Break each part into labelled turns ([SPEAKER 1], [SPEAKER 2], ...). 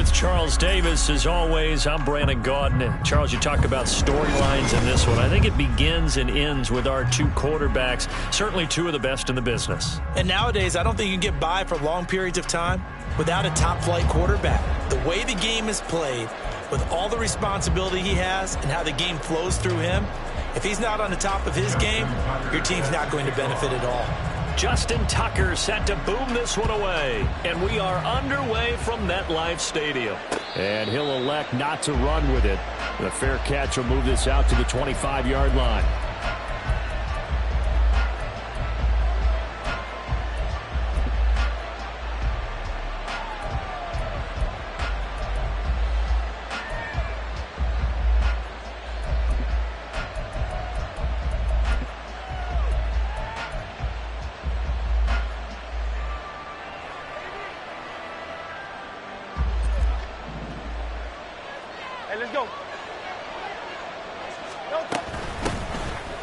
[SPEAKER 1] with Charles Davis. As always, I'm Brandon Gaudin. Charles, you talk about storylines in this one. I think it begins and ends with our two quarterbacks, certainly two of the best in the business.
[SPEAKER 2] And nowadays, I don't think you can get by for long periods of time without a top-flight quarterback. The way the game is played, with all the responsibility he has and how the game flows through him, if he's not on the top of his game, your team's not going to benefit at all.
[SPEAKER 1] Justin Tucker set to boom this one away. And we are underway from MetLife Stadium. And he'll elect not to run with it. The fair catch will move this out to the 25-yard line.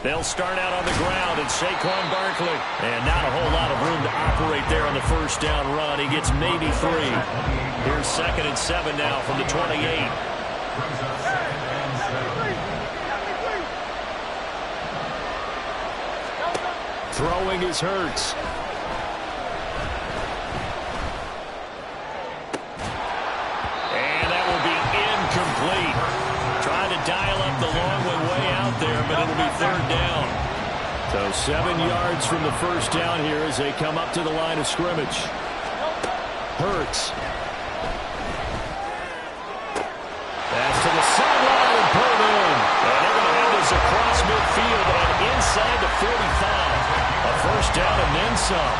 [SPEAKER 1] They'll start out on the ground, and Saquon Barkley. And not a whole lot of room to operate there on the first down run. He gets maybe 3. Here's 2nd and 7 now from the 28. Throwing is Hurts. And that will be incomplete. Trying to dial up the long one way out there, but it'll be 3rd down. So 7 yards from the first down here as they come up to the line of scrimmage. Hurts. Pass to the sideline and pulled in. And they're going to have this across midfield and inside the 45. A first down and then some.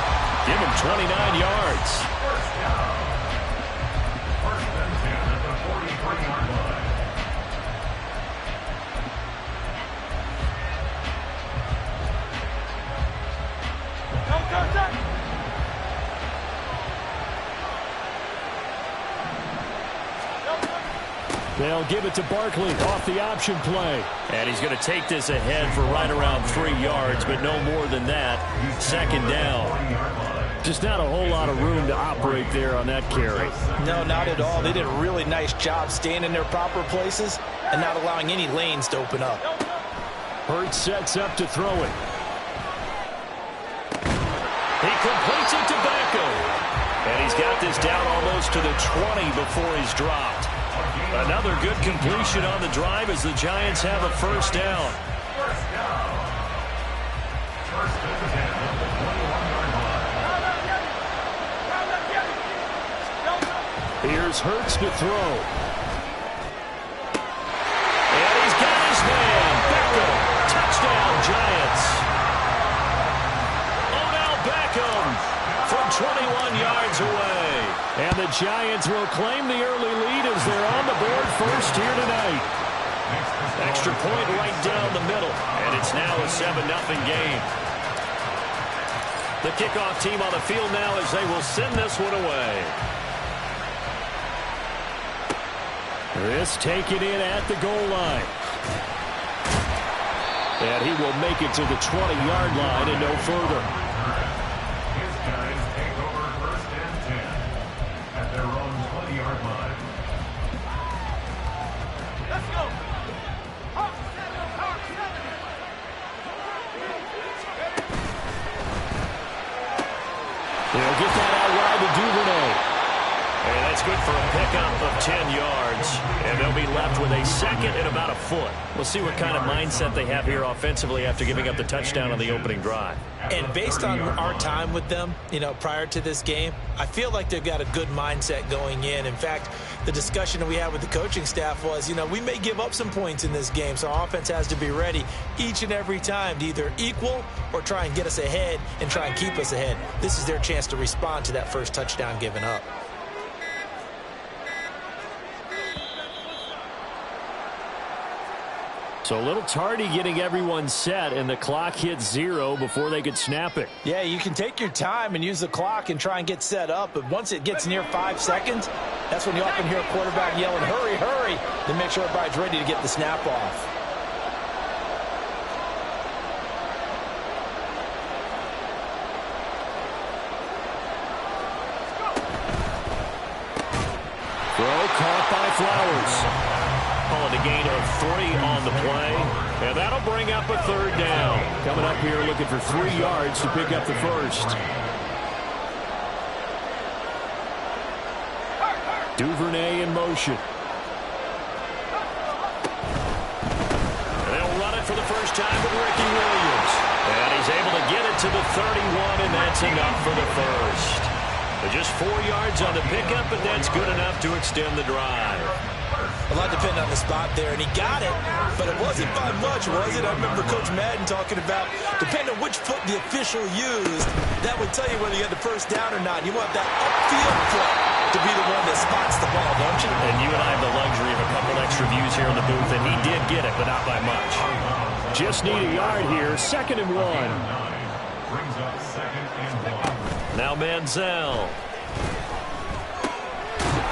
[SPEAKER 1] Give him 29 yards. They'll give it to Barkley off the option play. And he's going to take this ahead for right around 3 yards, but no more than that. 2nd down. Just not a whole lot of room to operate there on that carry.
[SPEAKER 2] No, not at all. They did a really nice job staying in their proper places and not allowing any lanes to open up.
[SPEAKER 1] Hurts sets up to throw it. He completes it to Beckham. And he's got this down almost to the 20 before he's dropped. Another good completion on the drive as the Giants have a first down. Here's Hurts to throw. And he's got his man. Beckham. Touchdown, Giants. Odell Beckham from 21 yards away. And the Giants will claim the early lead as they're on the board first here tonight. Extra point right down the middle. And it's now a 7-0 game. The kickoff team on the field now as they will send this one away. This taken in at the goal line. And he will make it to the 20-yard line and no further. They'll get that out wide to Duvernay. And that's good for a pickup of 10 yards. And they'll be left with a 2nd and about a foot. We'll see what kind of mindset they have here offensively after giving up the touchdown on the opening drive.
[SPEAKER 2] And based on our time with them, prior to this game, I feel like they've got a good mindset going in. In fact, the discussion that we had with the coaching staff was, we may give up some points in this game, so our offense has to be ready each and every time to either equal or try and get us ahead and try and keep us ahead. This is their chance to respond to that first touchdown given up.
[SPEAKER 1] So a little tardy getting everyone set, and the clock hits 0 before they could snap it.
[SPEAKER 2] Yeah, you can take your time and use the clock and try and get set up, but once it gets near 5 seconds, that's when you often hear a quarterback yelling, hurry, hurry, to make sure everybody's ready to get the snap off.
[SPEAKER 1] Throw caught by Flowers. Calling a gain of 3 on the play. And that'll bring up a third down. Coming up here looking for 3 yards to pick up the first. Duvernay in motion. They'll run it for the first time with Ricky Williams. And he's able to get it to the 31, and that's enough for the first. Just 4 yards on the pickup, but that's good enough to extend the drive.
[SPEAKER 2] A lot depended on the spot there, and he got it, but it wasn't by much, was it? I remember Coach Madden talking about, depending on which foot the official used, that would tell you whether you had the first down or not. You want that upfield foot to be the one that spots the ball, don't you?
[SPEAKER 1] And you and I have the luxury of a couple extra views here in the booth, and he did get it, but not by much. Just need a yard here, 2nd and 1. Now Manziel.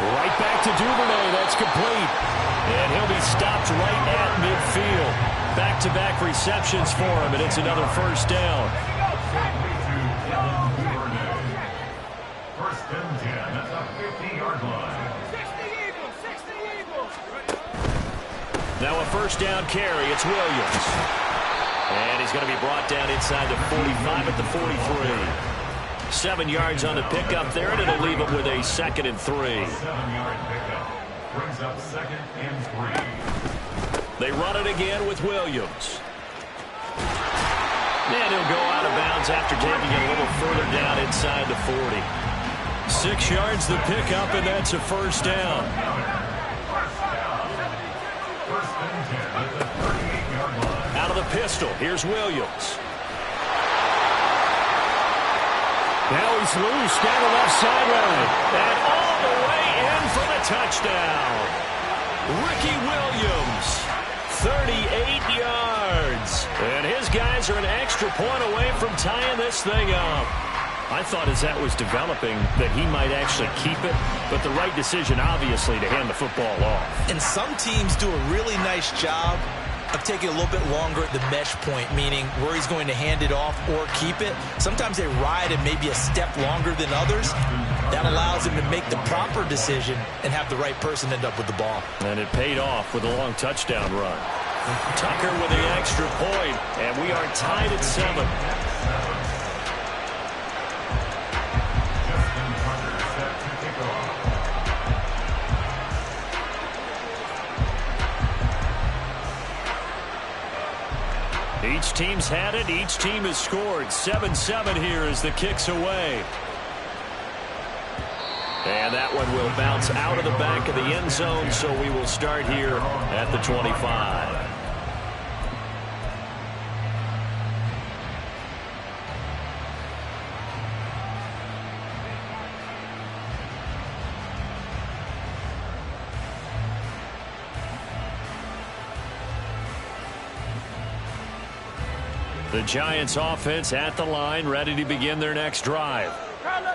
[SPEAKER 1] Right back to Duvernay. That's complete. And he'll be stopped right at midfield. Back-to-back receptions for him, and it's another first down.
[SPEAKER 3] First and 10 at the 50-yard line.
[SPEAKER 1] Now a first down carry. It's Williams. And he's going to be brought down inside the 45 at the 43. 7 yards on the pickup there, and it'll leave him with a 2nd and 3.
[SPEAKER 3] 7-yard pickup. Brings up 2nd and 3.
[SPEAKER 1] They run it again with Williams. And he'll go out of bounds after taking it a little further down inside the 40. 6 yards the pickup, and that's a first down.
[SPEAKER 3] First and 10 at the 38-yard line.
[SPEAKER 1] Out of the pistol, here's Williams. Now he's loose down the left sideline. And all the way in for the touchdown. Ricky Williams, 38 yards. And his guys are an extra point away from tying this thing up. I thought as that was developing that he might actually keep it, but the right decision, obviously, to hand the football off.
[SPEAKER 2] And some teams do a really nice job of taking a little bit longer at the mesh point, meaning where he's going to hand it off or keep it. Sometimes they ride it maybe a step longer than others. That allows him to make the proper decision and have the right person end up with the ball.
[SPEAKER 1] And it paid off with a long touchdown run. Tucker with the extra point, and we are tied at 7. Each team's had it. Each team has scored. 7-7 here as the kick's away. And that one will bounce out of the back of the end zone, so we will start here at the 25. The Giants offense at the line, ready to begin their next drive.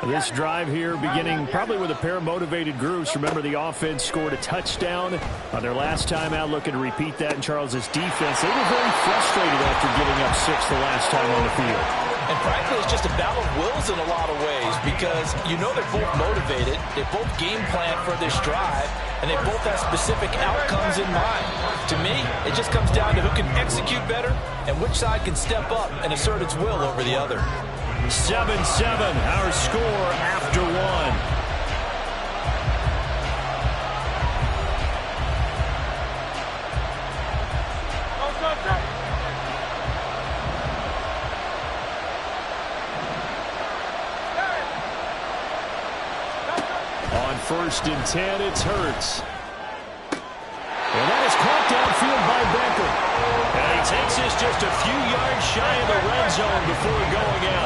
[SPEAKER 1] This drive here beginning probably with a pair of motivated groups. Remember, the offense scored a touchdown on their last time out, looking to repeat that in Charles's defense. They were very frustrated after giving up 6 the last time on the field.
[SPEAKER 2] And frankly, it's just a battle of wills in a lot of ways because you know they're both motivated. They both game plan for this drive, and they both have specific outcomes in mind. To me, it just comes down to who can execute better and which side can step up and assert its will over the other.
[SPEAKER 1] 7-7, our score after 1. On 1st and 10, it's Hurts. And that is caught downfield by Becker. And he takes this just a few yards shy of the red zone before going out.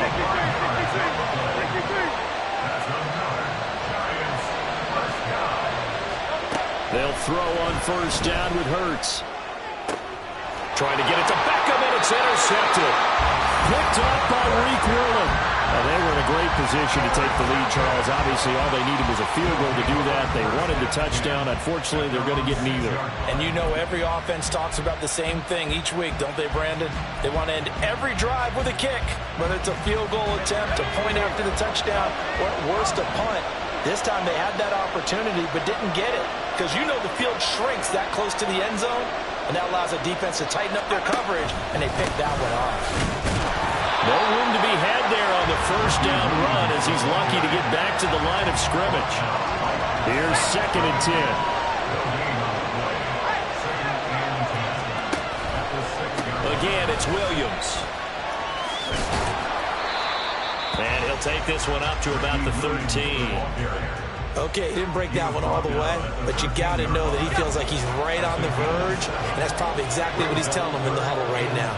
[SPEAKER 1] They'll throw on 1st down with Hurts. Trying to get it to Beckham, and it's intercepted. Picked up by Reek Willen. Well, they were in a great position to take the lead, Charles. Obviously, all they needed was a field goal to do that. They wanted the touchdown. Unfortunately, they're going to get neither.
[SPEAKER 2] And you know every offense talks about the same thing each week, don't they, Brandon? They want to end every drive with a kick, whether it's a field goal attempt, a point after the touchdown, or at worst, a punt. This time they had that opportunity but didn't get it, because you know the field shrinks that close to the end zone, and that allows the defense to tighten up their coverage, and they picked that one off.
[SPEAKER 1] No room to be had there on the first down run as he's lucky to get back to the line of scrimmage. Here's 2nd and 10. Again, it's Williams. And he'll take this one up to about the 13.
[SPEAKER 2] Okay, he didn't break that one all the way, but you got to know that he feels like he's right on the verge, and that's probably exactly what he's telling them in the huddle right now.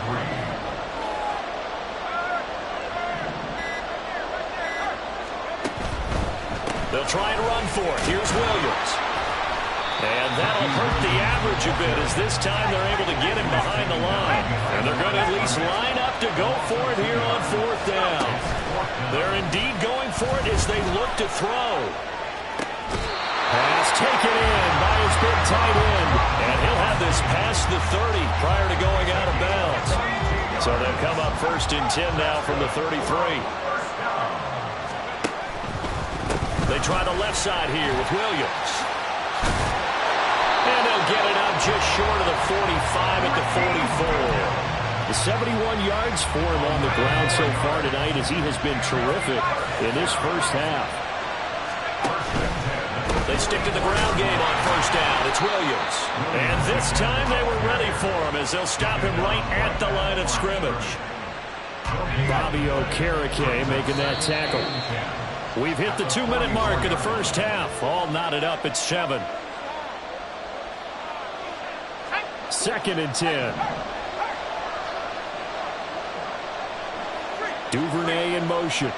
[SPEAKER 1] They'll try and run for it. Here's Williams. And that'll hurt the average a bit as this time they're able to get him behind the line. And they're going to at least line up to go for it here on 4th down. They're indeed going for it as they look to throw. Pass taken in by his big tight end. And he'll have this past the 30 prior to going out of bounds. So they'll come up 1st and 10 now from the 33. They try the left side here with Williams. And they'll get it out just short of the 45 at the 44. The 71 yards for him on the ground so far tonight as he has been terrific in this first half. They stick to the ground game on 1st down. It's Williams. And this time they were ready for him as they'll stop him right at the line of scrimmage. Bobby Okereke making that tackle. We've hit the 2-minute mark of the first half. All knotted up at 7. 2nd and 10. Duvernay in motion.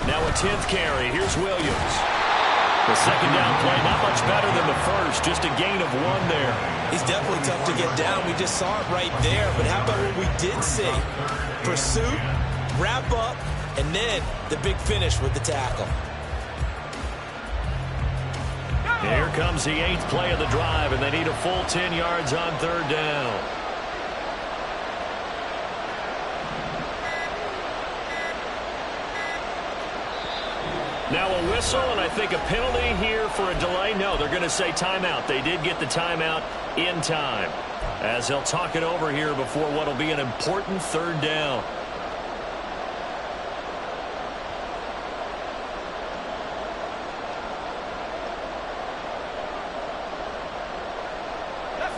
[SPEAKER 1] Now a 10th carry. Here's Williams. The 2nd down play, not much better than the first. Just a gain of 1 there.
[SPEAKER 2] He's definitely tough to get down. We just saw it right there. But how about what we did see? Pursuit, wrap up, and then the big finish with the tackle.
[SPEAKER 1] Here comes the 8th play of the drive, and they need a full 10 yards on 3rd down. Now a whistle, and I think a penalty here for a delay. No, they're going to say timeout. They did get the timeout in time, as they'll talk it over here before what will be an important 3rd down.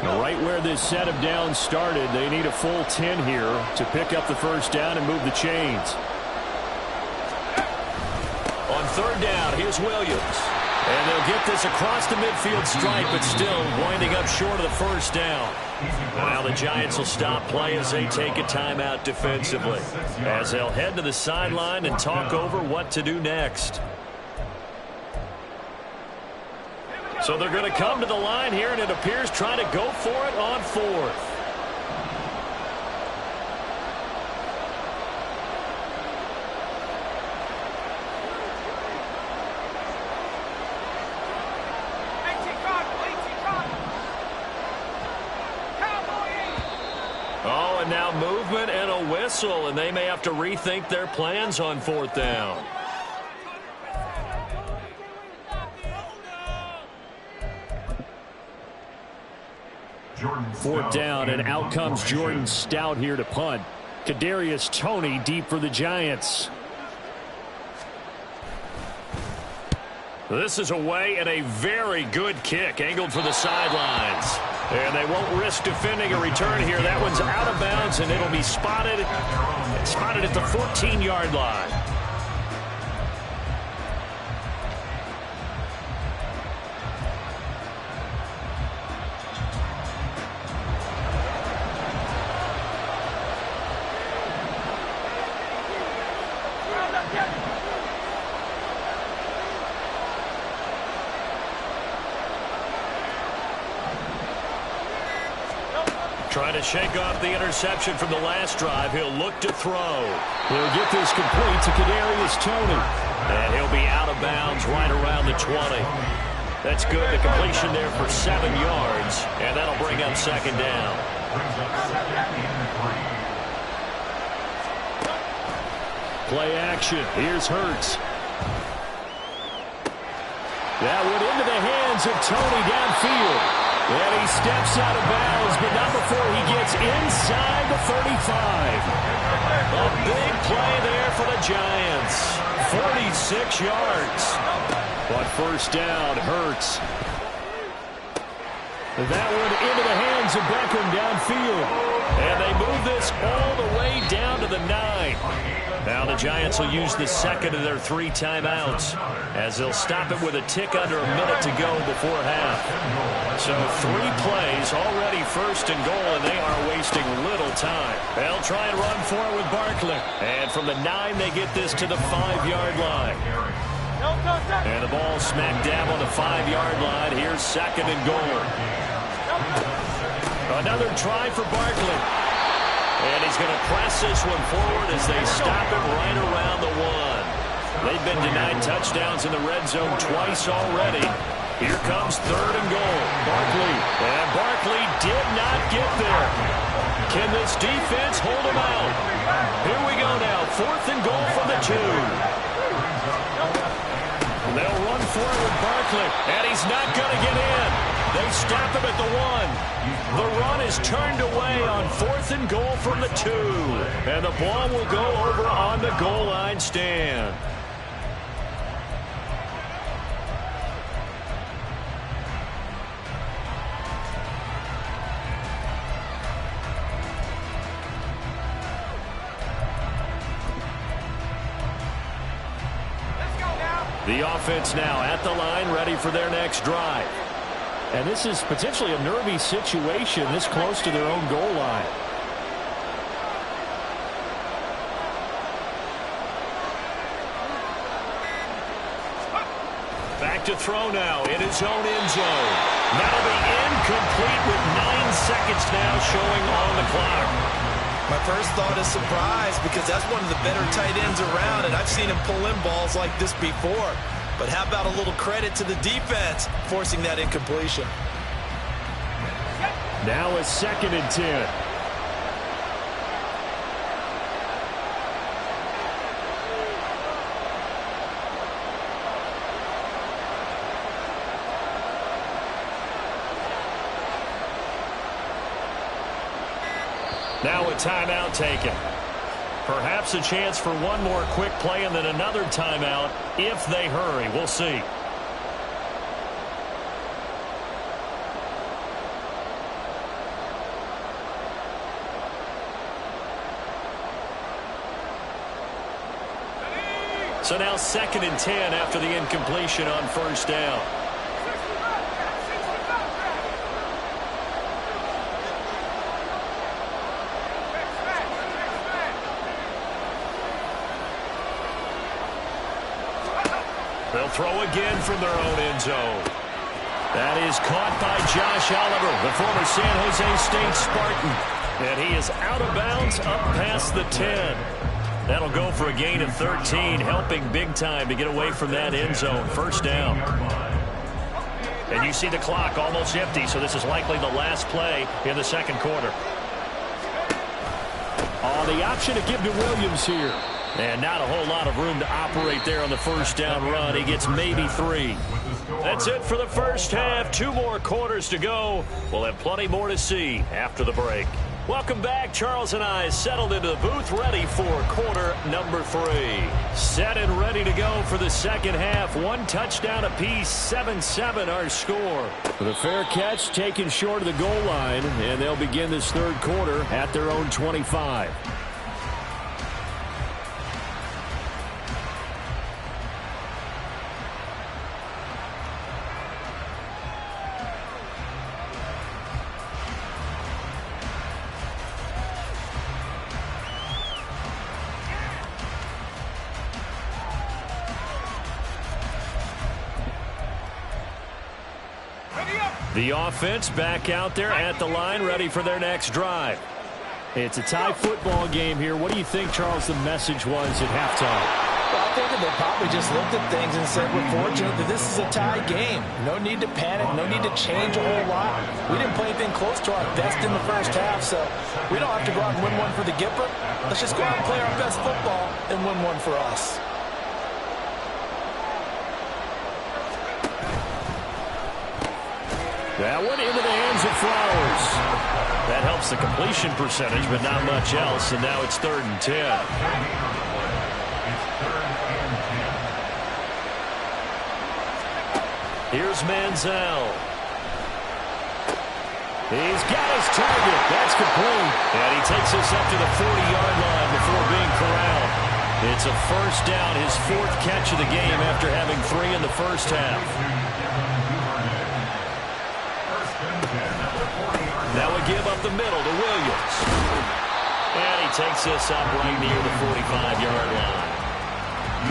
[SPEAKER 1] Right where this set of downs started, they need a full 10 here to pick up the 1st down and move the chains. On 3rd down, here's Williams. And they'll get this across the midfield stripe, but still winding up short of the 1st down. Now the Giants will stop play as they take a timeout defensively, as they'll head to the sideline and talk over what to do next. So they're going to come to the line here, and it appears trying to go for it on 4th. Oh, and now movement and a whistle, and they may have to rethink their plans on 4th down. Fourth down, and out comes Jordan Stout here to punt. Kadarius Toney deep for the Giants. This is away, and a very good kick angled for the sidelines. And they won't risk defending a return here. That one's out of bounds, and it'll be spotted at the 14-yard line. Trying to shake off the interception from the last drive. He'll look to throw. He'll get this complete to Kadarius Toney. And he'll be out of bounds right around the 20. That's good. The completion there for 7 yards. And that'll bring up 2nd down. Play action. Here's Hurts. That went into the hands of Tony downfield. And he steps out of bounds, but not before he gets inside the 35. A big play there for the Giants. 46 yards. But first down, Hurts. That one into the hands of Beckham downfield. And they move this all the way down to the 9. Now the Giants will use the second of their 3 timeouts as they'll stop it with a tick under a minute to go before half. So 3 plays, already first and goal, and they are wasting little time. They'll try and run for it with Barkley. And from the 9, they get this to the 5-yard line. And the ball smack dab on the 5-yard line. Here's second and goal. Another try for Barkley. And he's going to press this one forward as they stop it right around the 1. They've been denied touchdowns in the red zone twice already. Here comes third and goal. Barkley. And Barkley did not get there. Can this defense hold him out? Here we go now. Fourth and goal from the 2. They'll run for it with Barkley. And he's not going to get in. They stop him at the 1. The run is turned away on fourth and goal from the 2. And the ball will go over on the goal line stand. The offense now at the line, ready for their next drive. And this is potentially a nervy situation this close to their own goal line. Back to throw now in his own end zone. That'll be incomplete with 9 seconds now showing on the clock.
[SPEAKER 2] My first thought is surprise because that's one of the better tight ends around, and I've seen him pull in balls like this before. But how about a little credit to the defense forcing that incompletion?
[SPEAKER 1] Now a second and 10. Now a timeout taken. Perhaps a chance for one more quick play and then another timeout if they hurry. We'll see. So now second and 10 after the incompletion on first down. They'll throw again from their own end zone. That is caught by Josh Oliver, the former San Jose State Spartan. And he is out of bounds up past the 10. That'll go for a gain of 13, helping big time to get away from that end zone. First down. And you see the clock almost empty, so this is likely the last play in the second quarter. The option to give to Williams here. And not a whole lot of room to operate there on the first down run. He gets maybe 3. That's it for the first half. 2 more quarters to go. We'll have plenty more to see after the break. Welcome back. Charles and I settled into the booth, ready for quarter number 3. Set and ready to go for the second half. 1 touchdown apiece, 7-7 our score. The fair catch taken short of the goal line, and they'll begin this third quarter at their own 25. The offense back out there at the line, ready for their next drive. It's a tie football game here. What do you think, Charles, the message was at halftime?
[SPEAKER 2] Well, I think that they probably just looked at things and said, we're fortunate that this is a tie game. No need to panic, no need to change a whole lot. We didn't play anything close to our best in the first half, so we don't have to go out and win one for the Gipper. Let's just go out and play our best football and win one for us.
[SPEAKER 1] That went into the hands of Flowers. That helps the completion percentage, but not much else, and now it's 3rd and 10. Here's Manziel. He's got his target. That's complete. And he takes us up to the 40-yard line before being corralled. It's a first down, his 4th catch of the game after having 3 in the first half. Now we give up the middle to Williams. And he takes us up right near the 45-yard line.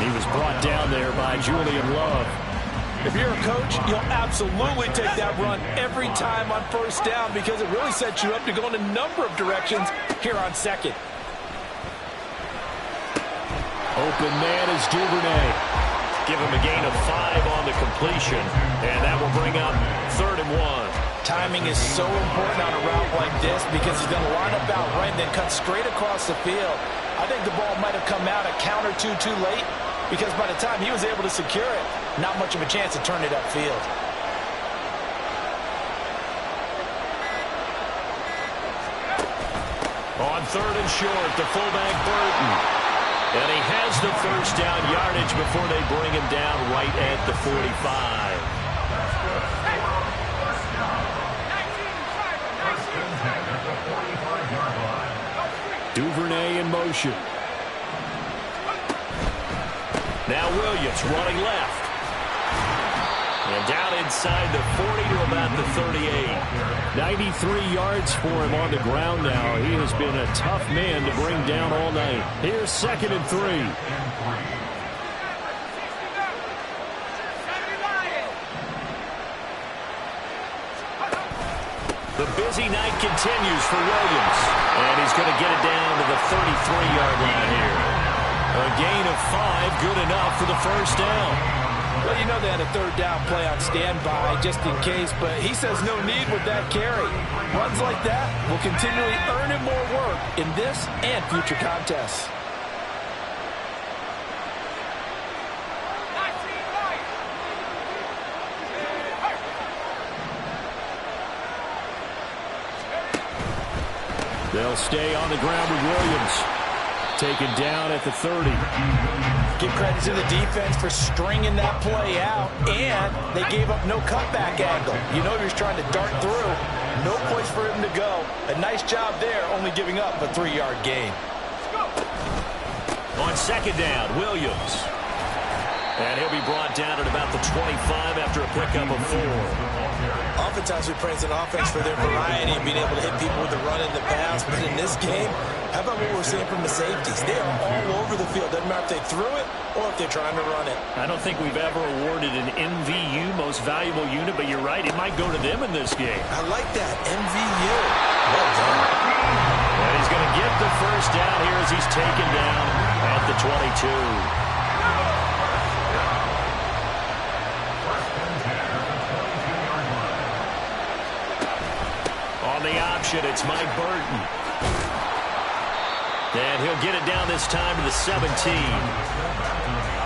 [SPEAKER 1] He was brought down there by Julian Love.
[SPEAKER 2] If you're a coach, you'll absolutely take that run every time on first down because it really sets you up to go in a number of directions here on 2nd.
[SPEAKER 1] Open man is Duvernay. Give him a gain of 5 on the completion, and that will bring up 3rd and 1.
[SPEAKER 2] Timing is so important on a route like this because he's going to line up out right and then cut straight across the field. I think the ball might have come out a count or two too late because by the time he was able to secure it, not much of a chance to turn it upfield.
[SPEAKER 1] On 3rd and short, the fullback Burton. And he has the first down yardage before they bring him down right at the 45. Duvernay in motion. Now Williams running left. And down inside the 40 to about the 38. 93 yards for him on the ground now. He has been a tough man to bring down all night. Here's 2nd and 3. The busy night continues for Williams. And he's going to get it down to the 33-yard line here. A gain of 5, good enough for the first down.
[SPEAKER 2] Well, you know they had a 3rd down play on standby just in case, but he says no need with that carry. Runs like that will continually earn him more work in this and future contests.
[SPEAKER 1] They'll stay on the ground with Williams. Taken down at the 30.
[SPEAKER 2] Give credit to the defense for stringing that play out, and they gave up no cutback angle. You know he was trying to dart through. No place for him to go. A nice job there, only giving up a 3-yard gain.
[SPEAKER 1] On 2nd down, Williams. And he'll be brought down at about the 25 after a pickup of 4.
[SPEAKER 2] Oftentimes we praise an offense for their variety and being able to hit people with the run and the pass, but in this game, how about what we're seeing from the safeties? They are all over the field. Doesn't matter if they threw it or if they're trying to run it.
[SPEAKER 1] I don't think we've ever awarded an MVU, most valuable unit, but you're right, it might go to them in this game.
[SPEAKER 2] I like that, MVU. Well done.
[SPEAKER 1] And he's going to get the first down here as he's taken down at the 22. On the option, it's Mike Burton. And he'll get it down this time to the 17.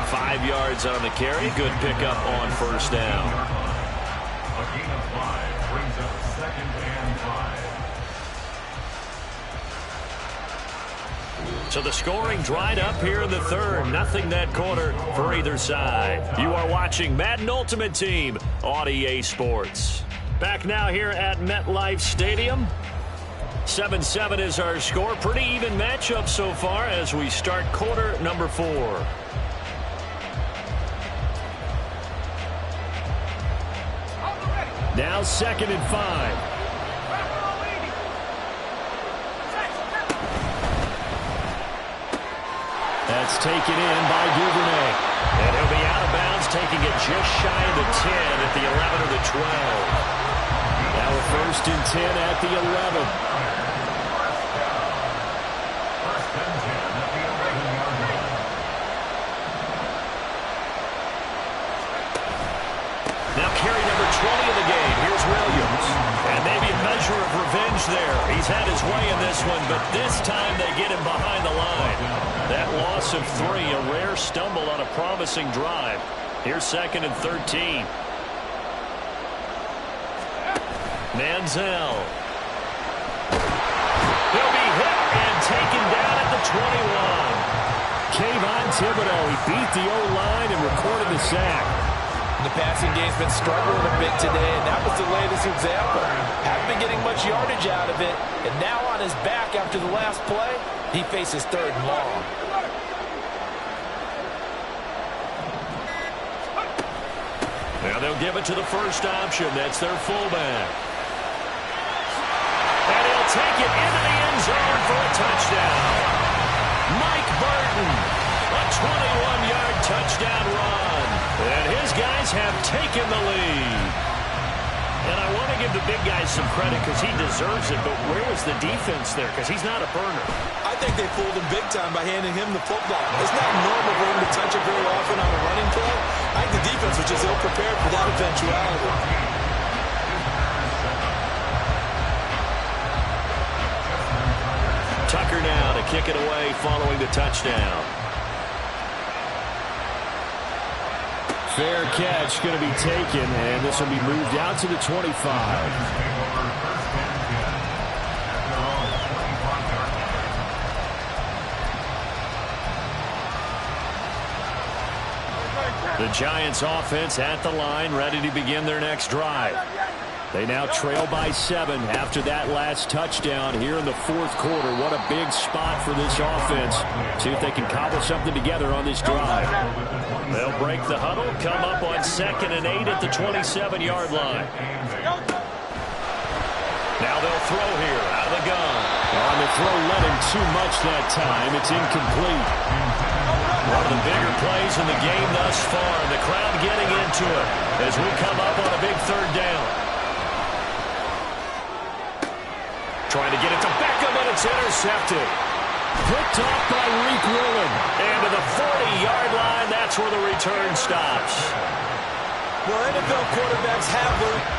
[SPEAKER 1] 5 yards on the carry. Good pickup on first down.
[SPEAKER 3] A gain of 5 brings up 2nd and 5.
[SPEAKER 1] So the scoring dried up here in the 3rd. Nothing that quarter for either side. You are watching Madden Ultimate Team on EA Sports. Back now here at MetLife Stadium. 7-7 is our score. Pretty even matchup so far as we start quarter number 4. Now 2nd and 5. That's taken in by Duvernay. And he'll be out of bounds, taking it just shy of the 10 at the 11 or the 12. Now a 1st and 10 at the 11. Now carry number 20 in the game. Here's Williams. And maybe a measure of revenge there. He's had his way in this one, but this time they get him behind the line. That loss of 3, a rare stumble on a promising drive. Here's 2nd and 13. Manziel. He'll be hit and taken down at the 21. Kayvon Thibodeau, he beat the O-line and recorded the sack.
[SPEAKER 2] The passing game's been struggling a bit today, and that was the latest example. Haven't been getting much yardage out of it, and now on his back after the last play, he faces 3rd and long.
[SPEAKER 1] Now they'll give it to the first option. That's their fullback. And he'll take it into the end zone for a touchdown. Mike Burton, a 21-yard touchdown run. And his guys have taken the lead. And I want to give the big guys some credit because he deserves it, but where was the defense there? Because he's not a burner.
[SPEAKER 2] I think they fooled him big time by handing him the football. It's not normal for him to touch it very often on a running play. I think the defense was just ill-prepared for that eventuality.
[SPEAKER 1] Tucker now to kick it away following the touchdown. Fair catch going to be taken, and this will be moved out to the 25. The Giants offense at the line, ready to begin their next drive. They now trail by 7 after that last touchdown here in the 4th quarter. What a big spot for this offense. See if they can cobble something together on this drive. They'll break the huddle, come up on 2nd and 8 at the 27-yard line. Now they'll throw here out of the gun. On the throw, let him too much that time. It's incomplete. One of the bigger plays in the game thus far. The crowd getting into it as we come up on a big 3rd down. Trying to get it to Beckham, and it's intercepted. Picked off by Reek Willen. And to the 40-yard line, that's where the return stops.
[SPEAKER 2] Well, NFL quarterbacks have learned.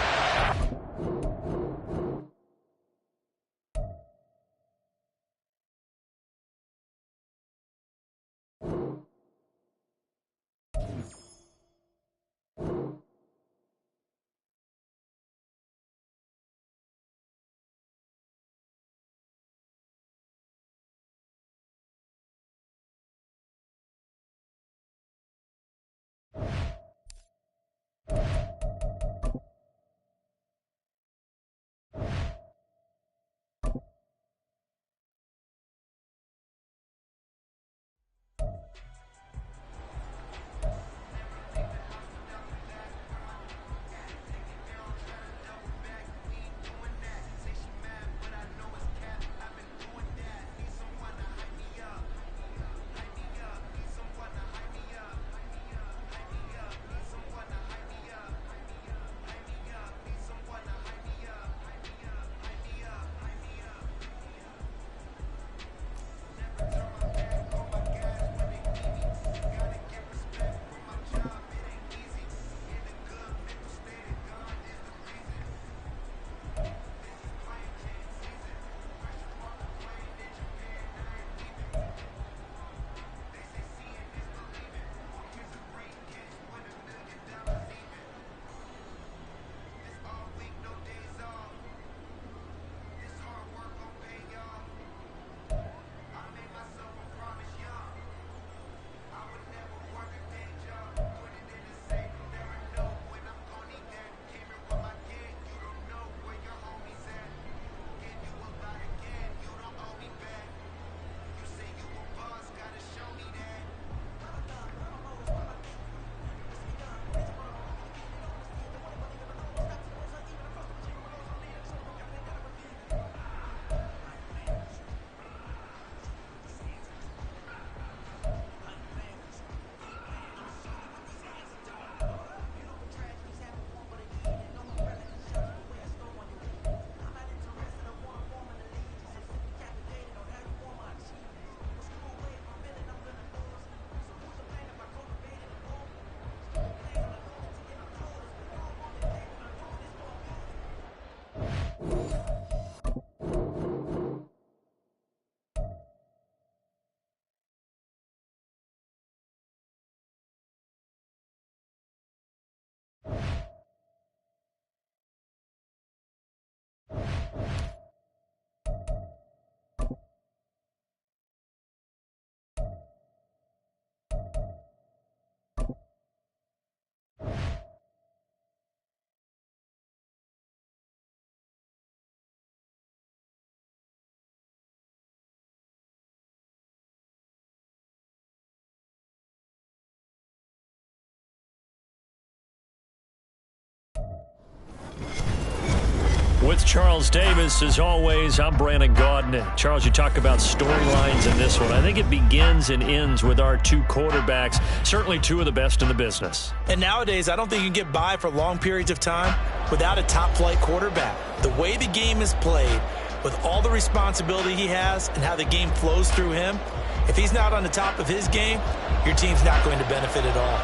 [SPEAKER 1] With Charles Davis, as always, I'm Brandon Gaudin. Charles, you talk about storylines in this one. I think it begins and ends with our two quarterbacks, certainly two of the best in the business.
[SPEAKER 2] And nowadays, I don't think you can get by for long periods of time without a top-flight quarterback. The way the game is played, with all the responsibility he has and how the game flows through him, if he's not on the top of his game, your team's not going to benefit at all.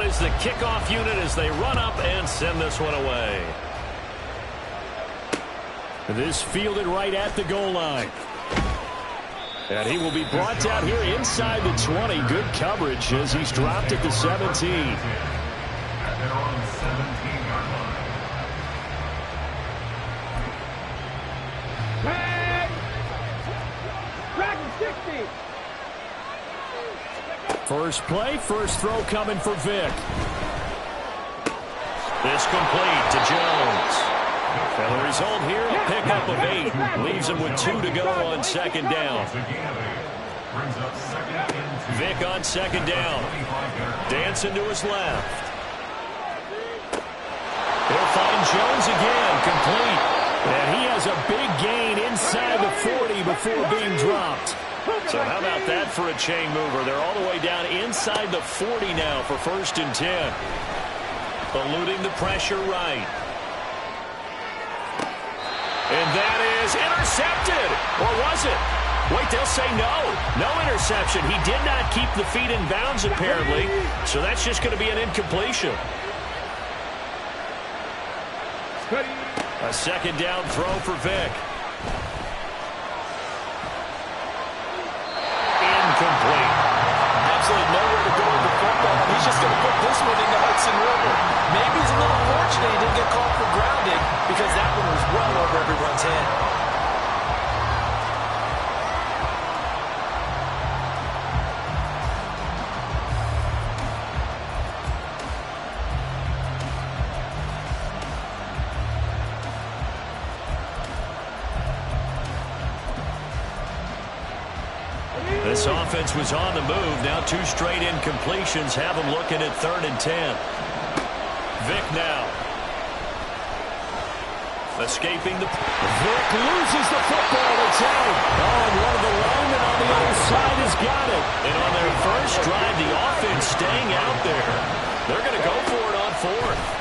[SPEAKER 1] Is the kickoff unit as they run up and send this one away. This fielded right at the goal line. And he will be brought down here inside the 20. Good coverage as he's dropped at the 17.
[SPEAKER 3] At their own 17-yard line.
[SPEAKER 4] Dragon 60.
[SPEAKER 1] First play, first throw coming for Vic. This complete to Jones. And the result here, a pickup of 8. Leaves him with 2 to go on second down. Vic on second down. Dancing to his left. He'll find Jones again, complete. And he has a big gain inside the 40 before being dropped. So how about that for a chain mover? They're all the way down inside the 40 now for 1st and 10. Eluding the pressure right. And that is intercepted. Or was it? Wait, they'll say no. No interception. He did not keep the feet in bounds apparently. So that's just going to be an incompletion. A second down throw for Vic. Incomplete.
[SPEAKER 2] Absolutely nowhere to go with the football. He's just going to put this one in the Hudson River. Maybe he's a little fortunate he didn't get called for grounding because that one was well over everyone's head.
[SPEAKER 1] This offense was on the move. Now 2 straight incompletions have them looking at 3rd and 10. Vic now. Escaping the... Vic loses the football. It's out. Oh, and one of the linemen on the other side has got it. And on their first drive, the offense staying out there. They're going to go for it on 4th.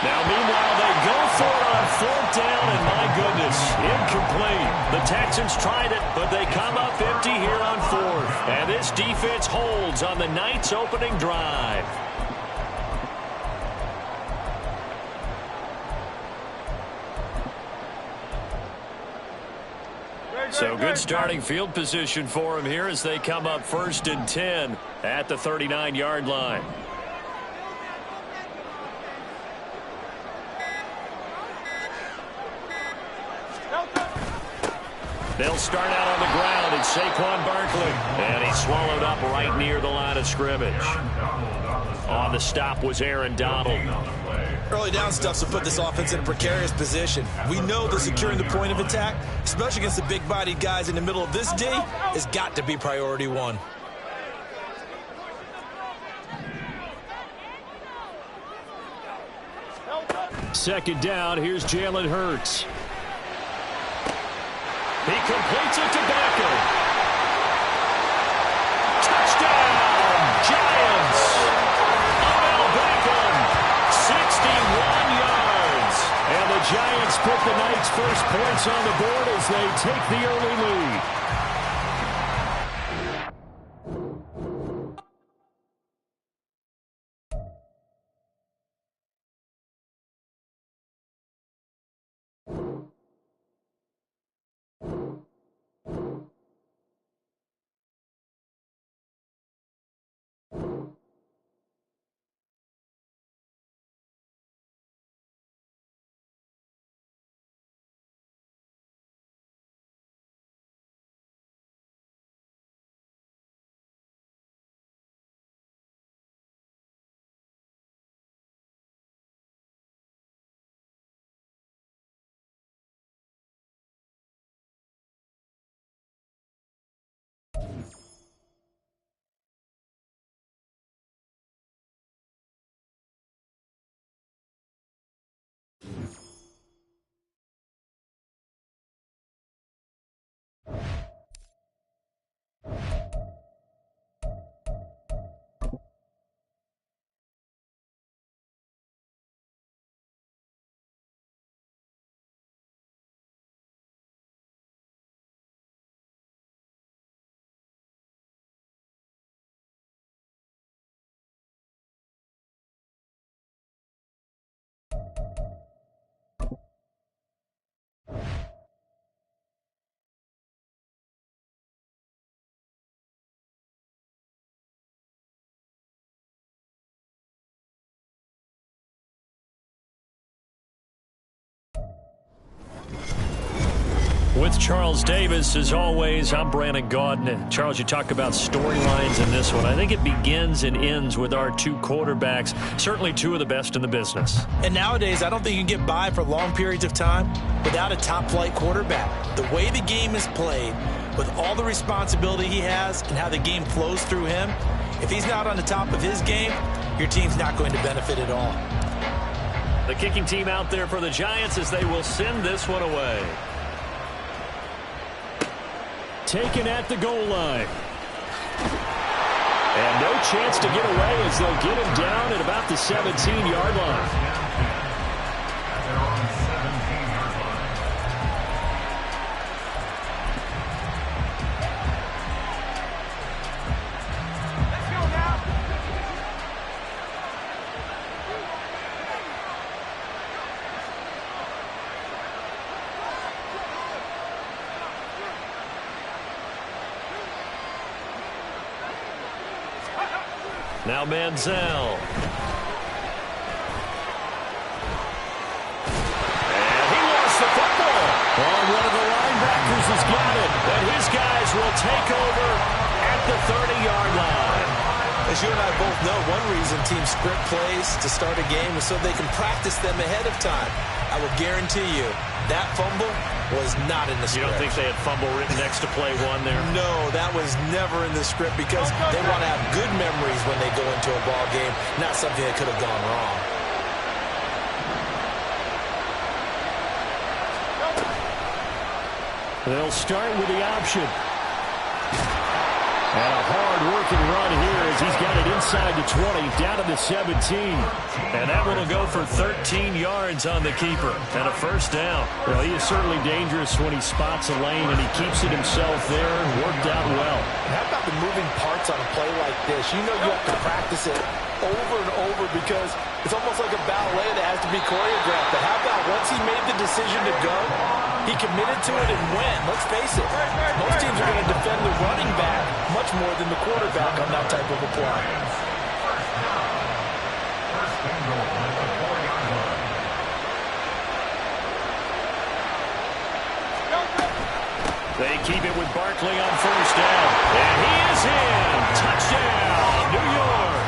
[SPEAKER 1] Now, meanwhile, they go for it on 4th down, and my goodness, incomplete. The Texans tried it, but they come up empty here on 4th. And this defense holds on the night's opening drive. So good starting field position for him here as they come up 1st and 10 at the 39-yard line. They'll start out on the ground, and Saquon Barkley. And he's swallowed up right near the line of scrimmage. On the stop was Aaron Donald.
[SPEAKER 2] Early down stuff will put this offense in a precarious position. We know that securing the point of attack, especially against the big-bodied guys in the middle of this D, has got to be priority 1.
[SPEAKER 1] Second down, here's Jalen Hurts. He completes it to Beckham. Touchdown, Giants. Odell Beckham, 61 yards. And the Giants put the night's first points on the board as they take the early lead. With Charles Davis, as always, I'm Brandon Gaudin. Charles, you talk about storylines in this one. I think it begins and ends with our two quarterbacks, certainly two of the best in the business.
[SPEAKER 2] And nowadays, I don't think you can get by for long periods of time without a top-flight quarterback. The way the game is played, with all the responsibility he has and how the game flows through him, if he's not on the top of his game, your team's not going to benefit at all.
[SPEAKER 1] The kicking team out there for the Giants as they will send this one away. Taken at the goal line. And no chance to get away as they'll get him down at about the 17-yard line. Now Manziel. And he lost the football. Oh, one of the linebackers has got it. And his guys will take over at the 30-yard line.
[SPEAKER 2] As you and I both know, one reason teams script plays to start a game is so they can practice them ahead of time. I will guarantee you that fumble was not in the script.
[SPEAKER 1] You don't think they had fumble written next to play one there?
[SPEAKER 2] No, that was never in the script because they want to have good memories when they go into a ball game, not something that could have gone wrong.
[SPEAKER 1] They'll start with the option. And a hard-working run here as he's got it inside the 20, down to the 17. And that one will go for 13 yards on the keeper and a first down. Well, he is certainly dangerous when he spots a lane, and he keeps it himself there. Worked out well.
[SPEAKER 2] How about the moving parts on a play like this? You know you have to practice it over and over because it's almost like a ballet that has to be choreographed. But how about once he made the decision to go, he committed to it and went. Let's face it, most teams are going to defend the running back much more than the quarterback on that type of a play.
[SPEAKER 1] They keep it with Barkley on first down. And he is in. Touchdown, New York.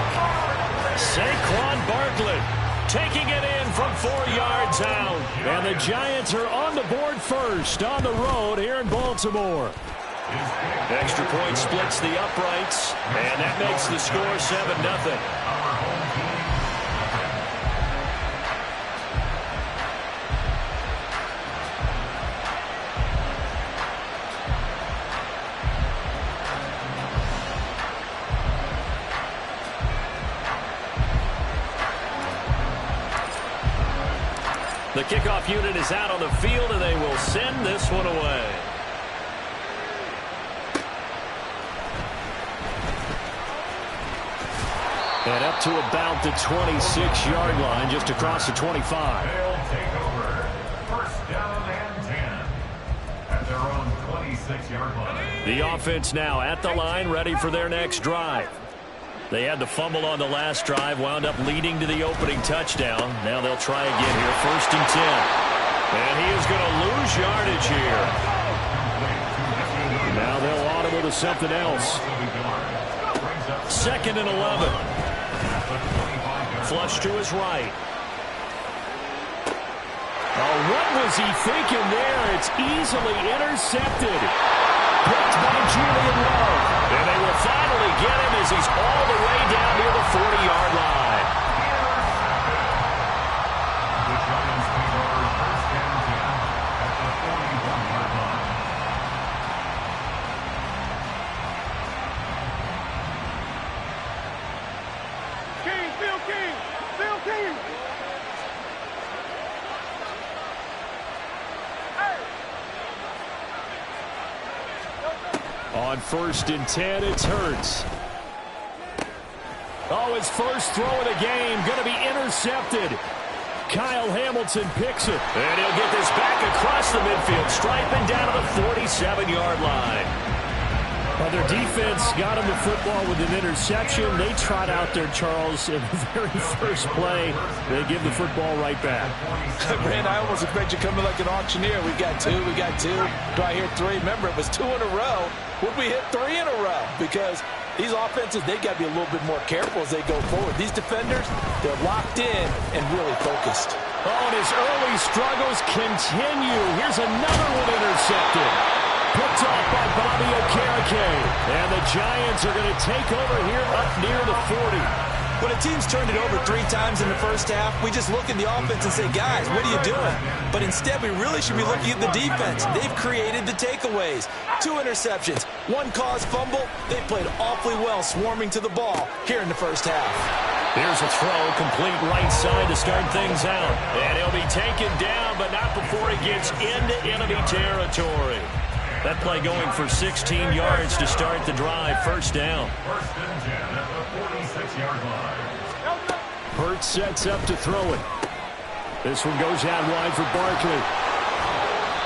[SPEAKER 1] Saquon Barkley taking it in from 4 yards out. And the Giants are on the board first on the road here in Baltimore. Extra point splits the uprights, and that makes the score 7-0. The kickoff unit is out on the field, and they will send this one away. And up to about the 26-yard line, just across the 25.
[SPEAKER 3] They'll take over. First down and 10 at their own 26-yard line.
[SPEAKER 1] The offense now at the line, ready for their next drive. They had the fumble on the last drive, wound up leading to the opening touchdown. Now they'll try again here, first and 10. And he is going to lose yardage here. Now they'll audible to something else. Second and 11. Flush to his right. Oh, what was he thinking there? It's easily intercepted. Picked by Julian Love. And they will finally get him as he's all the way down near the 40-yard line.
[SPEAKER 3] The Giants take over first and 10 at the 41-yard line.
[SPEAKER 4] King, Bill King, Bill King.
[SPEAKER 1] On first and 10, it's Hurts. Oh, his first throw of the game going to be intercepted. Kyle Hamilton picks it. And he'll get this back across the midfield stripe and down to the 47-yard line. Well, their defense got him the football with an interception. They trot out there, Charles, in the very first play. They give the football right back.
[SPEAKER 2] Man, I almost expect you coming like an auctioneer. We got two. Do I hear three? Remember, it was 2 in a row. Would we hit 3 in a row? Because these offenses, they got to be a little bit more careful as they go forward. These defenders, they're locked in and really focused.
[SPEAKER 1] Oh, and his early struggles continue. Here's another one intercepted. Picked off by Bobby Okereke. And the Giants are going to take over here up near the 40.
[SPEAKER 2] When a team's turned it over 3 times in the first half, we just look at the offense and say, guys, what are you doing? But instead, we really should be looking at the defense. They've created the takeaways. 2 interceptions, 1 caused fumble. They played awfully well swarming to the ball here in the first half.
[SPEAKER 1] Here's a throw, complete right side to start things out. And he'll be taken down, but not before he gets into enemy territory. That play going for 16 yards to start the drive. First down.
[SPEAKER 3] First and 10 at the 46-yard line.
[SPEAKER 1] Hurts sets up to throw it. This one goes out wide for Barkley.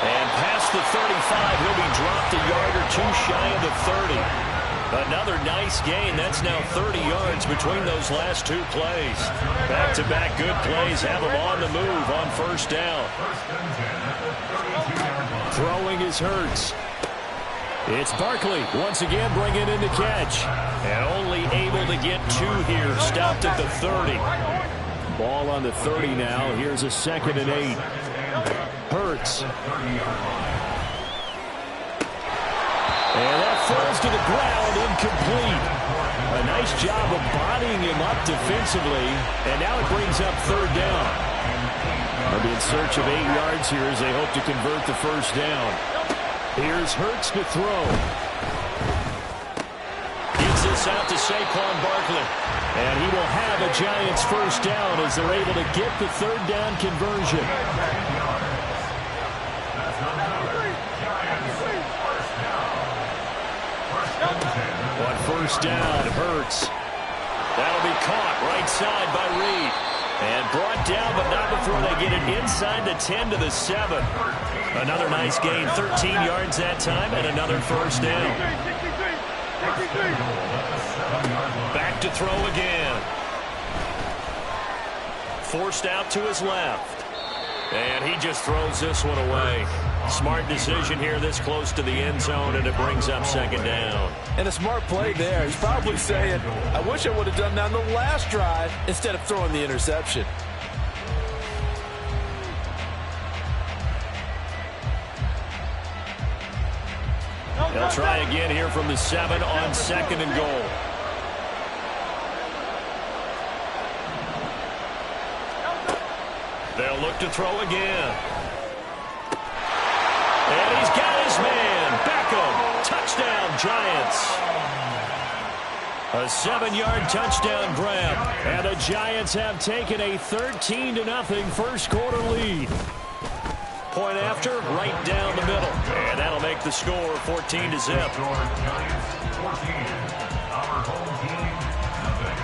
[SPEAKER 1] And past the 35, he'll be dropped a yard or 2 shy of the 30. Another nice gain. That's now 30 yards between those last 2 plays. Back-to-back good plays have him on the move on first down.
[SPEAKER 3] First and 10 at the 32-yard line.
[SPEAKER 1] Throwing is Hurts. It's Barkley once again bringing in the catch. And only able to get 2 here. Stopped at the 30. Ball on the 30 now. Here's a 2nd and 8. Hurts. And that falls to the ground, incomplete. A nice job of bodying him up defensively. And now it brings up 3rd down. They'll be in search of 8 yards here as they hope to convert the first down. Here's Hurts to throw. Gives this out to Saquon Barkley. And he will have a Giants first down as they're able to get the 3rd down conversion. On first down, Hurts. That'll be caught right side by Reed. And brought down, but not before they get it inside the 10 to the 7. Another nice gain, 13 yards that time, and another first down. Back to throw again. Forced out to his left. And he just throws this one away. Smart decision here this close to the end zone, and it brings up 2nd down.
[SPEAKER 2] And a smart play there. He's probably saying, I wish I would have done that on the last drive instead of throwing the interception.
[SPEAKER 1] They'll try again here from the 7 on 2nd and goal. They'll look to throw again. And he's got his man. Beckham. Touchdown, Giants. A 7-yard touchdown grab. And the Giants have taken a 13-0 first quarter lead. Point after, right down the middle. And that'll make the score 14-0.
[SPEAKER 3] Giants 14. Our home team, nothing.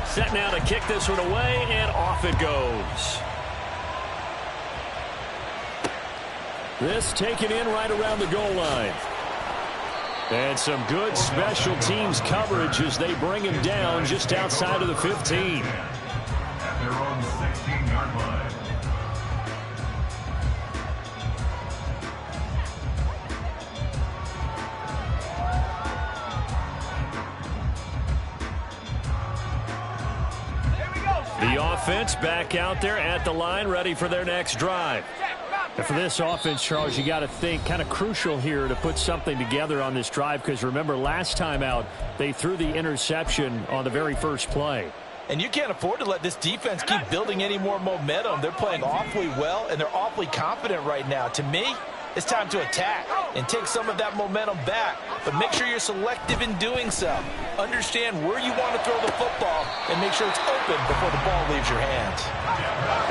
[SPEAKER 1] Set now to kick this one away, and off it goes. This taken in right around the goal line. And some good special teams coverage as they bring him down just outside of the 15.
[SPEAKER 3] At their own 16-yard line.
[SPEAKER 1] The offense back out there at the line, ready for their next drive. And for this offense, Charles, you got to think kind of crucial here to put something together on this drive, because remember last time out they threw the interception on the very first play.
[SPEAKER 2] And you can't afford to let this defense keep building any more momentum. They're playing awfully well, and they're awfully confident right now. To me, it's time to attack and take some of that momentum back. But make sure you're selective in doing so. Understand where you want to throw the football and make sure it's open before the ball leaves your hands.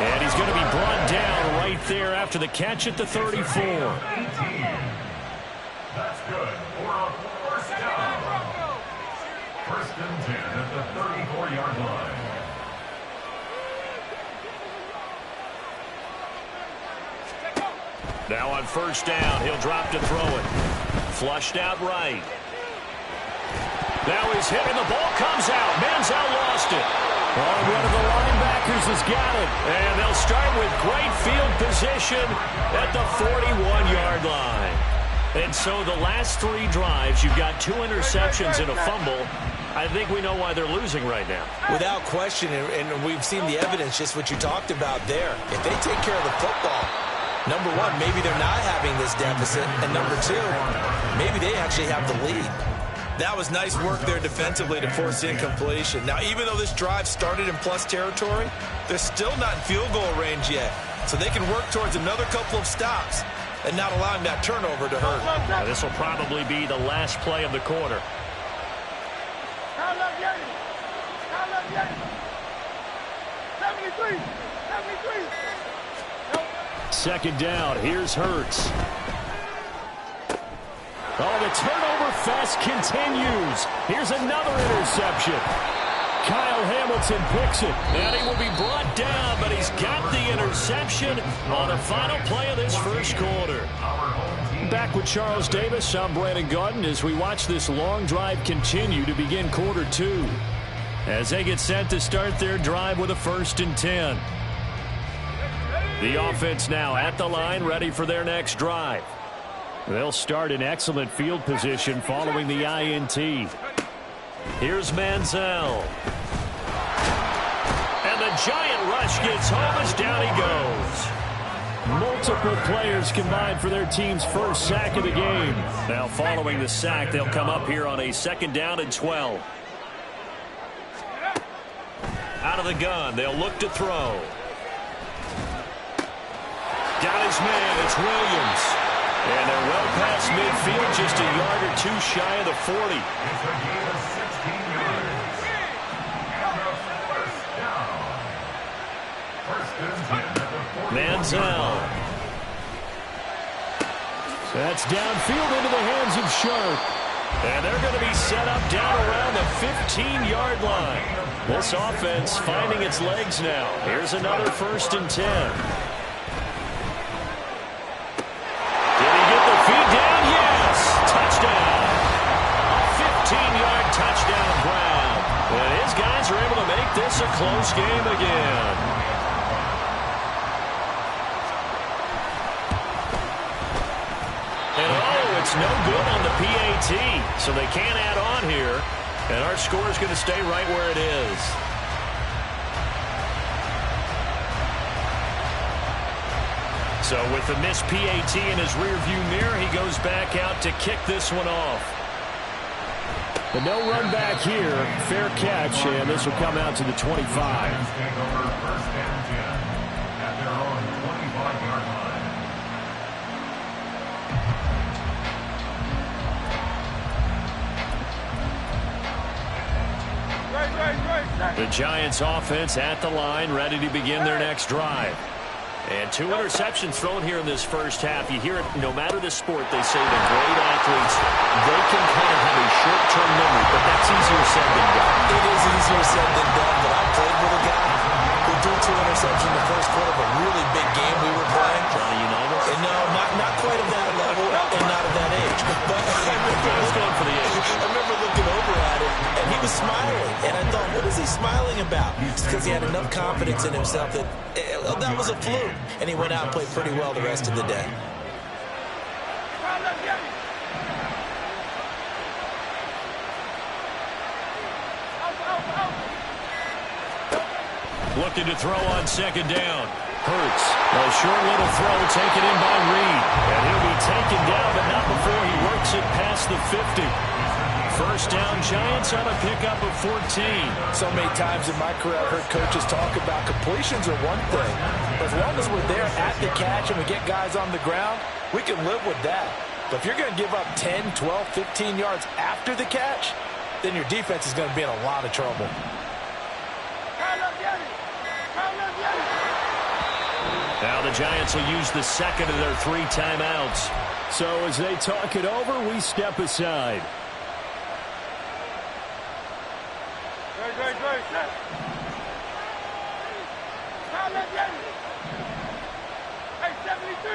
[SPEAKER 1] And he's going to be brought down right there after the catch at the 34.
[SPEAKER 3] That's good for a first down. First and 10 at the 34-yard line.
[SPEAKER 1] Now on first down, he'll drop to throw it. Flushed out right. Now he's hit and the ball comes out. Manziel lost it. Oh, one of the linebackers has got it. And they'll start with great field position at the 41-yard line. And so the last 3 drives, you've got 2 interceptions and a fumble. I think we know why they're losing right now.
[SPEAKER 2] Without question, and we've seen the evidence, just what you talked about there. If they take care of the football, number one, maybe they're not having this deficit. And number two, maybe they actually have the lead. That was nice work there defensively to force incompletion. Now, even though this drive started in plus territory, they're still not in field goal range yet. So they can work towards another couple of stops and not allowing that turnover to hurt.
[SPEAKER 1] Now, this will probably be the last play of the quarter.
[SPEAKER 4] 73.
[SPEAKER 1] Second down. Here's Hurts. Oh, the turnover fest continues. Here's another interception. Kyle Hamilton picks it, and he will be brought down, but he's got the interception on the final play of this first quarter. Back with Charles Davis, I'm Brandon Gaudin as we watch this long drive continue to begin quarter 2. As they get set to start their drive with a 1st and 10. The offense now at the line, ready for their next drive. They'll start in excellent field position following the INT. Here's Manziel. And the giant rush gets home as down he goes. Multiple players combined for their team's first sack of the game. Now following the sack, they'll come up here on a 2nd down and 12. Out of the gun, they'll look to throw. Got his man, it's Williams. And they're well past midfield, just a yard or 2 shy of the 40. Manziel. That's downfield into the hands of Sharp. And they're going to be set up down around the 15-yard line. This offense finding its legs now. Here's another 1st and 10. Did he get the feed down? Yes. Touchdown. A 15-yard touchdown, Brown. And his guys are able to make this a close game again. It's no good on the PAT, so they can't add on here, and our score is going to stay right where it is. So with the missed PAT in his rearview mirror, he goes back out to kick this one off. But no run back here, fair catch, and this will come out to the 25. The Giants offense at the line, ready to begin their next drive. And 2 interceptions thrown here in this first half. You hear it, no matter the sport, they say the great athletes, they can kind of have a short-term memory, but that's easier said than done.
[SPEAKER 2] It is easier said than done, but I played with a guy who threw 2 interceptions in the first quarter of a really big game we were playing.
[SPEAKER 1] Johnny Unitas?
[SPEAKER 2] And no, not quite at that level and not at that age. But
[SPEAKER 1] Let's go for the age.
[SPEAKER 2] I remember looking over at it, and he was smiling. And I thought, what is he smiling about? It's because he had enough confidence in himself that that was a fluke. And he went out and played pretty well the rest of the day.
[SPEAKER 1] Looking to throw on 2nd down. Hurts. A short little throw taken in by Reed. And he'll be taken down, but not before he works it past the 50. First down, Giants on a pickup of 14.
[SPEAKER 2] So many times in my career, I've heard coaches talk about completions are one thing. But as long as we're there at the catch and we get guys on the ground, we can live with that. But if you're going to give up 10, 12, 15 yards after the catch, then your defense is going to be in a lot of trouble.
[SPEAKER 1] Now the Giants will use the second of their 3 timeouts. So as they talk it over, we step aside.
[SPEAKER 4] Hey, 72.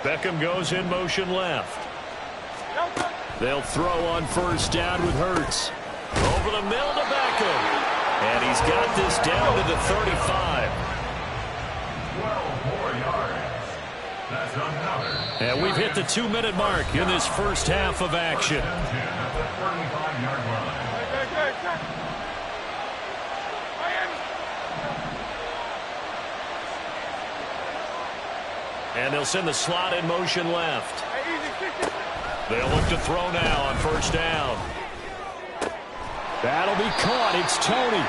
[SPEAKER 1] Beckham goes in motion left. They'll throw on first down with Hurts. Over the middle to Beckham. And he's got this down to the 35.
[SPEAKER 3] 12 more yards. That's another.
[SPEAKER 1] And we've hit the 2-minute mark in this first half of action.
[SPEAKER 3] 10 at the 45-yard line.
[SPEAKER 1] And they'll send the slot in motion left. They'll look to throw now on first down. That'll be caught. It's Tony.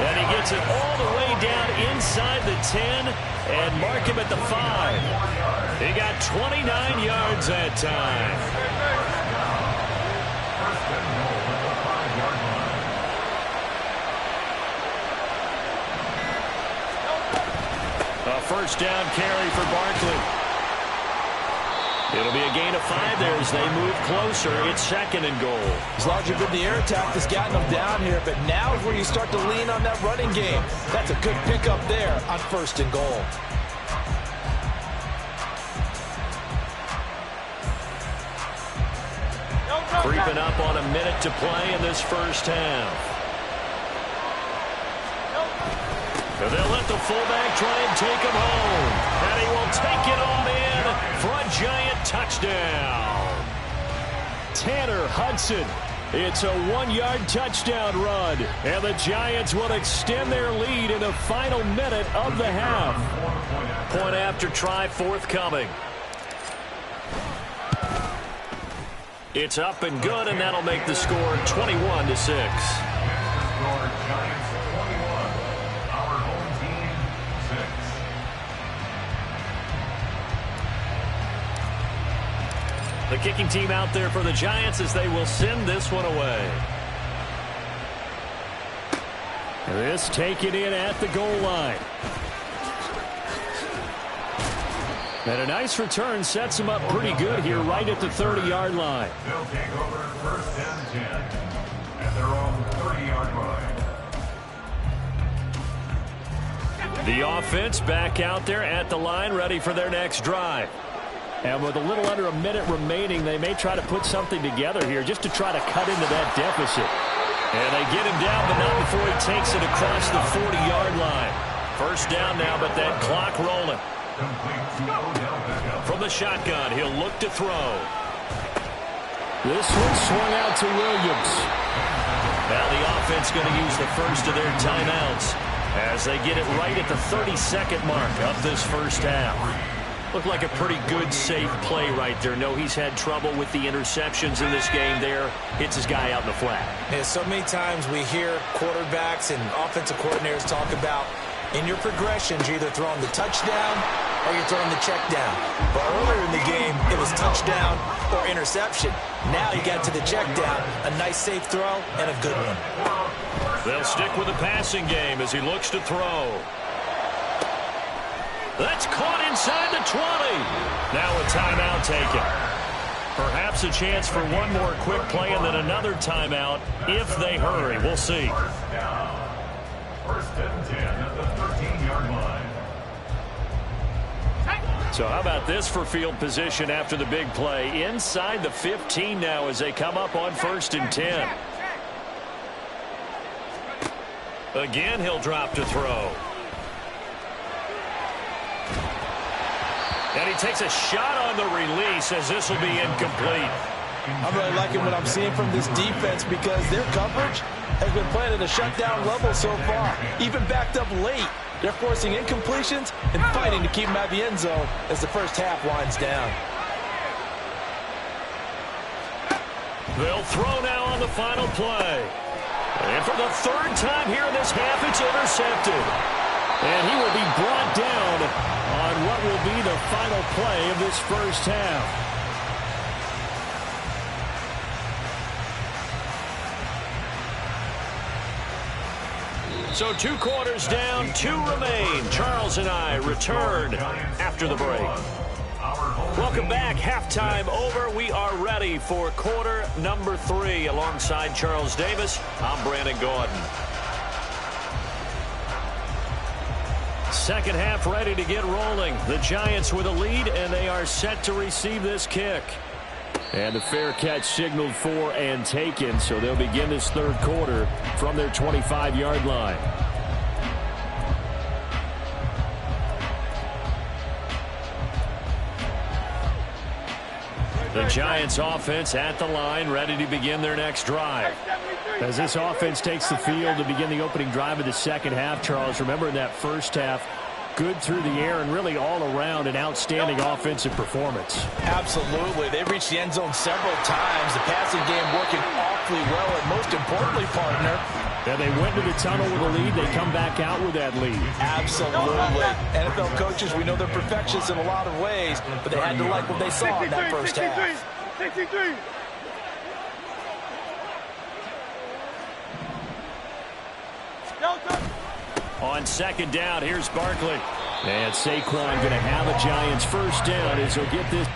[SPEAKER 1] And he gets it all the way down inside the 10 and mark him at the 5. He got 29 yards that time.
[SPEAKER 3] First and goal at the 5-yard line.
[SPEAKER 1] A first down carry for Barkley. It'll be a gain of 5 there as they move closer. It's 2nd and goal.
[SPEAKER 2] As long as you're good, the air attack has gotten them down here, but now is where you start to lean on that running game. That's a good pickup there on 1st and goal.
[SPEAKER 1] Creeping up on a minute to play in this first half. And they'll let the fullback try and take him home. And he will take it on in for a giant touchdown. Tanner Hudson. It's a 1-yard touchdown run. And the Giants will extend their lead in the final minute of the half. Point after try forthcoming. It's up and good, and that'll make the score 21-6.
[SPEAKER 3] Score Giants 21. Our home team 6.
[SPEAKER 1] The kicking team out there for the Giants as they will send this one away. This taken in at the goal line. And a nice return sets them up pretty good here right at the 30-yard line.
[SPEAKER 3] They'll take over first and 10 at their own 30-yard line.
[SPEAKER 1] The offense back out there at the line ready for their next drive. And with a little under a minute remaining, they may try to put something together here just to try to cut into that deficit. And they get him down, but not before he takes it across the 40-yard line. First down now, but that clock rolling. From the shotgun, he'll look to throw. This one swung out to Williams. Now the offense going to use the first of their timeouts as they get it right at the 32nd mark of this first half. Looked like a pretty good, safe play right there. No, he's had trouble with the interceptions in this game there. Hits his guy out in the flat.
[SPEAKER 2] Yeah, so many times we hear quarterbacks and offensive coordinators talk about in your progressions, you're either throwing the touchdown or you're throwing the check down. But earlier in the game, it was touchdown or interception. Now you got to the check down, a nice safe throw, and a good one.
[SPEAKER 1] They'll stick with the passing game as he looks to throw. That's caught inside the 20. Now a timeout taken. Perhaps a chance for one more quick play and then another timeout if they hurry. We'll see.
[SPEAKER 3] First and 10 at the 13-yard line.
[SPEAKER 1] So how about this for field position after the big play? Inside the 15 now as they come up on 1st and 10. Again, he'll drop to throw. And he takes a shot on the release as this will be incomplete.
[SPEAKER 2] I'm really liking what I'm seeing from this defense because their coverage has been playing at a shutdown level so far. Even backed up late, they're forcing incompletions and fighting to keep them out of the end zone as the first half winds down.
[SPEAKER 1] They'll throw now on the final play. And for the 3rd time here in this half, it's intercepted. And he will be brought down on what will be the final play of this first half. So 2 quarters down, 2 remain. Charles and I return after the break. Welcome back. Halftime over. We are ready for quarter number 3. Alongside Charles Davis, I'm Brandon Gordon. second half ready to get rolling. The Giants with a lead, and they are set to receive this kick. And the fair catch signaled for and taken, so they'll begin this third quarter from their 25-yard line. The Giants offense at the line, ready to begin their next drive. As this offense takes the field to begin the opening drive of the second half, Charles, remember in that first half, good through the air and really all around an outstanding offensive performance.
[SPEAKER 2] Absolutely. They reached the end zone several times. The passing game working awfully well, and most importantly, partner,
[SPEAKER 1] yeah, they went to the tunnel with a lead. They come back out with that lead.
[SPEAKER 2] Absolutely. NFL coaches, we know they're perfectionists in a lot of ways, but they had to like what they saw in that first half.
[SPEAKER 4] 63.
[SPEAKER 1] On second down, here's Barkley. And Saquon going to have a Giants first down as he'll get this.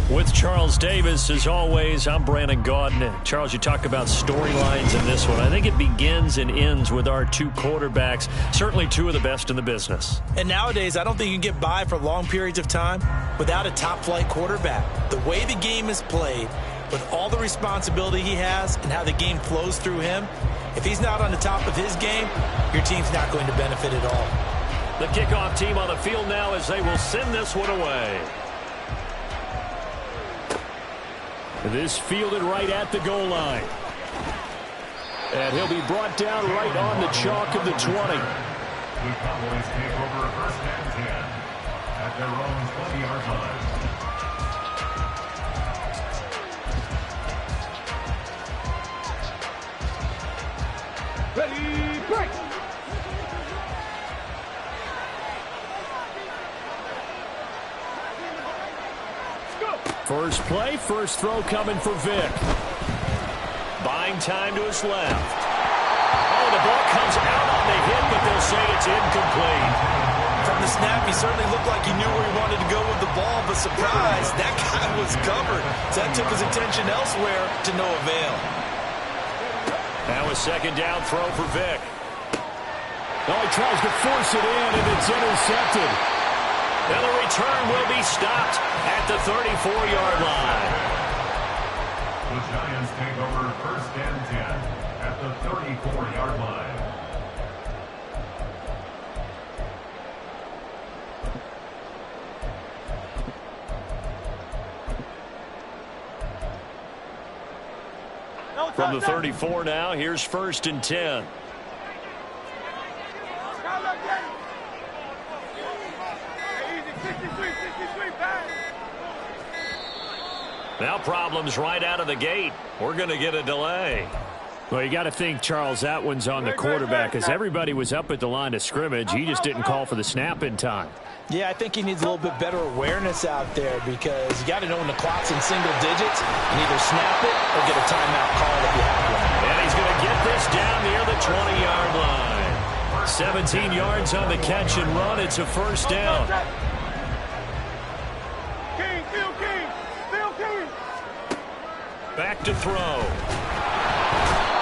[SPEAKER 1] With Charles Davis, as always, I'm Brandon Gaudin. Charles, you talk about storylines in this one. I think it begins and ends with our two quarterbacks, certainly two of the best in the business.
[SPEAKER 2] And nowadays, I don't think you can get by for long periods of time without a top-flight quarterback. The way the game is played, with all the responsibility he has and how the game flows through him, if he's not on the top of his game, your team's not going to benefit at all.
[SPEAKER 1] The kickoff team on the field now as they will send this one away. This fielded right at the goal line. And he'll be brought down right on the chalk of the 20.
[SPEAKER 3] The Cowboys take over first and 10 at their own 20-yard line.
[SPEAKER 4] Ready, break.
[SPEAKER 1] First play, first throw coming for Vic. Buying time to his left. Oh, the ball comes out on the hit, but they'll say it's incomplete.
[SPEAKER 2] From the snap, he certainly looked like he knew where he wanted to go with the ball, but surprise, that guy was covered. So that took his attention elsewhere to no avail.
[SPEAKER 1] Now a second down throw for Vic. Oh, he tries to force it in, and it's intercepted. Now the return will be stopped at the 34-yard line.
[SPEAKER 3] The Giants take over first and 10 at the 34-yard line.
[SPEAKER 1] From the 34 now, here's first and 10. Now problems right out of the gate. We're going to get a delay. Well, you got to think, Charles, that one's on the quarterback, as everybody was up at the line of scrimmage. He just didn't call for the snap in time.
[SPEAKER 2] Yeah, I think he needs a little bit better awareness out there, because you got to know when the clock's in single digits and either snap it or get a timeout called if you have one.
[SPEAKER 1] And he's going to get this down near the 20-yard line. 17 yards on the catch and run. It's a first down.
[SPEAKER 4] King, Phil King, Phil King.
[SPEAKER 1] Back to throw.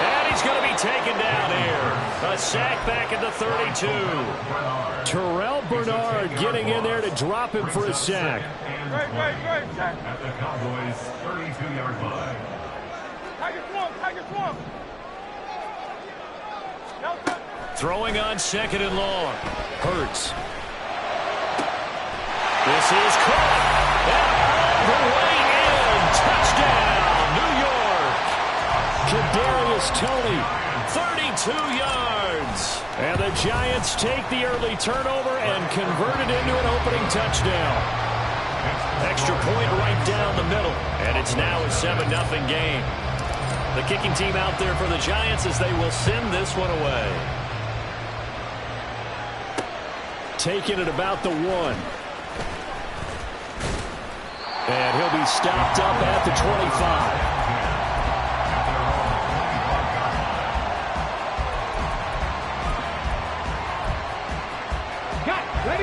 [SPEAKER 1] And he's going to be taken down here. A sack back at the 32. Terrell Bernard getting in there to drop him for a sack.
[SPEAKER 4] Great.
[SPEAKER 3] At the Cowboys' 32-yard line.
[SPEAKER 4] Tiger swamp.
[SPEAKER 1] Throwing on second and long. Hurts. This is caught. And all the way in. Touchdown, New York. Kadarius Toney, 32 yards. And the Giants take the early turnover and convert it into an opening touchdown. Extra point right down the middle. And it's now a 7-0 game. The kicking team out there for the Giants as they will send this one away. Taking it about the 1. And he'll be stopped up at the 25.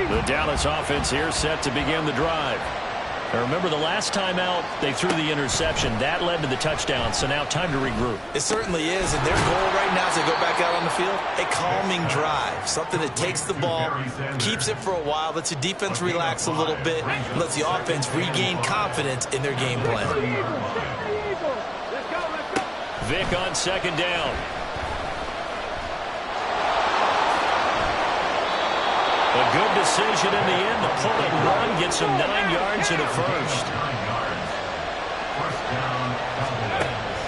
[SPEAKER 1] The Dallas offense here set to begin the drive. Now remember, the last time out, they threw the interception. That led to the touchdown, so now time to regroup.
[SPEAKER 2] It certainly is, and their goal right now as they go back out on the field, a calming drive. Something that takes the ball, keeps it for a while, lets the defense relax a little bit, and lets the offense regain confidence in their game plan.
[SPEAKER 1] Vic on second down. A good decision in the end to pull and run, gets him 9 yards and a first.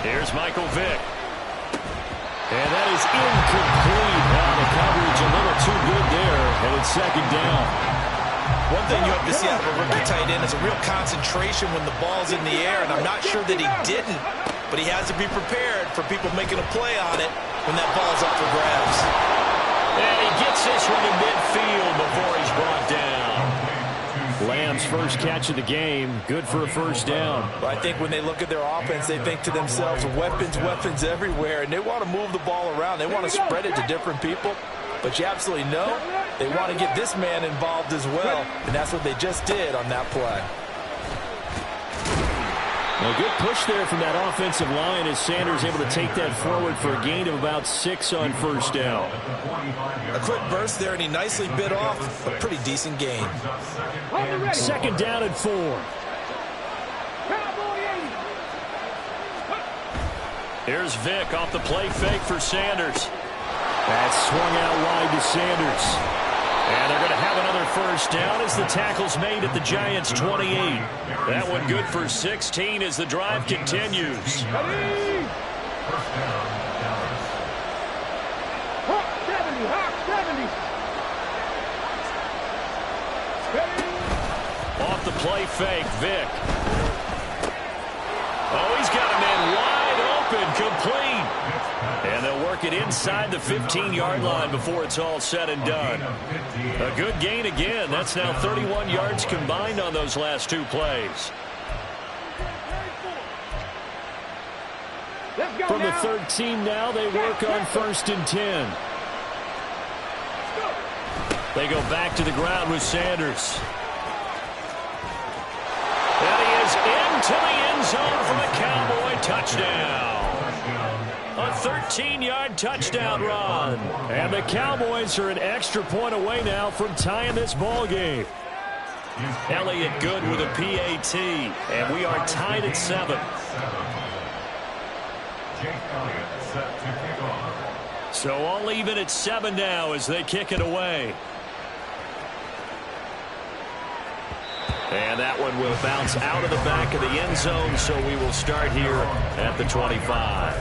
[SPEAKER 1] Here's Michael Vick. And that is incomplete. Now the coverage a little too good there, and it's second down.
[SPEAKER 2] One thing you have to see out of a rookie tight end is a real concentration when the ball's in the air, and I'm not sure that he didn't, but he has to be prepared for people making a play on it when that ball's up for grabs.
[SPEAKER 1] And he gets this one to midfield before he's brought down. Lamb's first catch of the game. Good for a first down.
[SPEAKER 2] Well, I think when they look at their offense, they think to themselves, weapons everywhere, and they want to move the ball around. They want to spread it to different people. But you absolutely know they want to get this man involved as well, and that's what they just did on that play.
[SPEAKER 1] A good push there from that offensive line as Sanders able to take that forward for a gain of about 6 on first down.
[SPEAKER 2] A quick burst there, and he nicely bit off a pretty decent gain.
[SPEAKER 1] Second down and 4. Here's Vick off the play fake for Sanders. That's swung out wide to Sanders. And they're going to have another first down as the tackle's made at the Giants' 28. That one good for 16 as the drive continues.
[SPEAKER 4] Hawk 70, Hawk 70.
[SPEAKER 1] Off the play fake, Vick. Oh, he's got a man wide open, complete. And they'll work it inside the 15-yard line before it's all said and done. A good gain again. That's now 31 yards combined on those last 2 plays. From the 13 now, they work on first and 10. They go back to the ground with Sanders. And he is into the end zone for the Cowboy touchdown. A 13-yard touchdown run. And the Cowboys are an extra point away now from tying this ball game. Elliott good with a PAT. And we are tied at 7. So all even at 7 now as they kick it away. And that one will bounce out of the back of the end zone, so we will start here at the 25.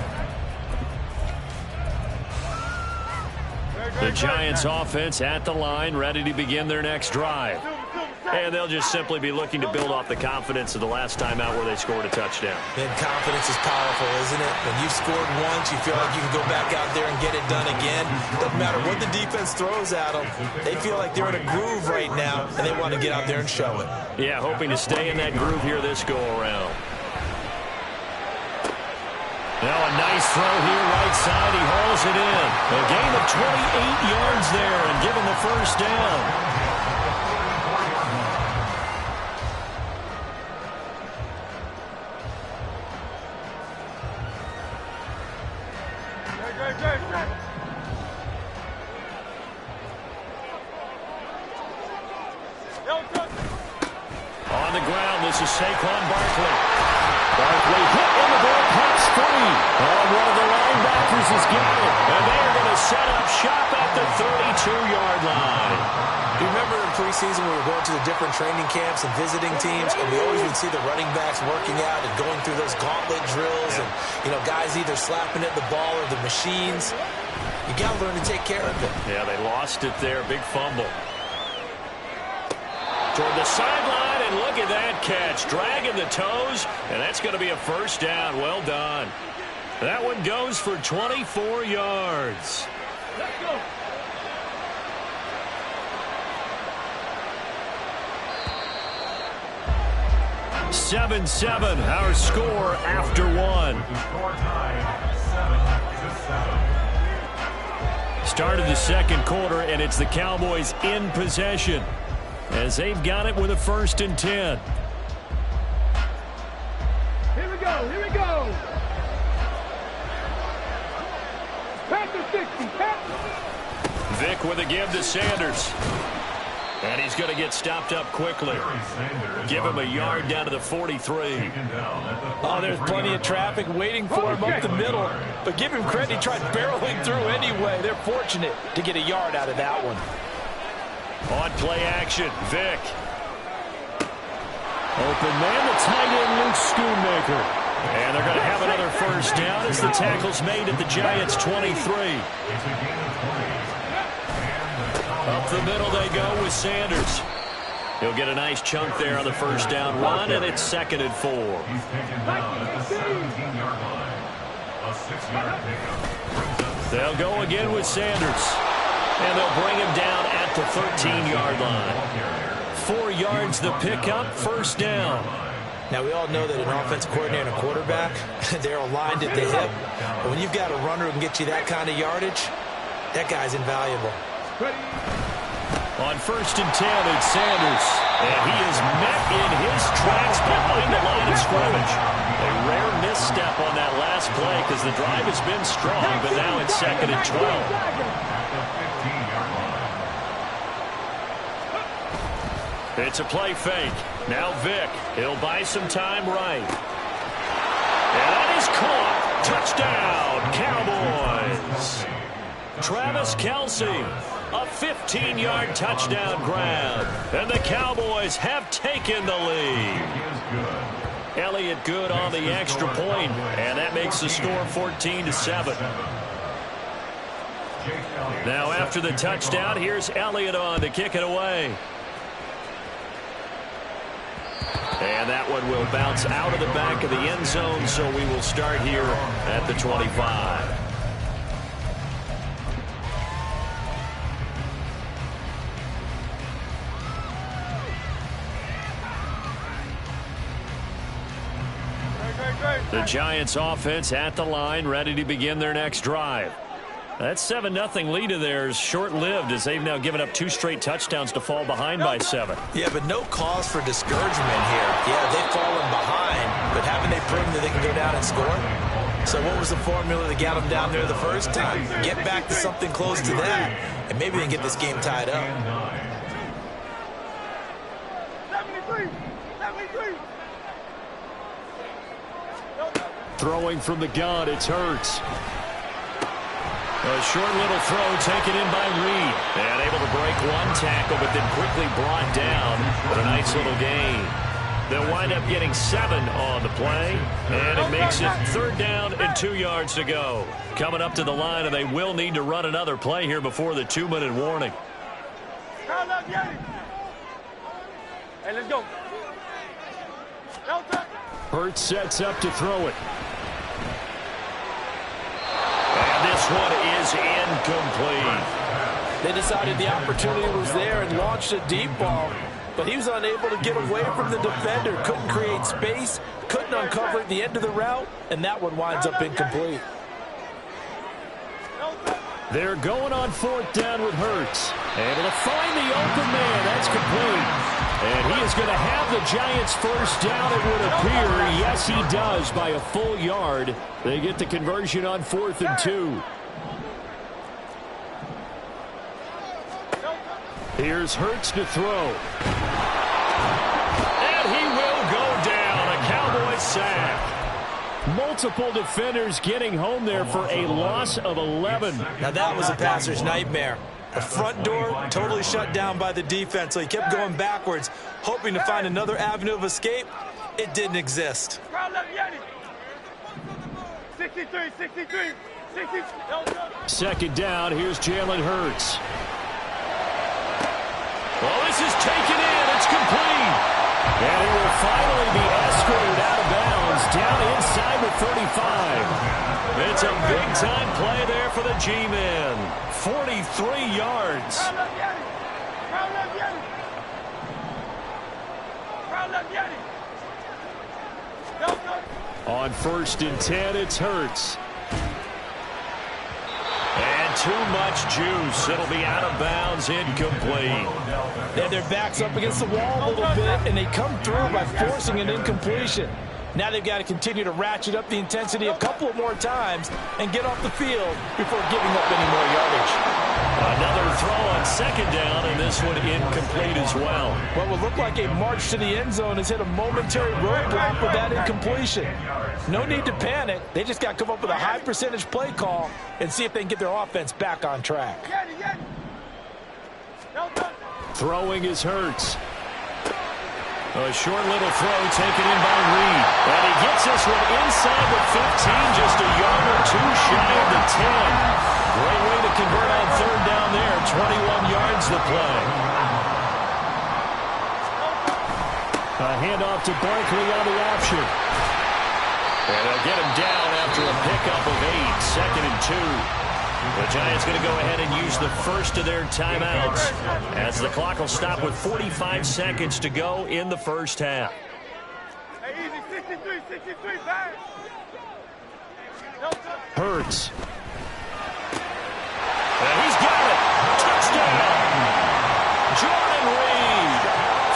[SPEAKER 1] The Giants offense at the line, ready to begin their next drive. And they'll just simply be looking to build off the confidence of the last time out where they scored a touchdown.
[SPEAKER 2] And confidence is powerful, isn't it? When you've scored once, you feel like you can go back out there and get it done again. Doesn't matter what the defense throws at them. They feel like they're in a groove right now, and they want to get out there and show it.
[SPEAKER 1] Yeah, hoping to stay in that groove here this go-around. Now a nice throw here, right side. He hauls it in. A gain of 28 yards there and given the first down. On the ground, this is Saquon Barkley. Barkley hit in the ball, pops free. And one of the linebackers has got it. And they are going to set up shop at the 32-yard line.
[SPEAKER 2] You remember in preseason we were going to the different training camps and visiting teams, and we always would see the running backs working out and going through those gauntlet drills, and guys either slapping at the ball or the machines. You got to learn to take care of it.
[SPEAKER 1] Yeah, they lost it there. Big fumble. Toward the sideline, and look at that catch. Dragging the toes, and that's going to be a first down. Well done. That one goes for 24 yards.
[SPEAKER 4] Let's go.
[SPEAKER 1] Seven, our score after one.
[SPEAKER 3] Score tied 7-7.
[SPEAKER 1] Started the second quarter, and it's the Cowboys in possession as they've got it with a 1st and 10.
[SPEAKER 4] Here we go. Here we go. Pass the 60. Pass.
[SPEAKER 1] Vic with a give to Sanders. And he's going to get stopped up quickly. Give him a yard down to the 43.
[SPEAKER 2] Oh, there's plenty of traffic waiting for him up the middle. But give him credit, he tried barreling through anyway. They're fortunate to get a yard out of that one.
[SPEAKER 1] On play action, Vic. Open man, the tight end, Luke Schoonmaker. And they're going to have another first down as the tackle's made at the Giants' 23. Up the middle they go with Sanders. He'll get a nice chunk there on the first down run, and it's 2nd and 4.
[SPEAKER 3] He's taken down at the 17-yard line. A 6-yard pickup.
[SPEAKER 1] They'll go again with Sanders. And they'll bring him down at the 13-yard line. 4 yards the pickup, first down.
[SPEAKER 2] Now, we all know that an offensive coordinator and a quarterback, they're aligned at the hip. But when you've got a runner who can get you that kind of yardage, that guy's invaluable.
[SPEAKER 1] On 1st and 10, it's Sanders. And he is met in his tracks behind the line of scrimmage. A rare misstep on that last play because the drive has been strong, but now it's 2nd and 12. It's a play fake. Now Vic. He'll buy some time right. And that is caught. Touchdown, Cowboys. Travis Kelce. A 15-yard touchdown grab. And the Cowboys have taken the lead. Elliott good on the extra point, and that makes the score 14-7. Now after the touchdown, here's Elliott on to kick it away. And that one will bounce out of the back of the end zone, so we will start here at the 25. The Giants offense at the line, ready to begin their next drive. That 7-0 lead of theirs short-lived as they've now given up 2 straight touchdowns to fall behind by 7.
[SPEAKER 2] Yeah, but no cause for discouragement here. Yeah, they've fallen behind, but haven't they proven that they can go down and score? So what was the formula that got them down there the first time? Get back to something close to that, and maybe they can get this game tied up.
[SPEAKER 4] 73. 73.
[SPEAKER 1] Throwing from the gun, it's Hurts. A short little throw taken in by Reed. And able to break one tackle, but then quickly brought down. But a nice little gain. They'll wind up getting 7 on the play. And it makes it 3rd down and 2 yards to go. Coming up to the line, and they will need to run another play here before the 2-minute warning.
[SPEAKER 4] Hey, let's go.
[SPEAKER 1] Hurts sets up to throw it. And this one is incomplete.
[SPEAKER 2] They decided the opportunity was there and launched a deep ball, but he was unable to get away from the defender. Couldn't create space, couldn't uncover at the end of the route, and that one winds up incomplete.
[SPEAKER 1] They're going on 4th down with Hurts. Able to find the open man. That's complete. And he is going to have the Giants' first down, it would appear. Yes, he does, by a full yard. They get the conversion on 4th and 2. Here's Hurts to throw. And he will go down. A Cowboys sack. Multiple defenders getting home there for a loss of 11.
[SPEAKER 2] Now that was a passer's nightmare. The front door totally shut down by the defense, so he kept going backwards, hoping to find another avenue of escape. It didn't exist.
[SPEAKER 4] 63, 63, 63.
[SPEAKER 1] 2nd down, here's Jalen Hurts. Well, this is taken in. It's complete. And he will finally be escorted out of bounds down inside the 35. It's a big-time play there for the G-men. 43 yards. On 1st and 10, it's Hurts. And too much juice. It'll be out of bounds, incomplete.
[SPEAKER 2] They had their backs up against the wall a little bit, and they come through by forcing an incompletion. Now they've got to continue to ratchet up the intensity a couple of more times and get off the field before giving up any more yardage.
[SPEAKER 1] Another throw on 2nd down, and this one incomplete as well.
[SPEAKER 2] What would look like a march to the end zone has hit a momentary roadblock with that incompletion. No need to panic. They just got to come up with a high percentage play call and see if they can get their offense back on track.
[SPEAKER 1] Throwing is Hurts. A short little throw taken in by Reed. And he gets this one inside the 15, just a yard or two shy of the 10. Great way to convert on 3rd down there. 21 yards the play. A handoff to Barkley on the option. And they'll get him down after a pickup of 8. 2nd and 2. The Giants going to go ahead and use the first of their timeouts as the clock will stop with 45 seconds to go in the first half.
[SPEAKER 4] Hey, easy, 63, 63, back.
[SPEAKER 1] Hurts. And he's got it. Touchdown. Jordan Reed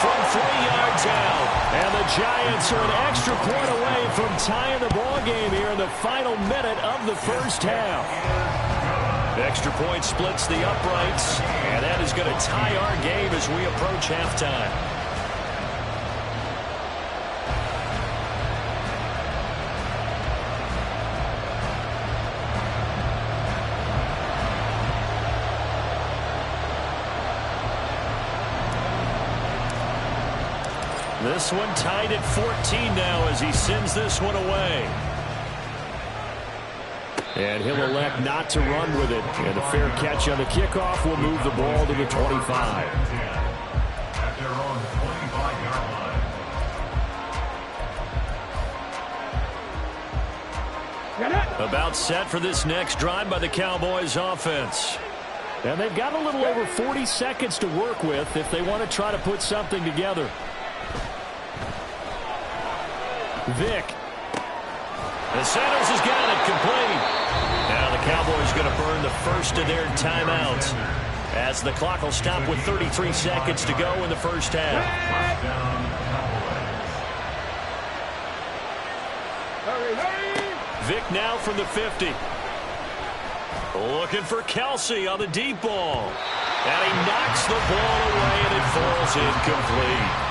[SPEAKER 1] from 3 yards out. And the Giants are an extra point away from tying the ball game here in the final minute of the first half. Extra point splits the uprights, and that is going to tie our game as we approach halftime. This one tied at 14 now as he sends this one away. And he'll elect not to run with it. And a fair catch on the kickoff will move the ball to the 25.
[SPEAKER 3] At their own 25-yard line.
[SPEAKER 1] About set for this next drive by the Cowboys offense. And they've got a little over 40 seconds to work with if they want to try to put something together. Vic. The Sanders has got it complete. Now the Cowboys going to burn the first of their timeouts as the clock will stop with 33 seconds to go in the first half. Vic now from the 50. Looking for Kelsey on the deep ball. And he knocks the ball away and it falls incomplete.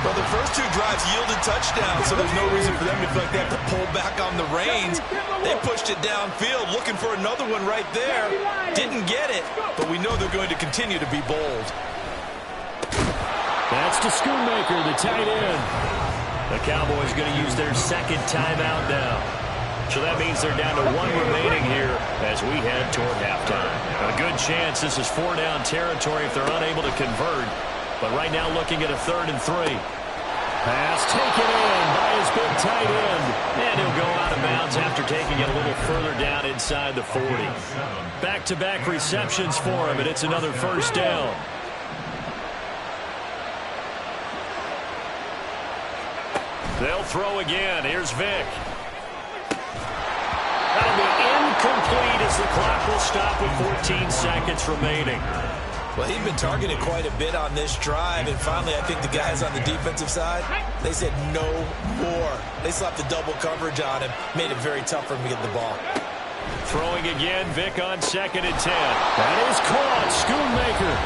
[SPEAKER 5] Well, the first 2 drives yielded touchdowns, so there's no reason for them to feel like they have to pull back on the reins. They pushed it downfield, looking for another one right there. Didn't get it, but we know they're going to continue to be bold.
[SPEAKER 1] That's to Schoonmaker, the tight end. The Cowboys going to use their second timeout now. So that means they're down to 1 remaining here as we head toward halftime. A good chance this is 4-down territory if they're unable to convert. But right now looking at a 3rd and 3. Pass taken in by his big tight end. And he'll go out of bounds after taking it a little further down inside the 40. Back-to-back receptions for him, and it's another 1st down. They'll throw again. Here's Vick. That'll be incomplete as the clock will stop with 14 seconds remaining.
[SPEAKER 2] Well, he's been targeted quite a bit on this drive, and finally I think the guys on the defensive side, they said no more. They slapped the double coverage on him, made it very tough for him to get the ball.
[SPEAKER 1] Throwing again, Vick on 2nd and 10. That is caught. Schoonmaker.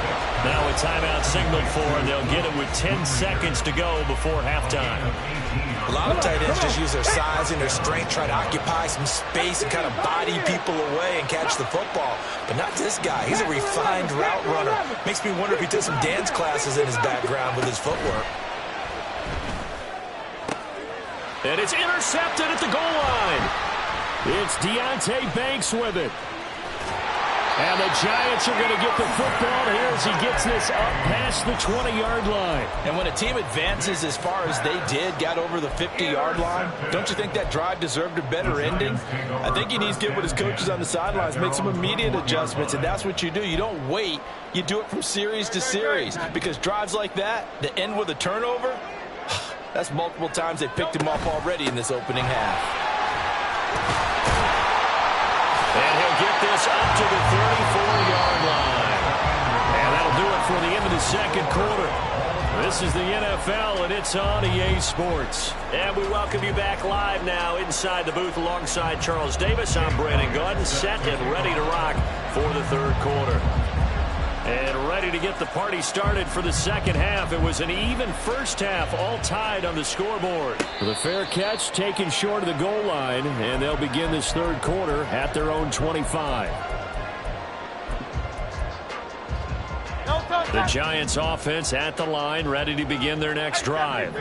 [SPEAKER 1] Now a timeout signaled for, and they'll get it with 10 seconds to go before halftime.
[SPEAKER 2] A lot of tight ends just use their size and their strength, try to occupy some space and kind of body people away and catch the football. But not this guy. He's a refined route runner. Makes me wonder if he took some dance classes in his background with his footwork.
[SPEAKER 1] And it's intercepted at the goal line. It's Deonte Banks with it. And the Giants are going to get the football here as he gets this up past the 20-yard line.
[SPEAKER 2] And when a team advances as far as they did, got over the 50-yard line, don't you think that drive deserved a better ending? I think he needs to get with his coaches on the sidelines, make some immediate adjustments, and that's what you do. You don't wait. You do it from series to series, because drives like that end with a turnover, that's multiple times they picked him off already in this opening half.
[SPEAKER 1] And he'll get this up to the 34-yard line. And that'll do it for the end of the 2nd quarter. This is the NFL, and it's on EA Sports. And we welcome you back live now inside the booth alongside Charles Davis. I'm Brandon Gunn, set and ready to rock for the 3rd quarter. And ready to get the party started for the 2nd half. It was an even 1st half, all tied on the scoreboard. The fair catch taken short of the goal line, and they'll begin this 3rd quarter at their own 25. The Giants offense at the line, ready to begin their next drive.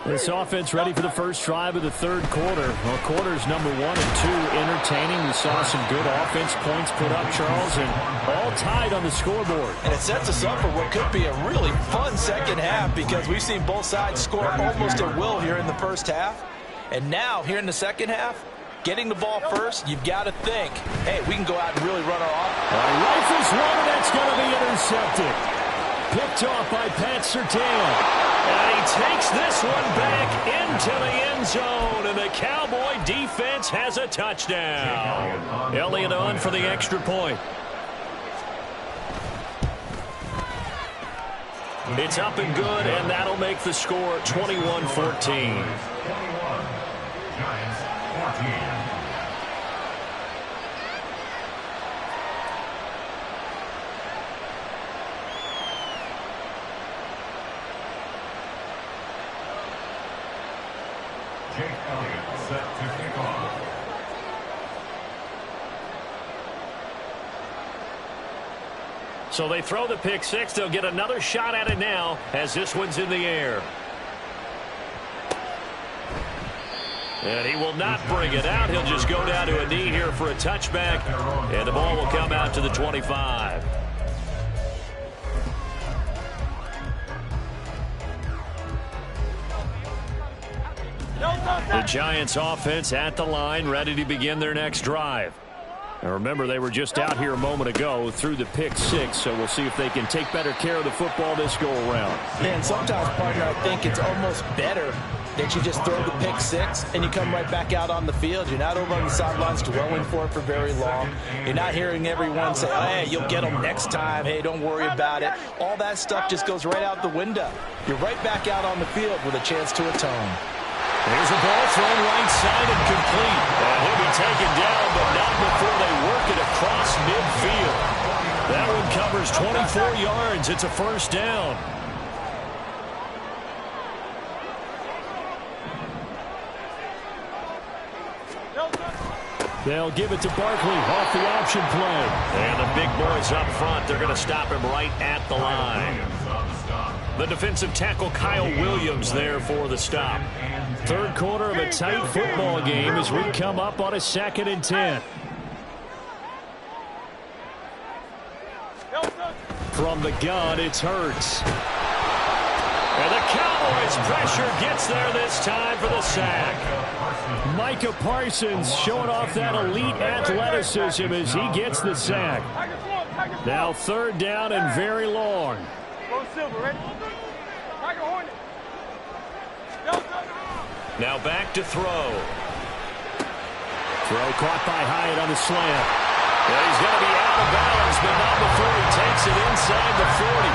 [SPEAKER 1] This offense ready for the first drive of the 3rd quarter. Well, quarters number 1 and 2 entertaining. We saw some good offense points put up, Charles, and all tied on the scoreboard.
[SPEAKER 2] And it sets us up for what could be a really fun 2nd half, because we've seen both sides score almost at will here in the 1st half. And now, here in the 2nd half, getting the ball first, you've got to think, hey, we can go out and really run our offense.
[SPEAKER 1] Rifles one, and that's going to be intercepted. Picked off by Pat Surtain. And he takes this one back into the end zone, and the Cowboy defense has a touchdown. Elliott on for the extra point. It's up and good, and that'll make the score 21-14.
[SPEAKER 3] 21. Giants 14. Jake Elliott set to kick off.
[SPEAKER 1] So they throw the pick six. They'll get another shot at it now as this one's in the air. And he will not bring it out. He'll just go down to a knee here for a touchback. And the ball will come out to the 25. The Giants offense at the line, ready to begin their next drive. Now remember, they were just out here a moment ago through the pick six, so we'll see if they can take better care of the football this go-around.
[SPEAKER 2] Man, sometimes, partner, I think it's almost better that you just throw the pick six and you come right back out on the field. You're not over on the sidelines dwelling for it for very long. You're not hearing everyone say, hey, you'll get them next time. Hey, don't worry about it. All that stuff just goes right out the window. You're right back out on the field with a chance to atone.
[SPEAKER 1] There's a ball thrown right side and complete. And he'll be taken down, but not before they work it across midfield. That one covers 24 yards. It's a first down. They'll give it to Barkley off the option play. And the big boys up front, they're going to stop him right at the line. The defensive tackle Kyle Williams there for the stop. Third quarter of a tight football game as we come up on a 2nd and 10. From the gun, it's Hurts. And the Cowboys' pressure gets there this time for the sack. Micah Parsons showing off that elite athleticism as he gets the sack. Now 3rd down and very long. Now back to throw. Throw caught by Hyatt on the slant. And he's going to be out of bounds, but not before he takes it inside the 40.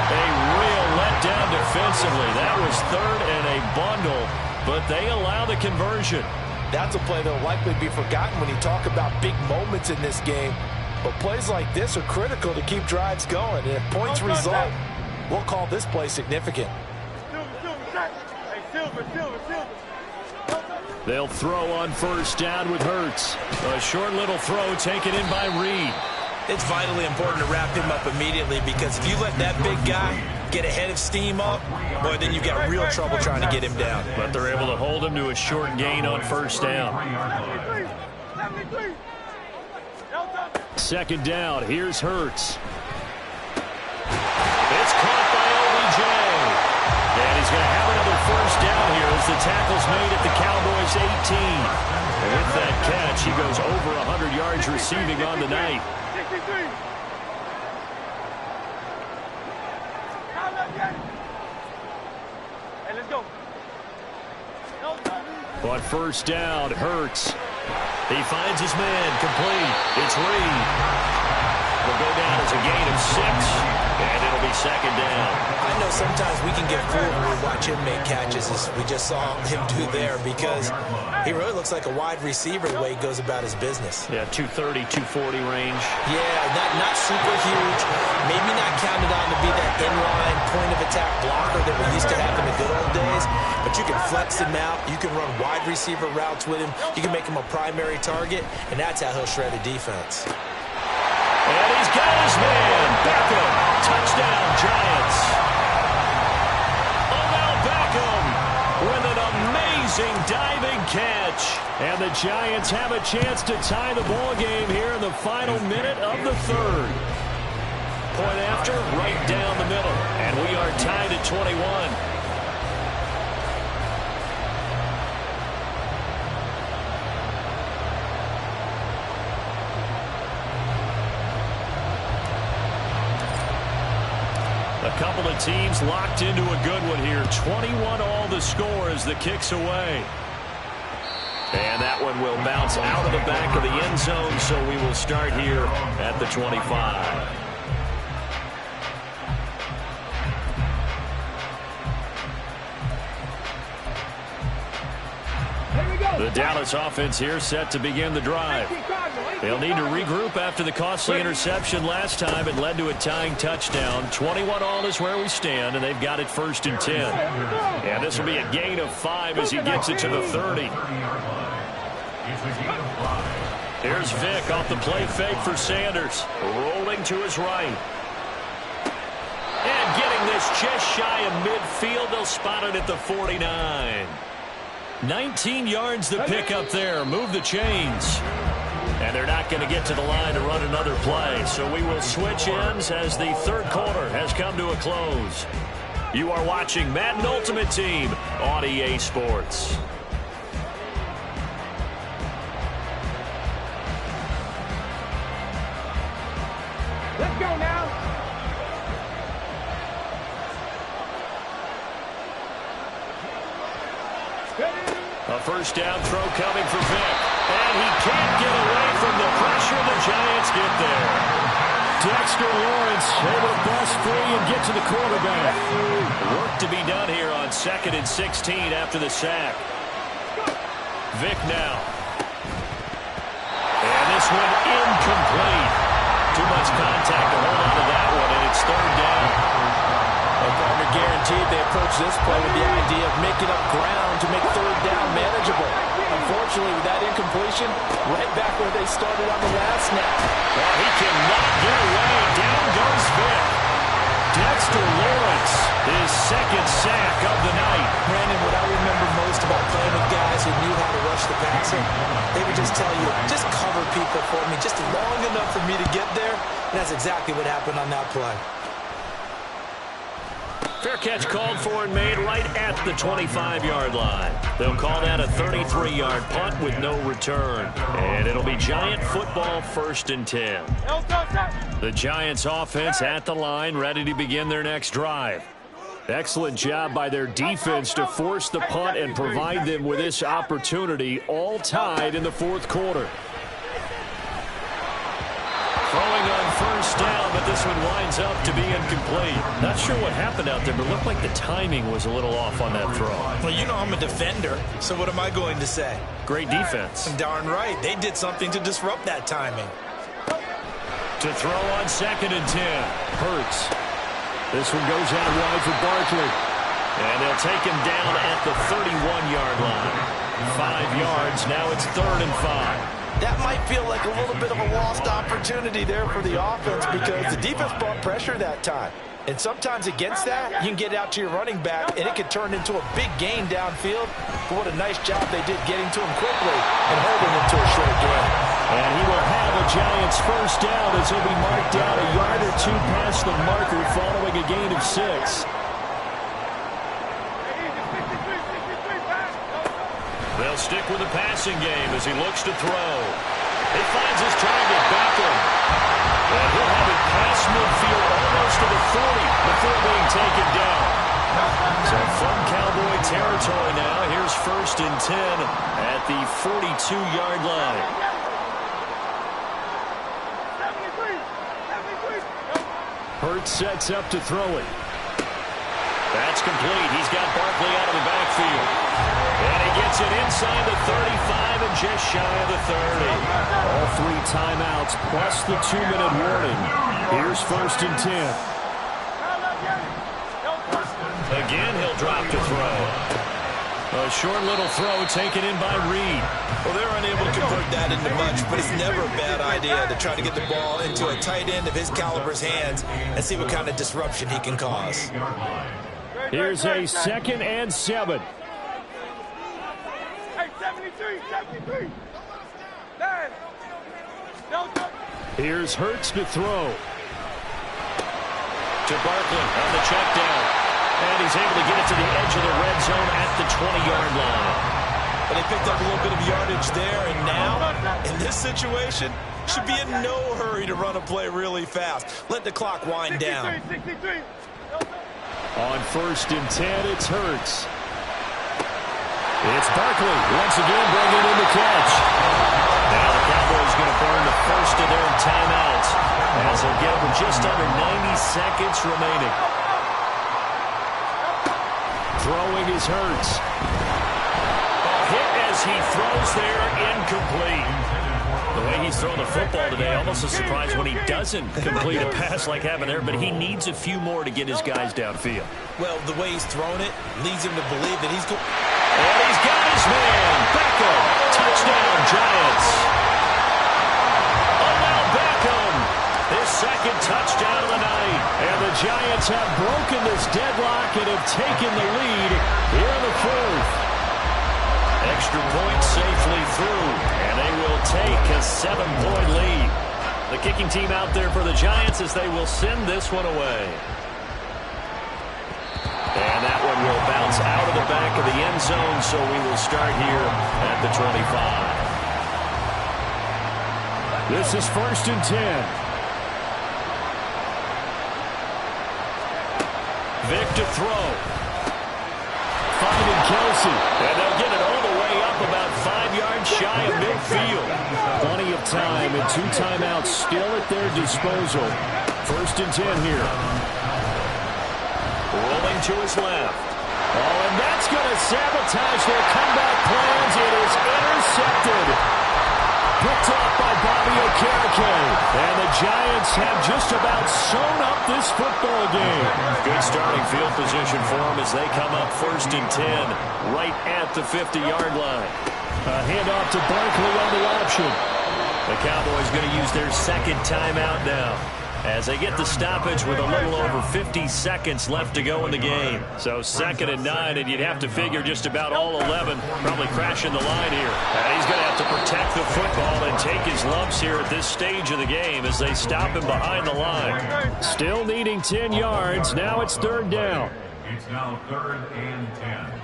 [SPEAKER 1] A real letdown defensively. That was 3rd and a bundle, but they allow the conversion.
[SPEAKER 2] That's a play that will likely be forgotten when you talk about big moments in this game. But plays like this are critical to keep drives going. And if points result, we'll call this play significant.
[SPEAKER 1] They'll throw on 1st down with Hurts. A short little throw taken in by Reed.
[SPEAKER 2] It's vitally important to wrap him up immediately, because if you let that big guy get a head of steam up, boy, then you've got real trouble trying to get him down.
[SPEAKER 1] But they're able to hold him to a short gain on 1st down. 2nd down. Here's Hurts. It's caught by OBJ. And he's going to have another 1st down here as the tackle's made at the Cowboys' 18. And with that catch, he goes over 100 yards receiving on the night.
[SPEAKER 4] Hey, let's go.
[SPEAKER 1] On 1st down, Hurts. He finds his man, complete. It's Reed. Will go down as a gain of 6, and it'll be 2nd down.
[SPEAKER 2] I know sometimes we can get fooled when we watch him make catches, as we just saw him do there, because he really looks like a wide receiver the way he goes about his business.
[SPEAKER 1] Yeah, 230, 240 range.
[SPEAKER 2] Yeah, not super huge. Maybe not counted on to be that inline point-of-attack blocker that we used to have in the good old days, but you can flex him out. You can run wide receiver routes with him. You can make him a primary target, and that's how he'll shred a defense.
[SPEAKER 1] And he's got his man, Beckham. Touchdown, Giants. Odell Beckham with an amazing diving catch. And the Giants have a chance to tie the ball game here in the final minute of the 3rd. Point after, right down the middle. And we are tied at 21. A couple of teams locked into a good one here. 21 all the score as the kick's away. And that one will bounce out of the back of the end zone, so we will start here at the 25. The Dallas offense here set to begin the drive. They'll need to regroup after the costly interception last time. It led to a tying touchdown. 21 all is where we stand, and they've got it 1st and 10. And this will be a gain of 5 as he gets it to the 30. Here's Vick off the play fake for Sanders. Rolling to his right. And getting this just shy of midfield. They'll spot it at the 49. 19 yards the pick up there. Move the chains. And they're not going to get to the line to run another play. So we will switch ends as the 3rd quarter has come to a close. You are watching Madden Ultimate Team on EA Sports.
[SPEAKER 4] Let's go now.
[SPEAKER 1] A 1st down throw coming for Vick. And he can't get away from the pressure. The Giants get there. Dexter Lawrence able to bust free and get to the quarterback. Work to be done here on 2nd and 16 after the sack. Vick now. And this one incomplete. Too much contact to hold on to that one, and it's 3rd down.
[SPEAKER 2] Well, partner guaranteed they approach this play with the idea of making up ground to make 3rd down manageable. Unfortunately, with that incompletion, right back where they started on the last snap.
[SPEAKER 1] Well, he cannot get away. Down goes Vick. Dexter Lawrence, his 2nd sack of the night.
[SPEAKER 2] Brandon, what I remember most about playing with guys who knew how to rush the passer, they would just tell you, just cover people for me, just long enough for me to get there. And that's exactly what happened on that play.
[SPEAKER 1] Fair catch called for and made right at the 25-yard line. They'll call that a 33-yard punt with no return. And it'll be Giant football, 1st and 10. The Giants offense at the line, ready to begin their next drive. Excellent job by their defense to force the punt and provide them with this opportunity, all tied in the 4th quarter. Throwing on 1st down, but this one winds up to be incomplete. Not sure what happened out there, but it looked like the timing was a little off on that throw.
[SPEAKER 2] Well, you know I'm a defender, so what am I going to say?
[SPEAKER 1] Great defense.
[SPEAKER 2] Darn right. They did something to disrupt that timing.
[SPEAKER 1] To throw on 2nd and 10. Hurts. This one goes out wide for Barkley. And they'll take him down at the 31-yard line. 5 yards. Now it's 3rd and 5.
[SPEAKER 2] That might feel like a little bit of a lost opportunity there for the offense because the defense brought pressure that time. And sometimes against that, you can get out to your running back, and it can turn into a big gain downfield. But what a nice job they did getting to him quickly and holding him to a short gain.
[SPEAKER 1] And he will have a Giants 1st down as he'll be marked down a yard or 2 past the marker following a gain of 6. They'll stick with the passing game as he looks to throw. He finds his target, Beckham. And he'll have it past midfield almost to the 40 before being taken down. So from Cowboy territory now, here's 1st and 10 at the 42-yard line. Hurts sets up to throw it. That's complete. He's got Barkley out of the backfield. And he gets it inside the 35 and just shy of the 30. All 3 timeouts plus the 2-minute warning. Here's 1st and 10. Again, he'll drop to throw. A short little throw taken in by Reed.
[SPEAKER 5] Well, they're unable to convert that into much, but it's never a bad idea to try to get the ball into a tight end of his caliber's hands and see what kind of disruption he can cause.
[SPEAKER 1] Here's a 2nd and 7.
[SPEAKER 4] Hey, 73.
[SPEAKER 1] Here's Hurts to throw. To Barkley on the check down. And he's able to get it to the edge of the red zone at the 20-yard line.
[SPEAKER 5] But they picked up a little bit of yardage there, and now, in this situation, should be in no hurry to run a play really fast. Let the clock wind down.
[SPEAKER 4] 63.
[SPEAKER 1] On 1st and 10, it's Hurts. It's Barkley once again bringing in the catch. Now the Cowboys going to burn the first of their timeouts as they'll get with just under 90 seconds remaining. Throwing is Hurts. Hit as he throws there, incomplete. The way he's throwing the football today, almost a surprise when he doesn't complete a pass like happened there, but he needs a few more to get his guys downfield.
[SPEAKER 5] Well, the way he's thrown it leads him to believe that he's going.
[SPEAKER 1] And he's got his man. Beckham. Touchdown, Giants. Odell Beckham. His 2nd touchdown of the night. And the Giants have broken this deadlock and have taken the lead here in the 4th. Extra point safely through, and they will take a 7-point lead. The kicking team out there for the Giants as they will send this one away. And that one will bounce out of the back of the end zone, so we will start here at the 25. This is 1st and 10. Vick to throw. Finding Kelsey. And they'll get it all the way up about 5 yards shy of midfield. Plenty of time and 2 timeouts still at their disposal. 1st and 10 here. Rolling to his left. Oh, and that's going to sabotage their comeback plans. It is intercepted. Picked off by Bobby Okereke. And the Giants have just about sewn up this football game. Good starting field position for them as they come up 1st and 10 right at the 50-yard line. A handoff to Barkley on the option. The Cowboys going to use their 2nd timeout now as they get the stoppage with a little over 50 seconds left to go in the game. So 2nd and 9, and you'd have to figure just about all 11 probably crashing the line here. And he's going to have to protect the football and take his lumps here at this stage of the game as they stop him behind the line. Still needing 10 yards. Now it's 3rd down.
[SPEAKER 3] It's now 3rd and 10.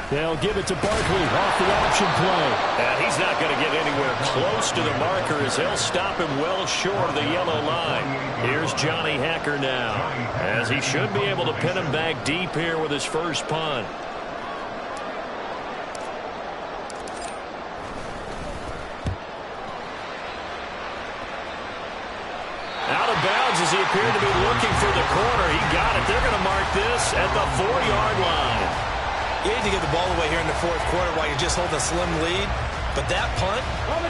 [SPEAKER 1] They'll give it to Barkley off the option play. And he's not going to get anywhere close to the marker as they'll stop him well short of the yellow line. Here's Johnny Hacker now, as he should be able to pin him back deep here with his first punt. Out of bounds as he appeared to be looking for the corner. He got it. They're going to mark this at the 4-yard line.
[SPEAKER 2] You need to get the ball away here in the fourth quarter while you're just holding a slim lead. But that punt,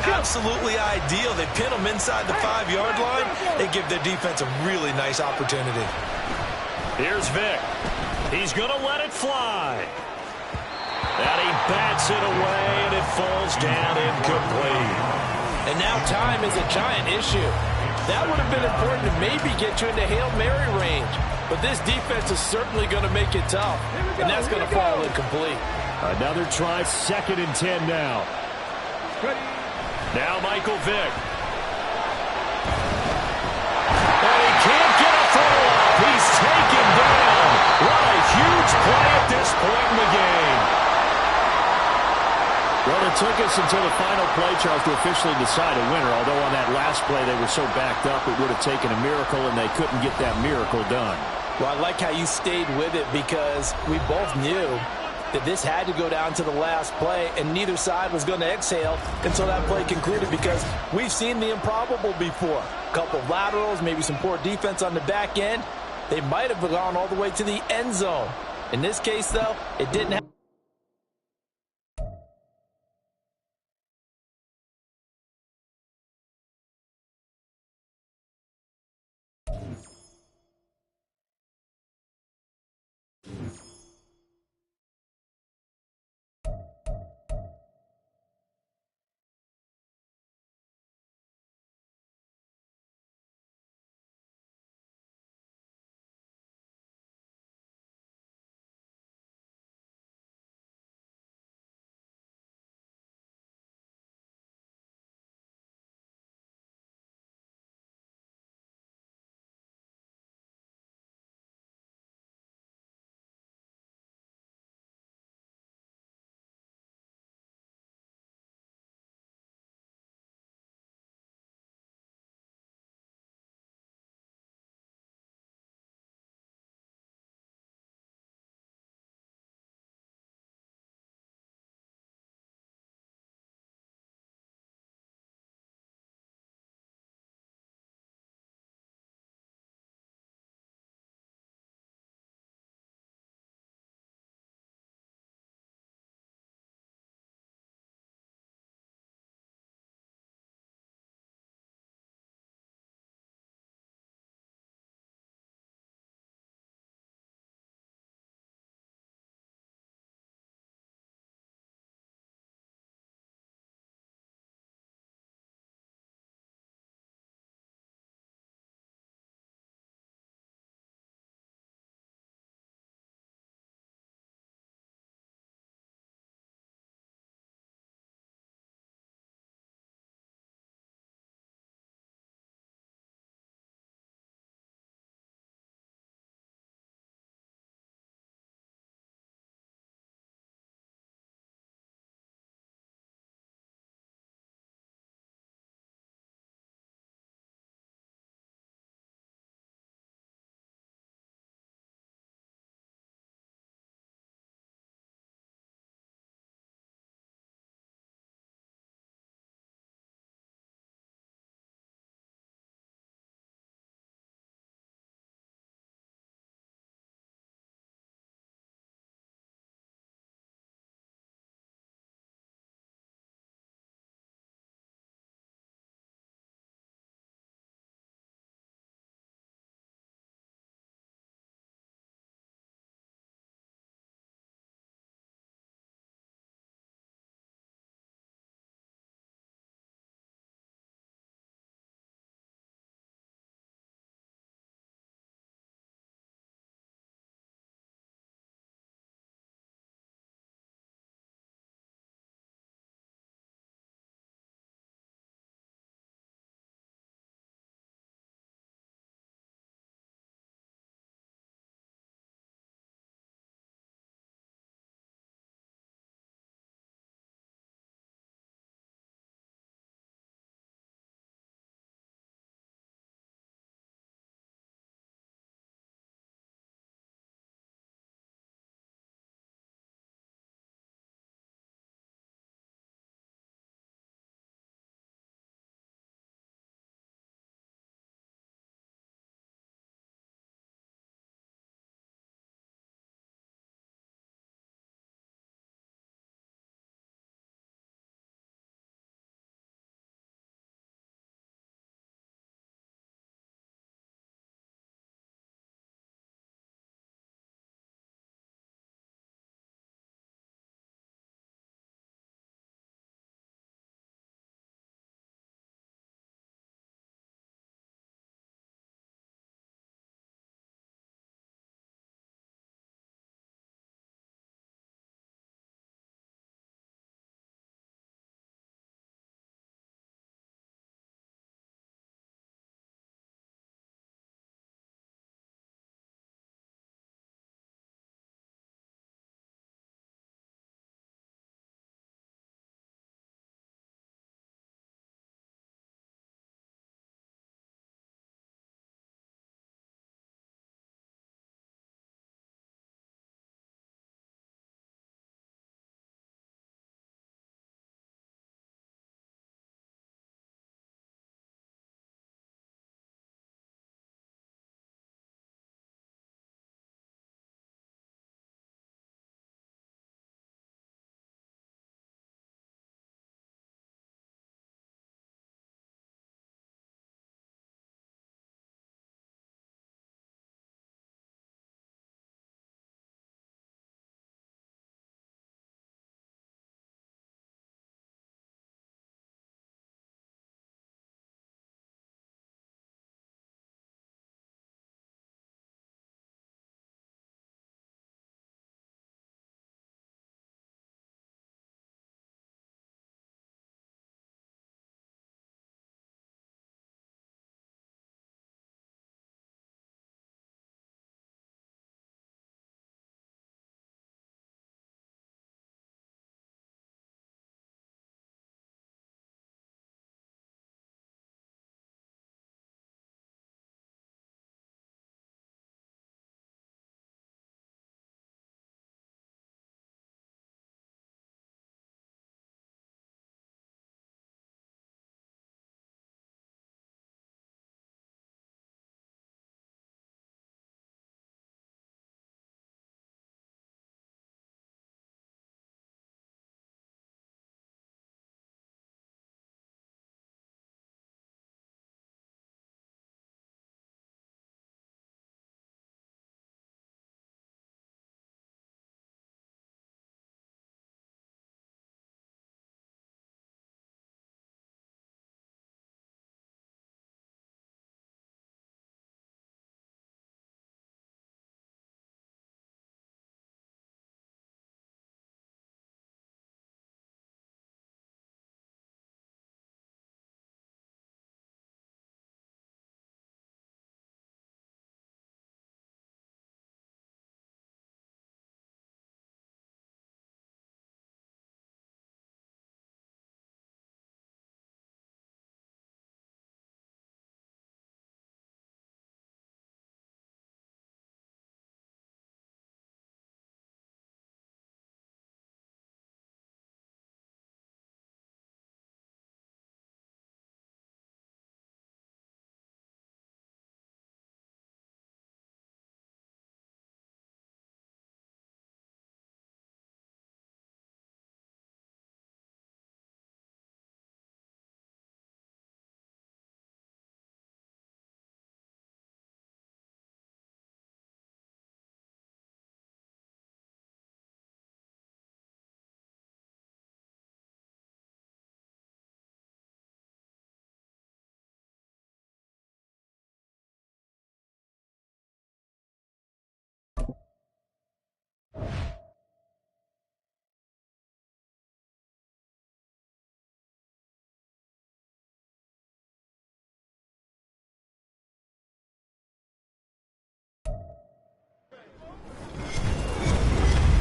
[SPEAKER 2] absolutely ideal. They pin them inside the 5-yard line. They give their defense a really nice opportunity.
[SPEAKER 1] Here's Vick. He's going to let it fly. And he bats it away, and it falls down incomplete.
[SPEAKER 2] And now time is a giant issue. That would have been important to maybe get you into Hail Mary range. But this defense is certainly going to make it tough. And that's going to fall incomplete.
[SPEAKER 1] Another try, 2nd and 10 now. Now Michael Vick. And he can't get a throw off. He's taken down. What a huge play at this point in the game. Well, it took us until the final play, Charles, to officially decide a winner. Although on that last play they were so backed up it would have taken a miracle, and they couldn't get that miracle done.
[SPEAKER 2] Well, I like how you stayed with it because we both knew that this had to go down to the last play, and neither side was going to exhale until that play concluded because we've seen the improbable before. A couple of laterals, maybe some poor defense on the back end. They might have gone all the way to the end zone. In this case, though, it didn't happen.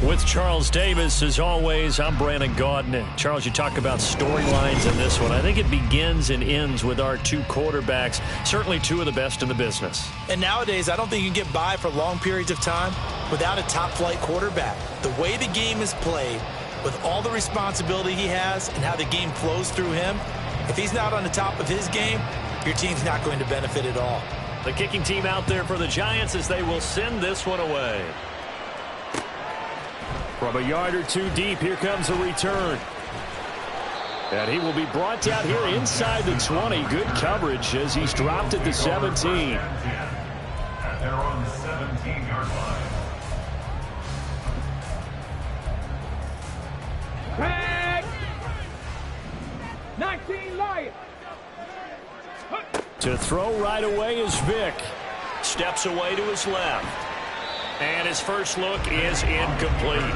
[SPEAKER 1] With Charles Davis, as always, I'm Brandon Gaudin. Charles, you talk about storylines in this one. I think it begins and ends with our two quarterbacks, certainly two of the best in the business.
[SPEAKER 2] And nowadays, I don't think you can get by for long periods of time without a top-flight quarterback. The way the game is played, with all the responsibility he has and how the game flows through him, if he's not on the top of his game, your team's not going to benefit at all.
[SPEAKER 1] The kicking team out there for the Giants as they will send this one away. From a yard or two deep, here comes a return. And he will be brought out here inside the 20. Good coverage as he's dropped at the 17.
[SPEAKER 3] At their own 17-yard line.
[SPEAKER 4] Tag! 19 Lions.
[SPEAKER 1] To throw right away is Vick. Steps away to his left. And his first look is incomplete.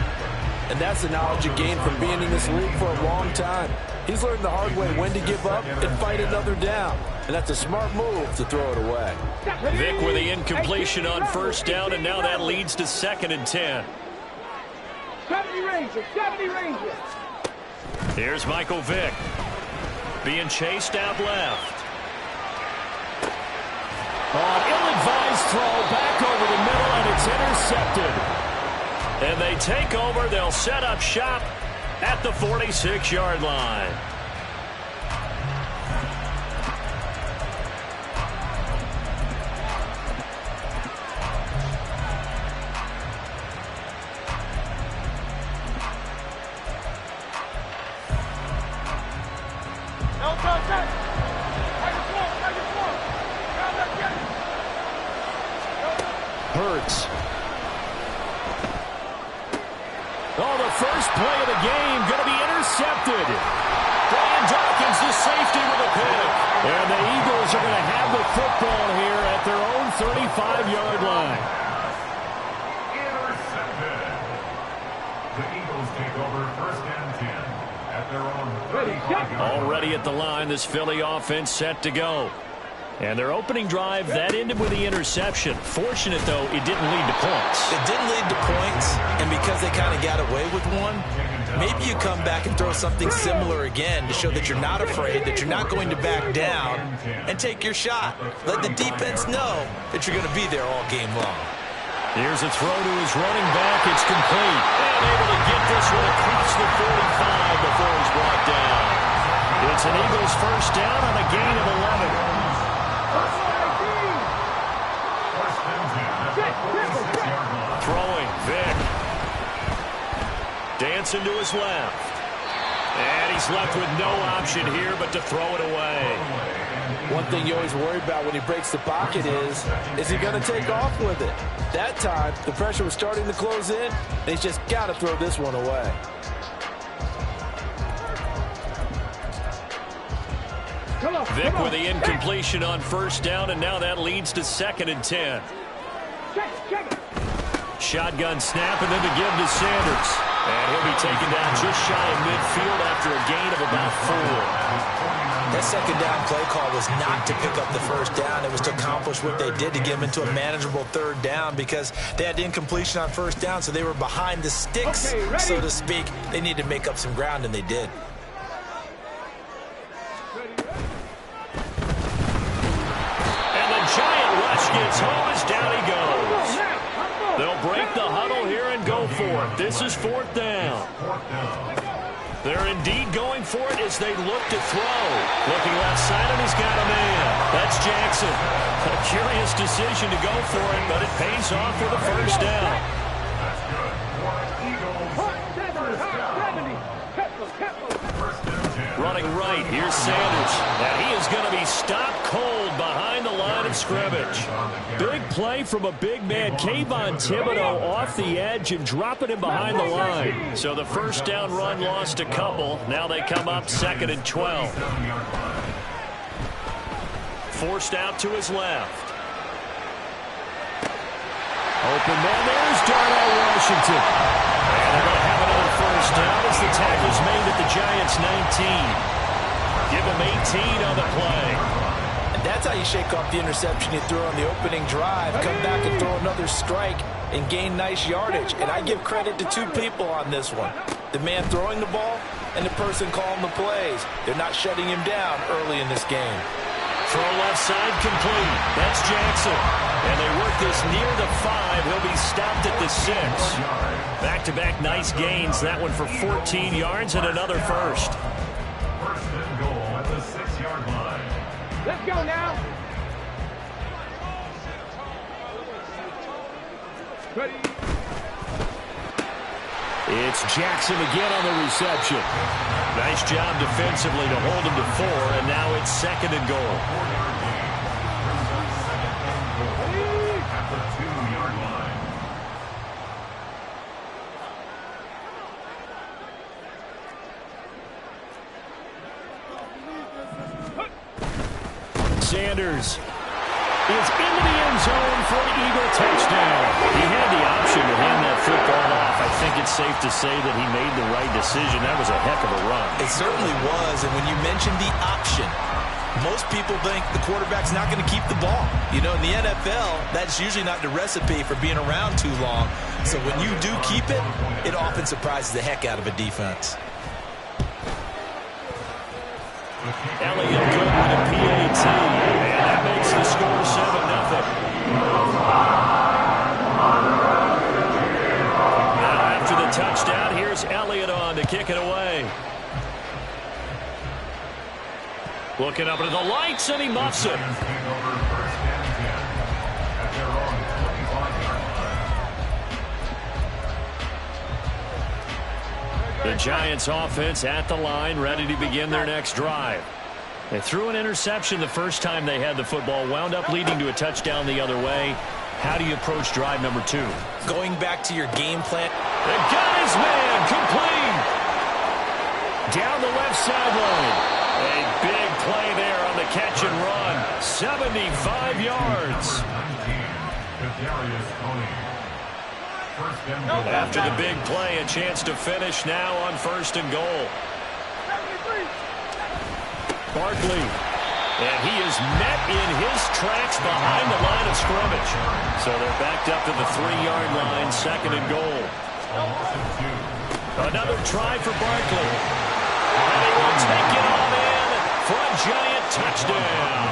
[SPEAKER 6] And that's the knowledge you gain from being in this league for a long time. He's learned the hard way when to give up and fight another down. And that's a smart move to throw it away.
[SPEAKER 1] Vick with the incompletion on first down, and now that leads to 2nd and 10.
[SPEAKER 4] 70 Rangers, 70 Rangers.
[SPEAKER 1] Here's Michael Vick. Being chased out left. Ill-advised throw back over the middle, and it's intercepted. And they take over. They'll set up shop at the 46-yard line. Hurts. Oh, the first play of the game going to be intercepted. Brian Dawkins, the safety with a pick. And the Eagles are going to have the football here at their own 35-yard line.
[SPEAKER 3] Intercepted. The Eagles take over 1st and 10 at their own 35-yard line.
[SPEAKER 1] Already at the line, this Philly offense set to go. And their opening drive, that ended with the interception. Fortunate, though, it didn't lead to points.
[SPEAKER 2] It didn't lead to points, and because they kind of got away with one, maybe you come back and throw something similar again to show that you're not afraid, that you're not going to back down, and take your shot. Let the defense know that you're going to be there all game long.
[SPEAKER 1] Here's a throw to his running back. It's complete. And able to get this one across the 45 before he's brought down. It's an Eagles first down on a gain of 11. Throwing, Vick. Dancing to his left. And he's left with no option here but to throw it away.
[SPEAKER 6] One thing you always worry about when he breaks the pocket is he going to take off with it? That time, the pressure was starting to close in, and he's just got to throw this one away.
[SPEAKER 1] Vick with the incompletion on first down, and now that leads to 2nd and 10. Shotgun snap, and then to give to Sanders. And he'll be taken down just shy of midfield after a gain of about 4.
[SPEAKER 2] That second down play call was not to pick up the first down. It was to accomplish what they did to get them into a manageable 3rd down because they had incompletion on first down, so they were behind the sticks, so to speak. They needed to make up some ground, and they did.
[SPEAKER 1] And the giant rush gets home as down he goes. They'll break the huddle here and go for it. This is 4th down. They're indeed going for it as they look to throw. Looking left side, and he's got a man. That's Jackson. A curious decision to go for it, but it pays off with a first down.
[SPEAKER 3] That's good.
[SPEAKER 1] Running right, here's Sanders. And he is going to be stopped cold behind the line of scrimmage. Big play from a big man, Kayvon Thibodeau, off the edge and dropping him behind the line. So the first down run lost a couple. Now they come up 2nd and 12. Forced out to his left. Open man, there's Darnell Washington. And they're going to have another first down as the tackle's made at the Giants' 19. Give them 18 on the play.
[SPEAKER 2] And that's how you shake off the interception you threw on the opening drive. Come back and throw another strike
[SPEAKER 6] and gain nice yardage. And I give credit to two people on this one. The man throwing the ball and the person calling the plays. They're not shutting him down early in this game.
[SPEAKER 1] Throw left side complete. That's Jackson. And they work this near the 5. He'll be stopped at the 6. Back-to-back nice gains. That one for 14 yards and another first.
[SPEAKER 3] First and goal at the 6-yard line.
[SPEAKER 4] Let's go now. Ready.
[SPEAKER 1] It's Jackson again on the reception. Nice job defensively to hold him to 4, and now it's 2nd and goal.
[SPEAKER 3] At the 2-yard line.
[SPEAKER 1] Sanders is into the end zone for an Eagle touchdown. He had the option to hand that football off. I think it's safe to say that he made the right decision. That was a heck of a run.
[SPEAKER 5] It certainly was, and when you mentioned the option, most people think the quarterback's not going to keep the ball. You know, in the NFL, that's usually not the recipe for being around too long. So when you do keep it, it often surprises the heck out of a defense.
[SPEAKER 1] Elliott good with a PAT, and that makes the score 7-0. Now after the touchdown, here's Elliott on to kick it away. Looking up into the lights, and he muffs it. The Giants offense at the line, ready to begin their next drive. They threw an interception the first time they had the football, wound up leading to a touchdown the other way. How do you approach drive number 2?
[SPEAKER 2] Going back to your game plan.
[SPEAKER 1] The guy's man, complete. Down the left sideline. A big play there on the catch and run. 75 yards. After the big play, a chance to finish now on 1st and goal. Barkley. And he is met in his tracks behind the line of scrimmage. So they're backed up to the 3-yard line, 2nd and goal. Another try for Barkley. And he will take it on in for a Giant touchdown.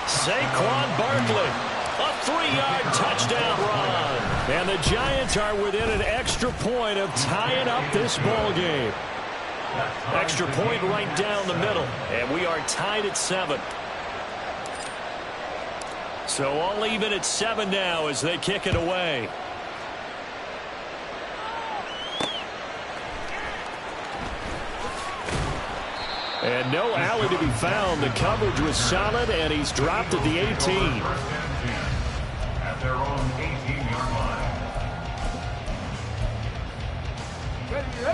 [SPEAKER 1] Saquon Barkley. A 3-yard touchdown run. And the Giants are within an extra point of tying up this ball game. Extra point right down the middle. And we are tied at 7. So all even at 7 now as they kick it away. And no alley to be found. The coverage was solid, and he's dropped at the 18.
[SPEAKER 3] At their own 18-yard line.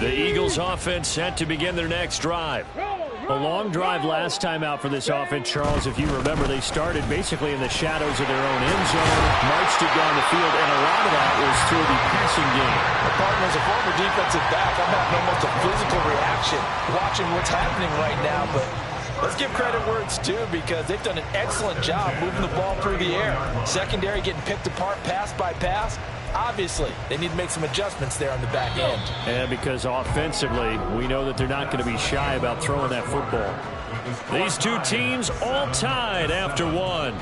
[SPEAKER 1] The Eagles offense set to begin their next drive. A long drive last time out for this offense, Charles. If you remember, they started basically in the shadows of their own end zone, marched it down the field, and a lot of that was through the passing game.
[SPEAKER 6] The partner, as a former defensive back, I'm having almost a physical reaction watching what's happening right now. But let's give credit where it's due, because they've done an excellent job moving the ball through the air. Secondary getting picked apart pass by pass. Obviously, they need to make some adjustments there on the back end.
[SPEAKER 1] And because offensively, we know that they're not going to be shy about throwing that football. These two teams all tied after 1.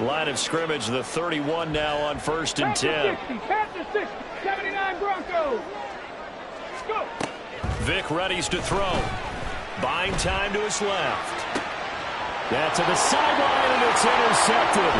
[SPEAKER 1] Line of scrimmage, the 31 now on 1st and 10.
[SPEAKER 4] Pass to 60, 79 Broncos. Go.
[SPEAKER 1] Vic readies to throw. Buying time to his left. That's to the sideline, and it's intercepted.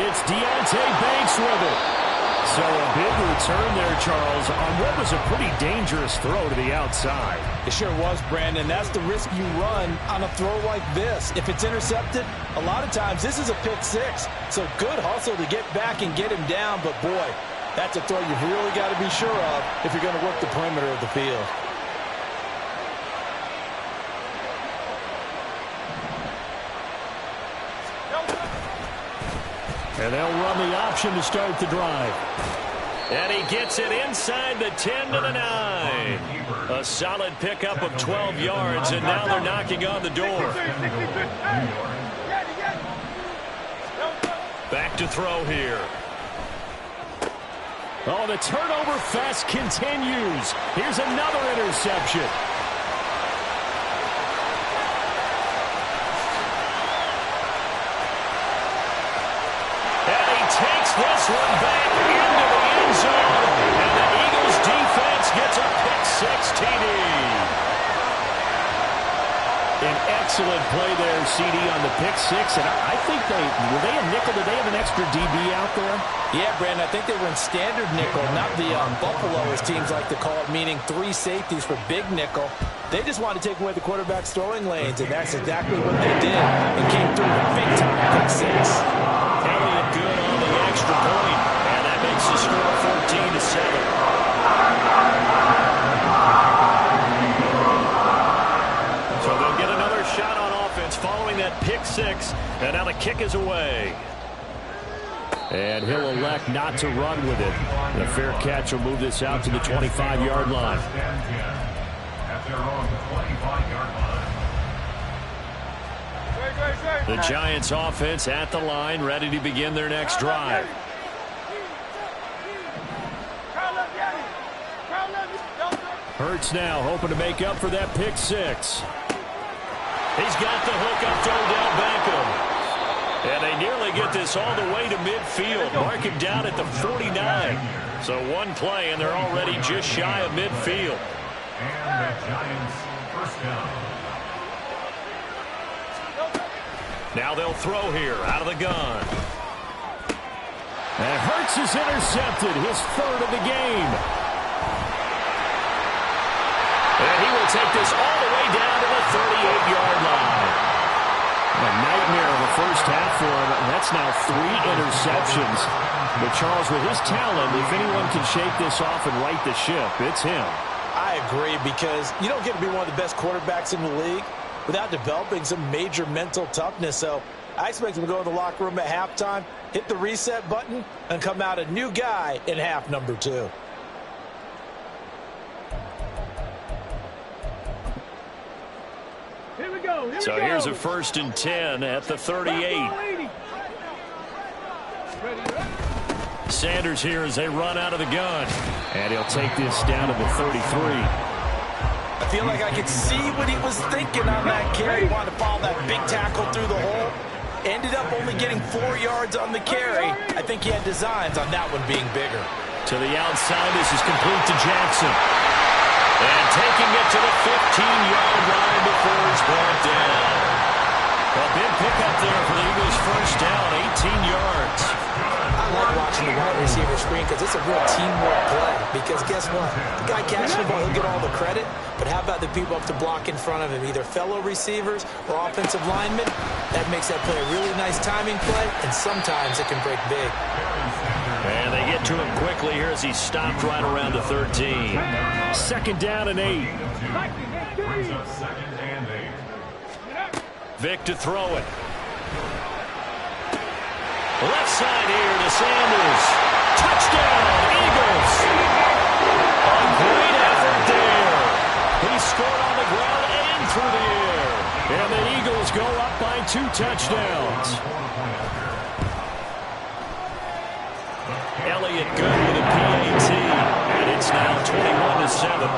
[SPEAKER 1] It's Deonte Banks with it. So a big return there, Charles, on what was a pretty dangerous throw to the outside.
[SPEAKER 6] It sure was, Brandon. That's the risk you run on a throw like this. If it's intercepted, a lot of times this is a pick 6. So good hustle to get back and get him down. But, boy, that's a throw you've really got to be sure of if you're going to work the perimeter of the field.
[SPEAKER 1] And they'll run the option to start the drive. And he gets it inside the 10 to the 9. A solid pickup of 12 yards, and now they're knocking on the door. Back to throw here. Oh, the turnover fest continues. Here's another interception. And he takes this one back into the end zone. And the Eagles defense gets a pick-6 TD. An excellent play there, CD, on the pick-6. And I think were they a nickel? Did they have an extra DB out there?
[SPEAKER 2] Yeah, Brandon, I think they were in standard nickel, not the Buffalo, as teams like to call it, meaning 3 safeties for big nickel. They just wanted to take away the quarterback's throwing lanes, and that's exactly what they did. It came through with big time pick-6.
[SPEAKER 1] Elliott good on the extra point, and that makes the score 14-7. So they'll get another shot on offense following that pick-6, and now the kick is away. And he'll elect not to run with it. And a fair catch will move this out to the 25-yard line.
[SPEAKER 3] At their own 25-yard line.
[SPEAKER 1] The Giants offense at the line, ready to begin their next drive. Hurts now, hoping to make up for that pick-6. He's got the hook up to Odell Beckham. And they nearly get this all the way to midfield. Mark him down at the 49. So one play, and they're already just shy of midfield.
[SPEAKER 3] And the Giants first down.
[SPEAKER 1] Now they'll throw here out of the gun. And Hurts is intercepted, his 3rd of the game. And he will take this all the way down to the 38-yard line. A nightmare of a first half for him. And that's now 3 interceptions. But Charles, with his talent, if anyone can shake this off and right the ship, it's him.
[SPEAKER 2] I agree, because you don't get to be one of the best quarterbacks in the league without developing some major mental toughness. So I expect him to go in the locker room at halftime, hit the reset button, and come out a new guy in half number 2.
[SPEAKER 1] So here's a 1st and 10 at the 38. Sanders here as they run out of the gun. And he'll take this down to the 33.
[SPEAKER 2] I feel like I could see what he was thinking on that carry. He wanted to follow that big tackle through the hole. Ended up only getting 4 yards on the carry. I think he had designs on that one being bigger.
[SPEAKER 1] To the outside, this is complete to Jackson. And taking it to the 15-yard line before it's brought down. A big pickup there for the Eagles' first down, 18 yards.
[SPEAKER 2] I like watching the wide receiver screen because it's a real teamwork play. Because guess what? The guy catching the ball, he'll get all the credit. But how about the people up to block in front of him, either fellow receivers or offensive linemen? That makes that play a really nice timing play, and sometimes it can break big.
[SPEAKER 1] And they get to him quickly here as he stopped right around the 13. 2nd down and 8.
[SPEAKER 3] Brings up 2nd and 8.
[SPEAKER 1] Vic to throw it. Left side here to Sanders. Touchdown, Eagles. A great effort there. He scored on the ground and through the air. And the Eagles go up by 2 touchdowns. Elliott good with a PAT. And it's now 21-7.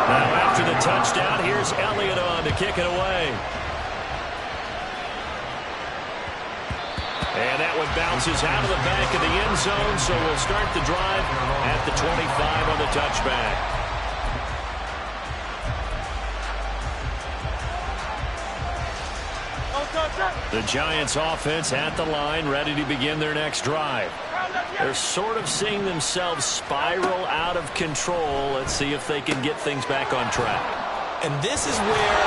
[SPEAKER 1] Now after the touchdown, here's Elliott on to kick it away. And that one bounces out of the back of the end zone, so we'll start the drive at the 25 on the touchback. The Giants offense at the line, ready to begin their next drive. They're sort of seeing themselves spiral out of control. Let's see if they can get things back on track.
[SPEAKER 2] And this is where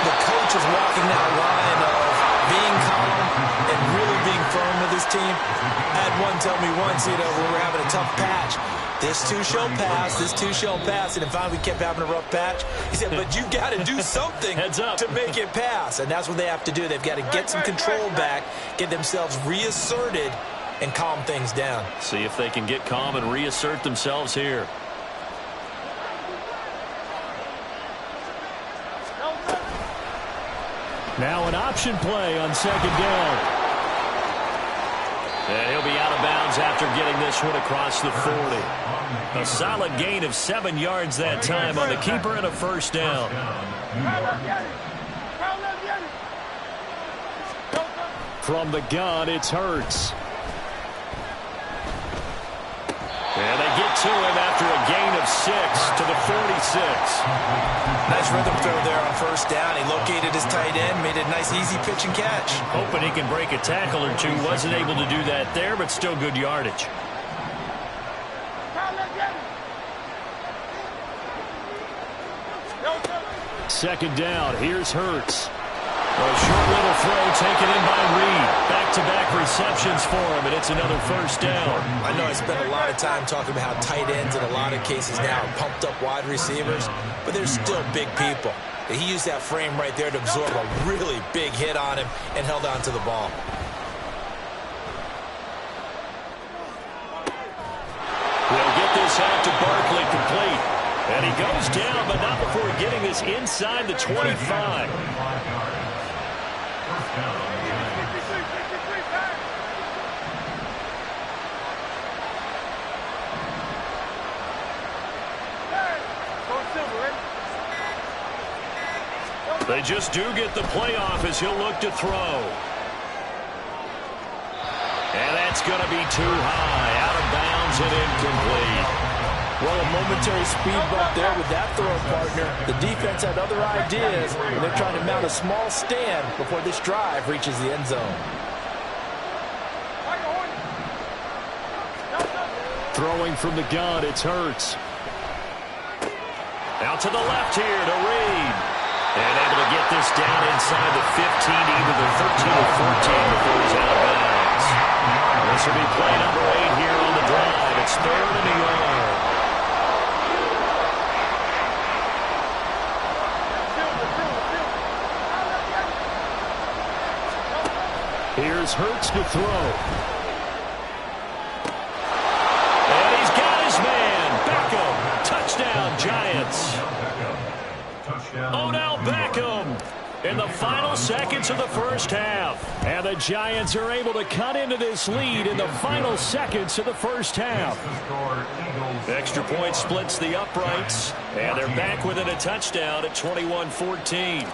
[SPEAKER 2] the coach is walking that line of being calm and really being firm with his team. I had one tell me once, we were having a tough patch. This two shall pass, this two shall pass. And finally we kept having a rough patch. He said, but you got to do something to make it pass. And that's what they have to do. They've got to get some control back, get themselves reasserted, and calm things down.
[SPEAKER 1] See if they can get calm and reassert themselves here. Now an option play on second down. And he'll be out of bounds after getting this one across the 40. A solid gain of 7 yards that time on the keeper and a first down. From the gun, it's Hurts. And they get to him after a gain of 6 to the 46.
[SPEAKER 2] Nice rhythm throw there on first down. He located his tight end, made it a nice easy pitch and catch.
[SPEAKER 1] Hoping he can break a tackle or two. Wasn't able to do that there, but still good yardage. Second down, here's Hurts. A short little throw taken in by Reed. Back-to-back receptions for him, and it's another first down.
[SPEAKER 2] I know I spent a lot of time talking about how tight ends in a lot of cases now are pumped up wide receivers, but they're still big people. He used that frame right there to absorb a really big hit on him and held on to the ball.
[SPEAKER 1] We'll get this out to Barkley complete. And he goes down, but not before getting this inside the 25. They just do get the playoff as he'll look to throw. And that's going to be too high. Out of bounds and incomplete.
[SPEAKER 6] Well, a momentary speed bump there with that throw, partner. The defense had other ideas, and they're trying to mount a small stand before this drive reaches the end zone.
[SPEAKER 1] Throwing from the gun, it's Hurts. Out to the left here to Reed. And able to get this down inside the 15, either the 13 or 14 before he's out of bounds. This will be play number 8 here on the drive. It's 3rd and a yard. Here's Hurts to throw. And he's got his man. Beckham. Touchdown, Giants. Odell Beckham in the final seconds of the first half. And the Giants are able to cut into this lead in the final seconds of the first half. Extra point splits the uprights. And they're back within a touchdown at 21-14.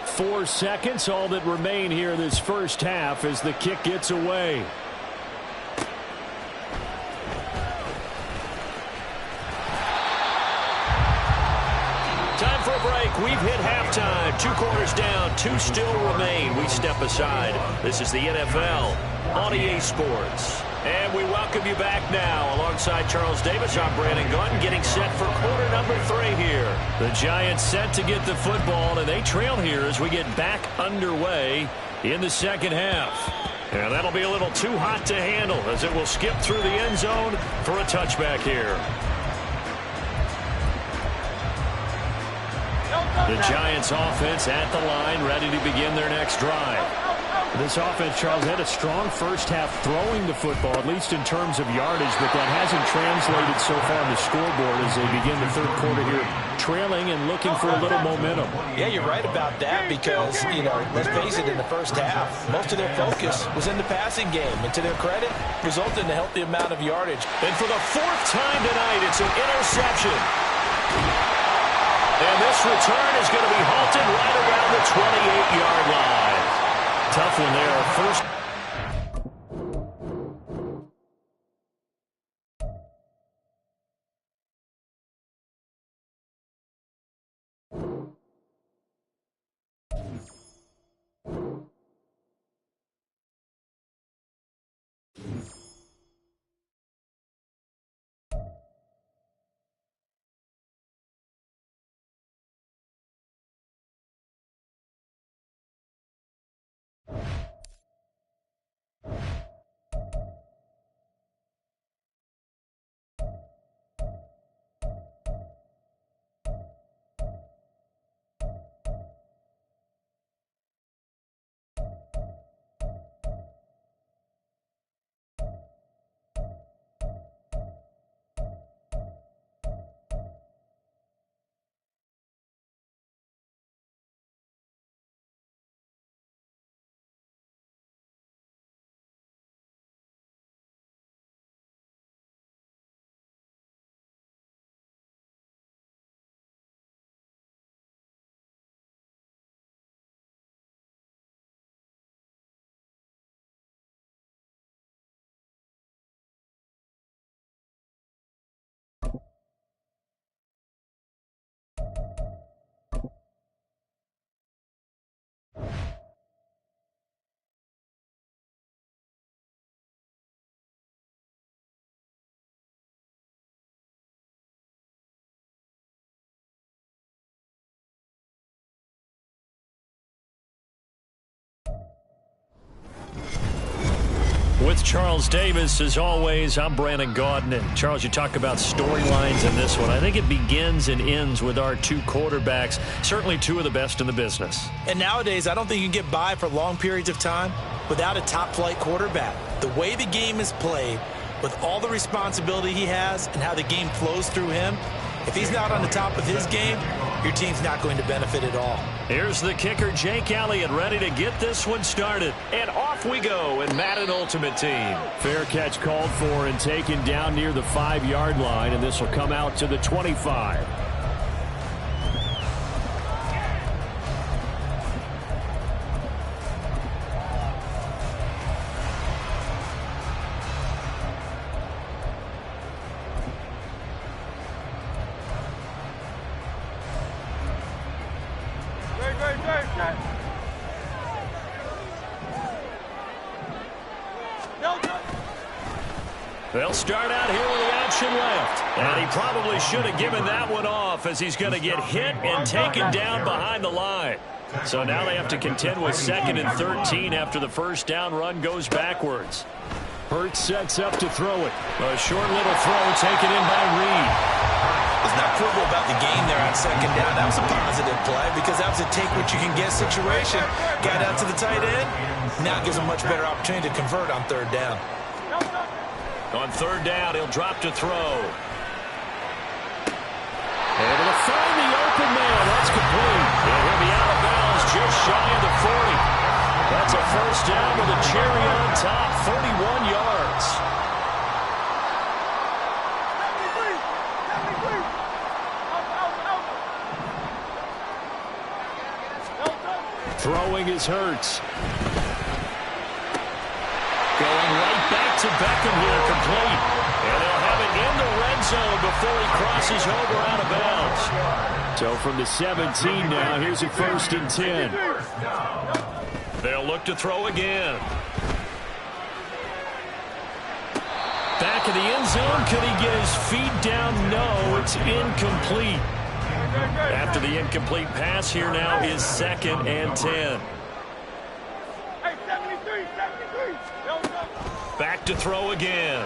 [SPEAKER 1] 4 seconds, all that remain here this first half as the kick gets away. Time for a break. We've hit halftime. 2 quarters down, 2 still remain. We step aside. This is the NFL on EA Sports. And we welcome you back now. Alongside Charles Davis, I'm Brandon Gunn, getting set for quarter number 3 here. The Giants set to get the football, and they trail here as we get back underway in the second half. And that'll be a little too hot to handle as it will skip through the end zone for a touchback here. The Giants offense at the line, ready to begin their next drive. This offense, Charles, had a strong first half throwing the football, at least in terms of yardage, but that hasn't translated so far on the scoreboard as they begin the third quarter here, trailing and looking for a little momentum.
[SPEAKER 2] Yeah, you're right about that because, let's face it, in the first half, most of their focus was in the passing game. And to their credit, resulted in a healthy amount of yardage.
[SPEAKER 1] And for the 4th time tonight, it's an interception. And this return is going to be halted right around the 28-yard line. Tough one there. First. With Charles Davis, as always, I'm Brandon Gaudin. And Charles, you talk about storylines in this one. I think it begins and ends with our two quarterbacks, certainly two of the best in the business.
[SPEAKER 2] And nowadays, I don't think you can get by for long periods of time without a top-flight quarterback. The way the game is played, with all the responsibility he has and how the game flows through him, if he's not on the top of his game, your team's not going to benefit at all.
[SPEAKER 1] Here's the kicker, Jake Elliott, ready to get this one started. And off we go in Madden Ultimate Team. Fair catch called for and taken down near the 5-yard line, and this will come out to the 25. They'll start out here with the option left. And he probably should have given that one off, as he's going to get hit and taken down behind the line. So now they have to contend with 2nd and 13 after the first down run goes backwards. Hurts sets up to throw it. A short little throw taken in by Reed.
[SPEAKER 2] There's not quibble about the game there on 2nd down. That was a positive play because that was a take-what-you-can-get situation. Got out to the tight end. Now it gives him a much better opportunity to convert on 3rd down.
[SPEAKER 1] On 3rd down, he'll drop to throw. Able to find the open man. That's complete. And he'll be out of bounds just shy of the 40. That's a first down with a cherry on top, 31 yards. Throwing is Hurts. Going right back to Beckham here, complete. And they'll have it in the red zone before he crosses over out of bounds. So from the 17 now, here's a 1st and 10. They'll look to throw again. Back of the end zone. Could he get his feet down? No, it's incomplete. After the incomplete pass, here now is 2nd and 10. Back to throw again.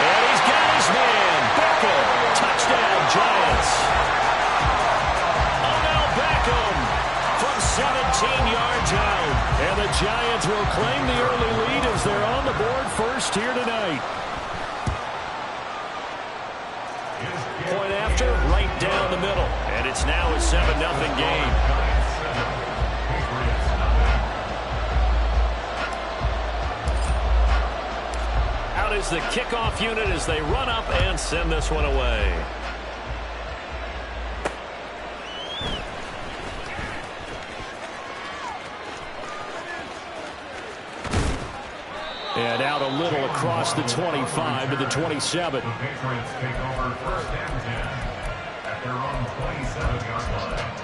[SPEAKER 1] And he's got his man. Beckham. Touchdown, Giants. Odell Beckham from 17 yards out. And the Giants will claim the early lead as they're on the board first here tonight. Point after, right down the middle. And it's now a 7-0 game. Is the kickoff unit as they run up and send this one away. And out a little across the 25 to the 27.
[SPEAKER 3] The Patriots take over 1st and 10 at their own 27-yard line.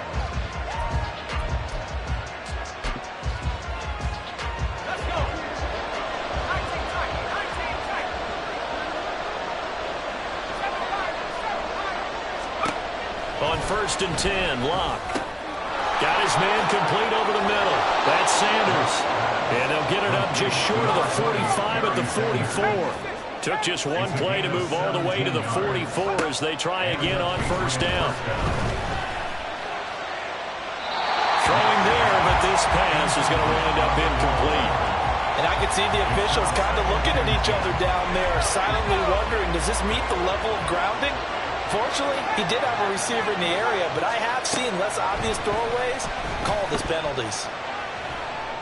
[SPEAKER 1] On 1st and 10, Locke. Got his man complete over the middle. That's Sanders. And they'll get it up just short of the 45 at the 44. Took just one play to move all the way to the 44 as they try again on 1st down. Throwing there, but this pass is going to wind up incomplete.
[SPEAKER 6] And I can see the officials kind of looking at each other down there, silently wondering, does this meet the level of grounding? Fortunately, he did have a receiver in the area, but I have seen less obvious throwaways called as penalties.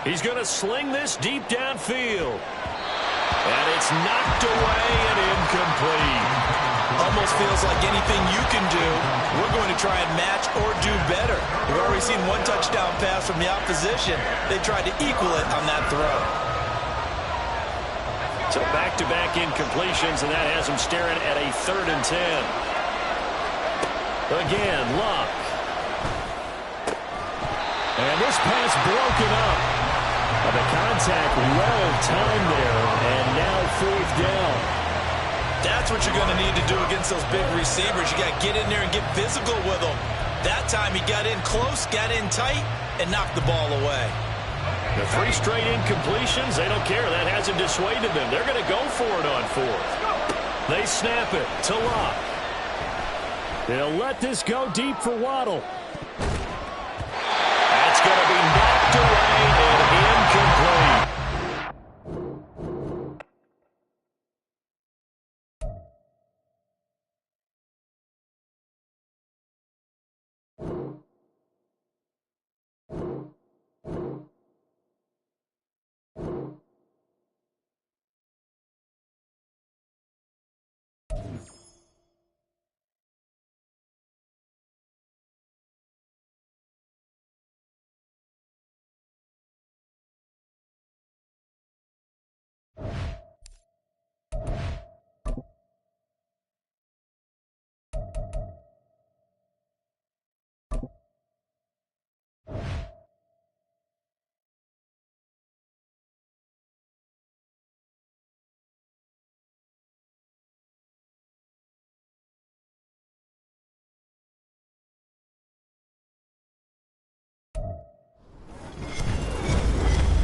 [SPEAKER 1] He's going to sling this deep downfield. And it's knocked away and incomplete.
[SPEAKER 2] Almost feels like anything you can do, we're going to try and match or do better. We've already seen one touchdown pass from the opposition. They tried to equal it on that throw.
[SPEAKER 1] So back-to-back incompletions, and that has him staring at a 3rd and 10. Again, Luck. And this pass broken up. The contact well timed there, and now 4th down.
[SPEAKER 2] That's what you're going to need to do against those big receivers. You got to get in there and get physical with them. That time he got in close, got in tight, and knocked the ball away.
[SPEAKER 1] The 3 straight incompletions, they don't care. That hasn't dissuaded them. They're going to go for it on 4th. They snap it to Locke. They'll let this go deep for Waddle. That's going to be knocked away and incomplete.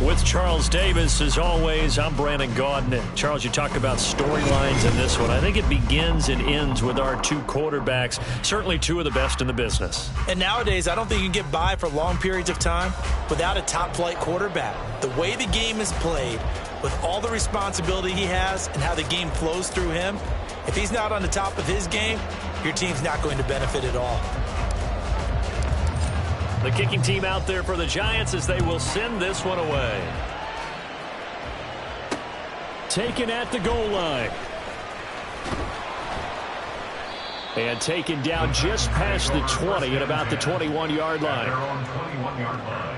[SPEAKER 1] With Charles Davis, as always, I'm Brandon Gaudin. And Charles, you talk about storylines in this one. I think it begins and ends with our 2 quarterbacks, certainly 2 of the best in the business.
[SPEAKER 2] And nowadays, I don't think you can get by for long periods of time without a top-flight quarterback. The way the game is played, with all the responsibility he has and how the game flows through him, if he's not on the top of his game, your team's not going to benefit at all.
[SPEAKER 1] The kicking team out there for the Giants as they will send this one away. Taken at the goal line. And taken down just past the 20 at about the 21-yard line.
[SPEAKER 3] Their own 21-yard line.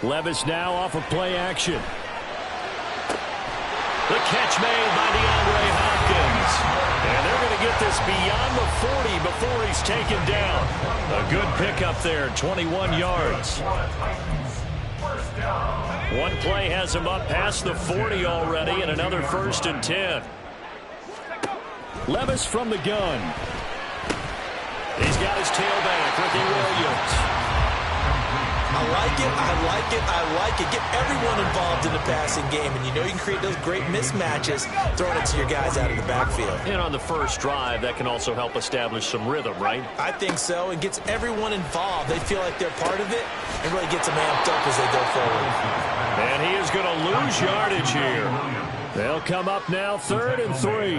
[SPEAKER 1] Levis now off of play action. The catch made by DeAndre Hopkins. And they're going to get this beyond the 40 before he's taken down. A good pickup there, 21 yards. One play has him up past the 40 already, and another 1st and 10. Levis from the gun. He's got his tailback, Ricky Williams.
[SPEAKER 2] I like it, I like it, I like it. Get everyone involved in the passing game, and you know you can create those great mismatches throwing it to your guys out of the backfield.
[SPEAKER 1] And on the first drive, that can also help establish some rhythm, right?
[SPEAKER 2] I think so. It gets everyone involved. They feel like they're part of it and really gets them amped up as they go forward.
[SPEAKER 1] And he is going to lose yardage here. They'll come up now 3rd and 3.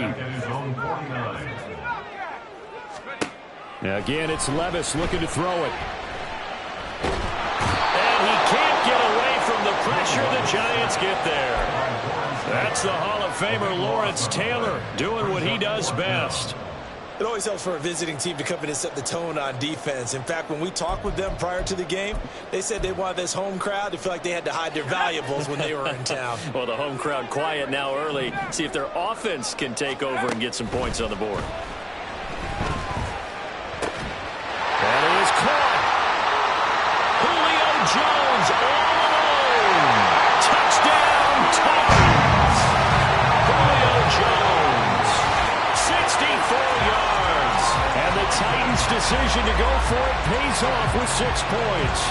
[SPEAKER 1] Now again, it's Levis looking to throw it. Can't get away from the pressure. The Giants get there. That's the Hall of Famer Lawrence Taylor doing what he does best.
[SPEAKER 2] It always helps for a visiting team to come in and set the tone on defense. In fact, when we talked with them prior to the game, they said they wanted this home crowd to feel like they had to hide their valuables when they were in town.
[SPEAKER 1] Well, the home crowd quiet now early. See if their offense can take over and get some points on the board. And he is caught. Jones all alone. Touchdown, Titans. Julio Jones, 64 yards. And the Titans' decision to go for it pays off with 6 points.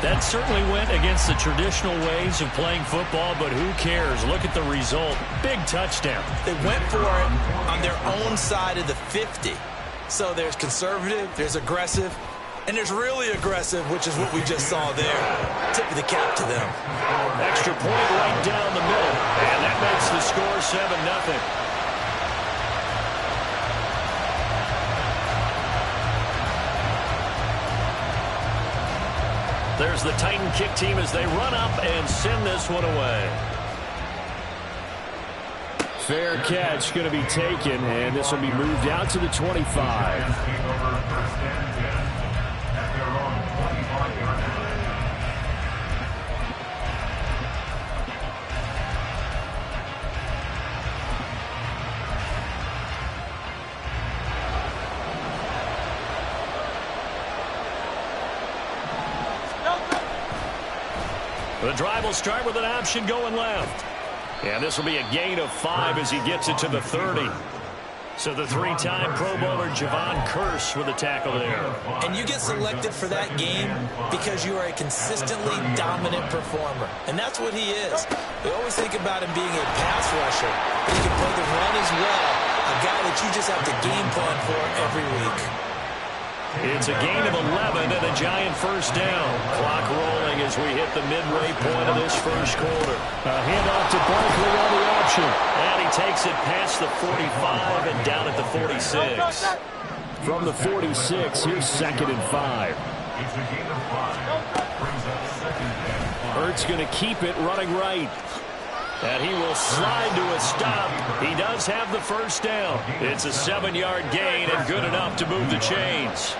[SPEAKER 1] That certainly went against the traditional ways of playing football, but who cares? Look at the result. Big touchdown.
[SPEAKER 2] They went for it on their own side of the 50. So there's conservative, there's aggressive, and there's really aggressive, which is what we just saw there. Tip of the cap to them.
[SPEAKER 1] Extra point right down the middle. And that makes the score 7-0. There's the Titan kick team as they run up and send this one away. Fair catch going to be taken, and this will be moved out to the 25. The drive will start with an option going left. And this will be a gain of 5 as he gets it to the 30. So the three-time Pro Bowler Javon Curse with a tackle there.
[SPEAKER 2] And you get selected for that game because you are a consistently dominant performer. And that's what he is. We always think about him being a pass rusher. But he can play the run as well. A guy that you just have to game plan for every week.
[SPEAKER 1] It's a gain of 11 and a Giant first down. Clock rolling as we hit the midway point of this first quarter. A handoff to Barkley on the option. And he takes it past the 45 and down at the 46. From the 46, here's 2nd and 5.
[SPEAKER 3] It's a gain of 5. Brings up 2nd and 5.
[SPEAKER 1] Hurts going to keep it running right. And he will slide to a stop. He does have the first down. It's a 7-yard gain and good enough to move the chains.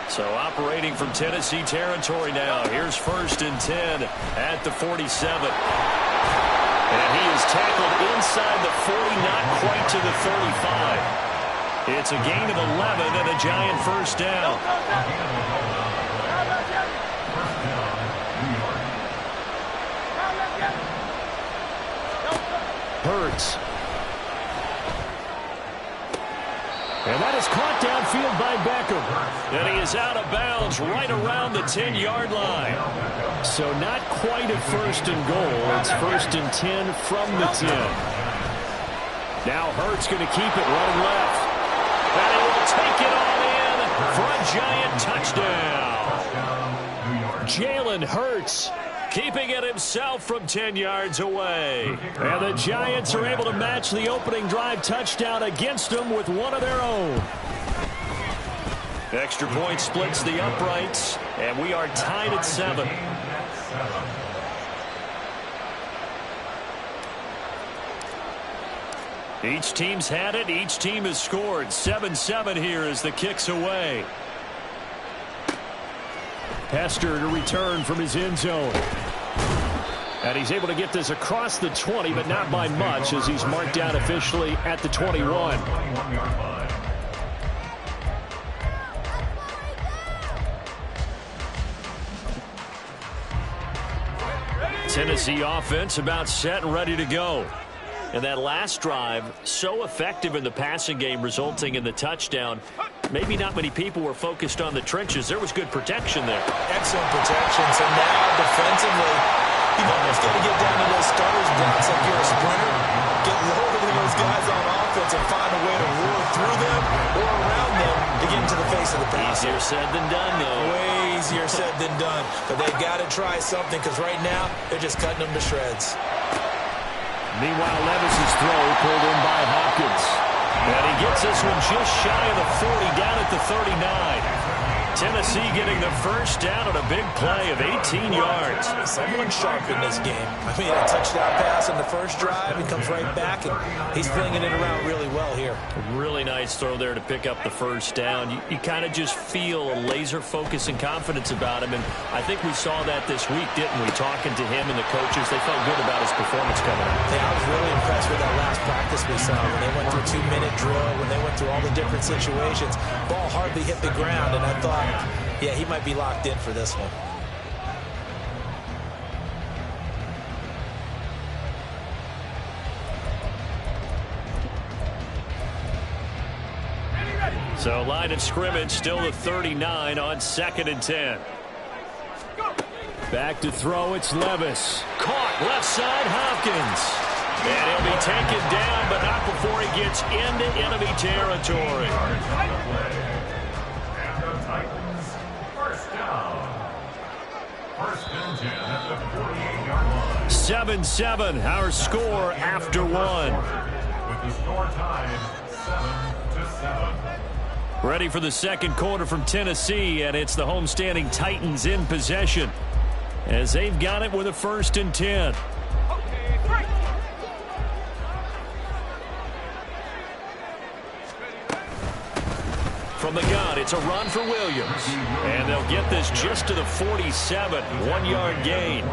[SPEAKER 1] So operating from Tennessee territory now. Here's 1st and 10 at the 47. And he is tackled inside the 40, not quite to the 35. It's a gain of 11 and a Giant first down. Hurts. And that is caught downfield by Beckham. And he is out of bounds right around the 10-yard line. So not quite a 1st and goal. It's 1st and 10 from the 10. Now Hurts going to keep it running left. And he will take it all in for a Giant touchdown. Jalen Hurts keeping it himself from 10 yards away. And the Giants are able to match the opening drive touchdown against them with one of their own. Extra point splits the uprights, and we are tied at 7. Each team's had it. Each team has scored. 7-7 here as the kick's away. Hester to return from his end zone. And he's able to get this across the 20, but not by much as he's marked down officially at the 21. Tennessee offense about set and ready to go. And that last drive, so effective in the passing game, resulting in the touchdown. Maybe not many people were focused on the trenches. There was good protection there.
[SPEAKER 2] Excellent protection. So now, defensively, you've almost got to get down to those starters blocks like you're a sprinter. Get lower than those guys on offense and find a way to roar through them or around them to get into the face of the pass.
[SPEAKER 1] Easier said than done, though.
[SPEAKER 2] Way easier said than done. But they've got to try something because right now, they're just cutting them to shreds.
[SPEAKER 1] Meanwhile, Levis's throw pulled in by Hopkins. And he gets this one just shy of the 40, down at the 39. Tennessee getting the first down on a big play of 18 yards.
[SPEAKER 2] Someone sharp in this game. I mean, a touchdown pass on the first drive. He comes right back, and he's flinging it around really well here.
[SPEAKER 1] Really nice throw there to pick up the first down. You kind of just feel a laser focus and confidence about him, and I think we saw that this week, didn't we? Talking to him and the coaches, they felt good about his performance coming up.
[SPEAKER 2] Yeah, I was really impressed with that last practice we saw when they went through a 2-minute drill, when they went through all the different situations. Ball hardly hit the ground, and I thought, yeah, he might be locked in for this one.
[SPEAKER 1] So line of scrimmage still at 39 on 2nd and 10. Back to throw, it's Levis. Caught left side, Hopkins. And he'll be taken down, but not before he gets into enemy territory.
[SPEAKER 3] And the Titans, first down. 1st and 10 at the 48-yard line.
[SPEAKER 1] 7-7, our score after one.
[SPEAKER 3] With the score tied 7-7.
[SPEAKER 1] Ready for the second quarter from Tennessee, and it's the homestanding Titans in possession as they've got it with a 1st and 10. From the gun, it's a run for Williams. And they'll get this just to the 47, 1-yard gain.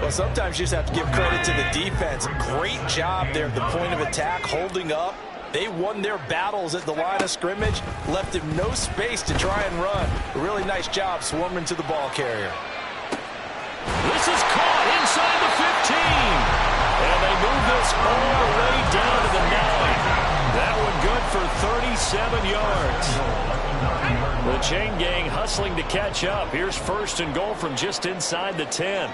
[SPEAKER 6] Well, sometimes you just have to give credit to the defense. Great job there at the point of attack, holding up. They won their battles at the line of scrimmage, left him no space to try and run. A really nice job swarming to the ball carrier.
[SPEAKER 1] This is caught. move this all the way down to the 9. That one good for 37 yards. The chain gang hustling to catch up. Here's first and goal from just inside the 10.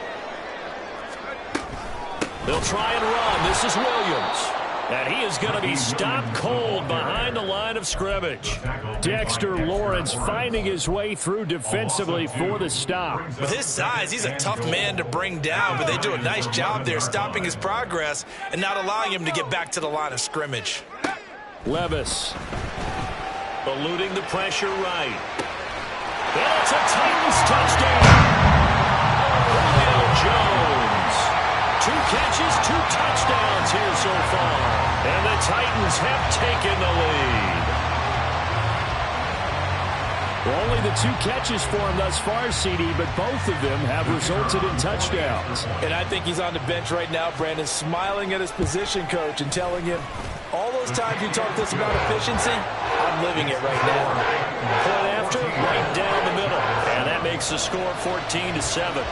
[SPEAKER 1] They'll try and run. This is Williams. And he is going to be stopped cold behind the line of scrimmage. Dexter Lawrence finding his way through defensively for the stop.
[SPEAKER 2] With his size, he's a tough man to bring down, but they do a nice job there stopping his progress and not allowing him to get back to the line of scrimmage. Levis eluding the pressure right.
[SPEAKER 1] And it's a Titans touchdown. Julio Jones. 2 catches, 2 touchdowns here so far. And the Titans have taken the lead. Well, only the 2 catches for him thus far, CD, but both of them have resulted in touchdowns.
[SPEAKER 6] And I think he's on the bench right now, Brandon, smiling at his position coach and telling him, all those times you talked to us about efficiency, I'm living it right now.
[SPEAKER 1] Point after, right down the middle. And that makes the score 14-7.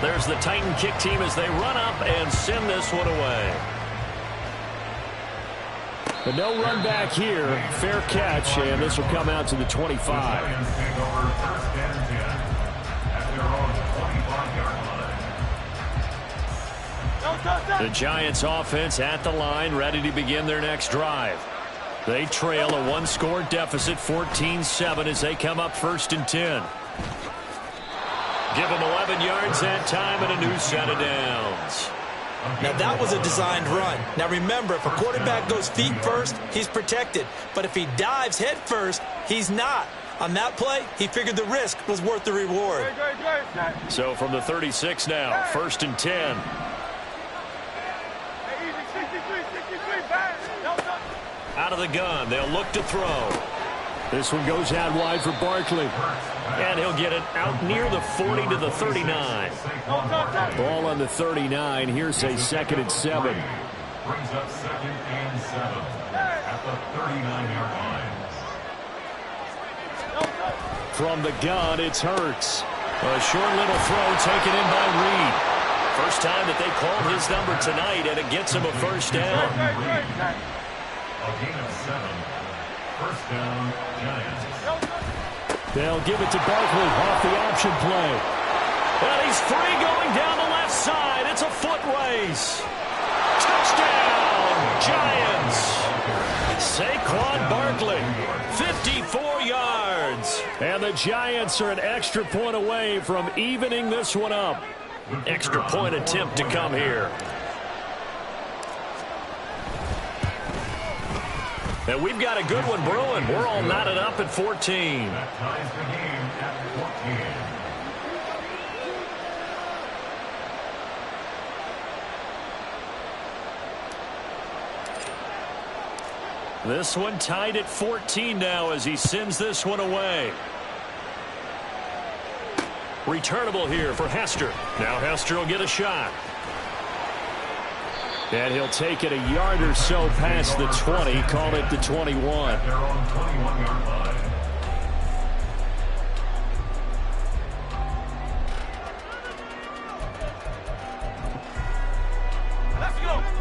[SPEAKER 1] There's the Titan kick team as they run up and send this one away. But no run back here. Fair catch, and this will come out to the 25. The Giants offense at the line, ready to begin their next drive. They trail a 1-score deficit, 14-7, as they come up first and 10. Give them 11 yards that time and a new set of downs.
[SPEAKER 2] Now, that was a designed run. Now, remember, if a quarterback goes feet first, he's protected. But if he dives head first, he's not. On that play, he figured the risk was worth the reward.
[SPEAKER 1] So from the 36 now, first and 10. Out of the gun, they'll look to throw. This one goes out wide for Barkley. And he'll get it out near the 40 to the 39. Ball on the 39. Here's a 2nd and 7.
[SPEAKER 3] Brings up 2nd and 7 at the 39-yard line.
[SPEAKER 1] From the gun, it's Hurts. A short little throw taken in by Reed. First time that they called his number tonight, and it gets him a first down.
[SPEAKER 3] A gain of 7. First down, Giants.
[SPEAKER 1] They'll give it to Barkley off the option play. And he's free going down the left side. It's a foot race. Touchdown, Giants. Saquon Barkley, 54 yards. And the Giants are an extra point away from evening this one up. Extra point attempt to come here. And we've got a good one brewing. We're all knotted up at 14.
[SPEAKER 3] That ties the game at 14.
[SPEAKER 1] This one tied at 14 now as he sends this one away. Returnable here for Hester. Now Hester will get a shot. And he'll take it a yard or so past the 20, call it the 21.
[SPEAKER 3] They're on 21-yard line.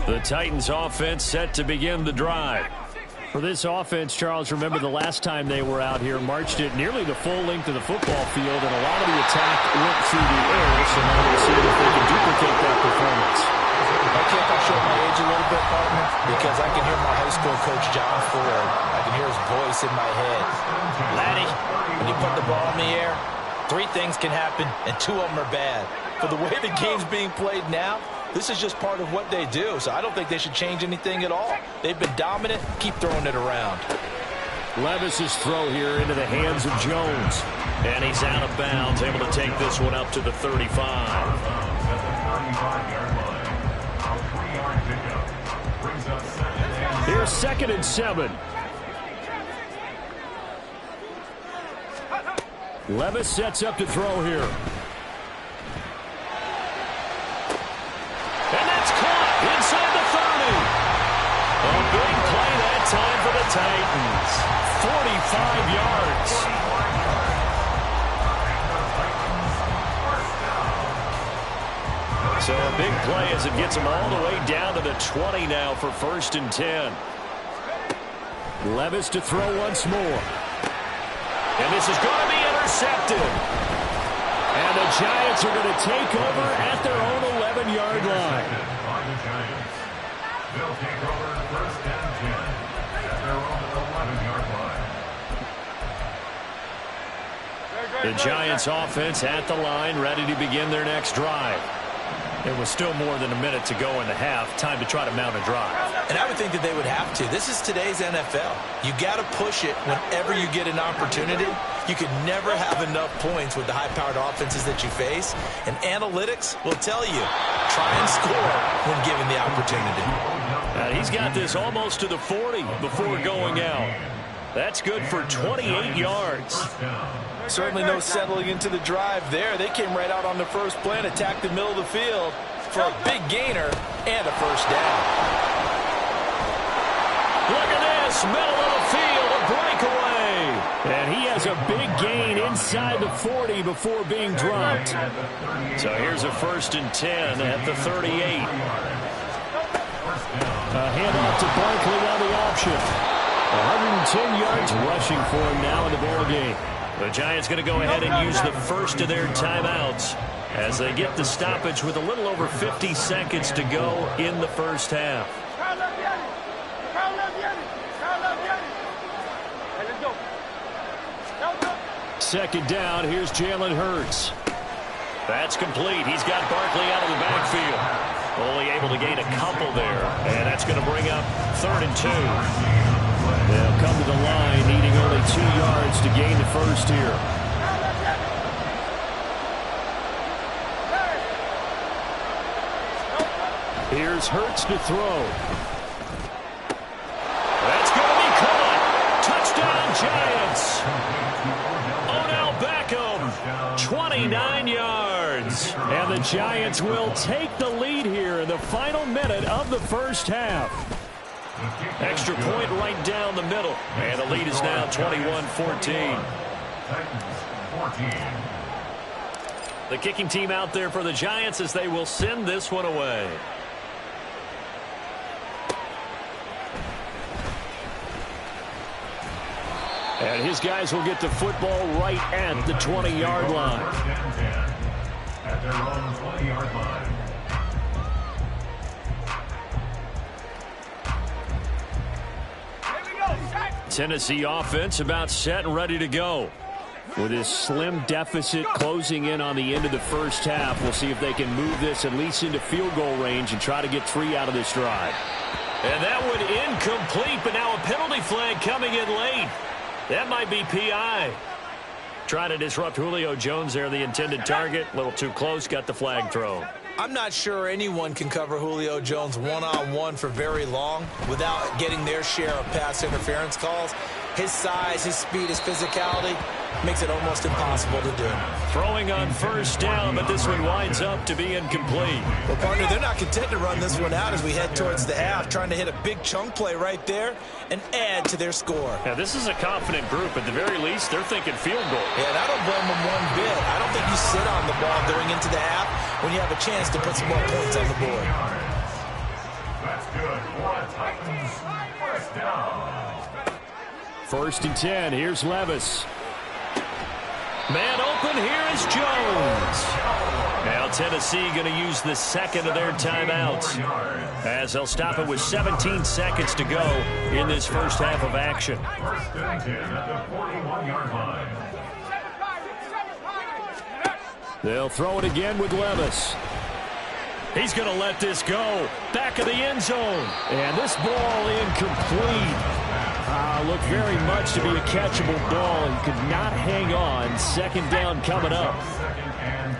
[SPEAKER 1] The Titans offense set to begin the drive. For this offense, Charles, remember the last time they were out here, marched it nearly the full length of the football field, and a lot of the attack went through the air, so now we'll see if they can duplicate that performance.
[SPEAKER 6] Okay, if I show my age a little bit, partner, because I can hear my high school coach, John Ford. I can hear his voice in my head. Laddie, when you put the ball in the air, 3 things can happen, and 2 of them are bad. For the way the game's being played now, this is just part of what they do, so I don't think they should change anything at all. They've been dominant. Keep throwing it around.
[SPEAKER 1] Levis's throw here into the hands of Jones. And he's out of bounds, able to take this one up to the 35. Here's 2nd and 7. Levis sets up to throw here. And that's caught inside the 30. A big play that time for the Titans. 45 yards. So a big play as it gets them all the way down to the 20 now for 1st and 10. Levis to throw once more. And this is going to be intercepted. And the Giants are going to take over at their own 11-yard line.
[SPEAKER 3] They'll take over 1st and 10 at their own 11-yard line.
[SPEAKER 1] The Giants offense at the line, ready to begin their next drive. There was still more than a minute to go in the half. Time to try to mount a drive.
[SPEAKER 2] And I would think that they would have to. This is today's NFL. You got to push it whenever you get an opportunity. You can never have enough points with the high-powered offenses that you face. And analytics will tell you, try and score when given the opportunity.
[SPEAKER 1] He's got this almost to the 40 before going out. That's good for 28 yards.
[SPEAKER 6] Certainly no settling into the drive there. They came right out on the first play and attacked the middle of the field for a big gainer and a 1st down.
[SPEAKER 1] Look at this, middle of the field, a breakaway. And he has a big gain inside the 40 before being dropped. So here's a 1st and 10 at the 38. A handoff to Barkley on the option. 110 yards rushing for him now in the ball game. The Giants going to go ahead and use the first of their timeouts as they get the stoppage with a little over 50 seconds to go in the first half. Second down, here's Jalen Hurts. That's complete. He's got Barkley out of the backfield. Only able to gain a couple there, and that's going to bring up 3rd and 2. They'll come to the line, needing only 2 yards to gain the first here. Here's Hurts to throw. That's going to be caught. Touchdown, Giants. Odell Beckham, 29 yards. And the Giants will take the lead here in the final minute of the first half. Extra point right down the middle. And the lead is now 21-14. The kicking team out there for the Giants as they will send this one away. And his guys will get the football right at the 20-yard line.
[SPEAKER 3] At their own 20-yard line.
[SPEAKER 1] Tennessee offense about set and ready to go. With his slim deficit closing in on the end of the first half, we'll see if they can move this at least into field goal range and try to get 3 out of this drive. And that one incomplete, but now a penalty flag coming in late. That might be PI. Trying to disrupt Julio Jones there, the intended target. A little too close, got the flag thrown.
[SPEAKER 2] I'm not sure anyone can cover Julio Jones one-on-one for very long without getting their share of pass interference calls. His size, his speed, his physicality makes it almost impossible to do.
[SPEAKER 1] Throwing on first down, but this one winds up to be incomplete.
[SPEAKER 2] Well, partner, they're not content to run this one out as we head towards the half, trying to hit a big chunk play right there and add to their score.
[SPEAKER 1] Now, this is a confident group. At the very least, they're thinking field goal.
[SPEAKER 2] Yeah, and I don't blame them one bit. I don't think you sit on the ball going into the half when you have a chance to put some more points on the board.
[SPEAKER 3] That's good for a Titans first down.
[SPEAKER 1] 1st and 10. Here's Levis. Man open. Here is Jones. Now Tennessee going to use the second of their timeouts as they'll stop it with 17 seconds to go in this first half of action.
[SPEAKER 3] 1st and 10 at the 41-yard line.
[SPEAKER 1] They'll throw it again with Levis. He's going to let this go. Back of the end zone. And this ball incomplete. Looked very much to be a catchable ball. He could not hang on. 2nd down coming up.
[SPEAKER 3] 2nd and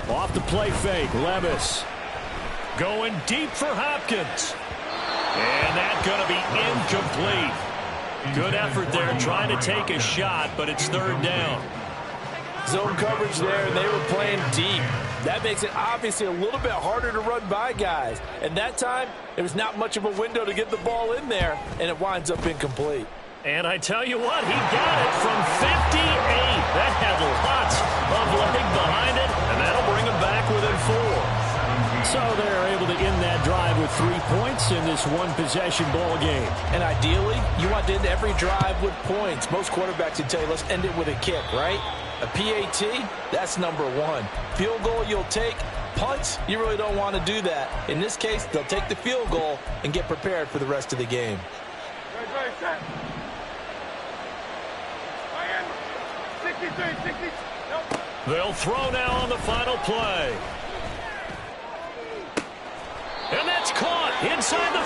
[SPEAKER 3] 10.
[SPEAKER 1] Off the play fake, Levis. Going deep for Hopkins. And that's going to be incomplete. Good effort there trying to take a shot, but it's 3rd down.
[SPEAKER 6] Zone coverage there, and they were playing deep. That makes it obviously a little bit harder to run by guys. And that time, there was not much of a window to get the ball in there, and it winds up incomplete.
[SPEAKER 1] And I tell you what, he got it from 58. That had lots of leg behind it, and that'll bring him back within 4. So they're able to end that drive with 3 points in this one-possession ball game. And
[SPEAKER 2] ideally, you want to end every drive with points. Most quarterbacks would tell you, let's end it with a kick, right? A PAT, that's number 1. Field goal you'll take. Punts, you really don't want to do that. In this case, they'll take the field goal and get prepared for the rest of the game.
[SPEAKER 1] They'll throw now on the final play. And that's caught inside the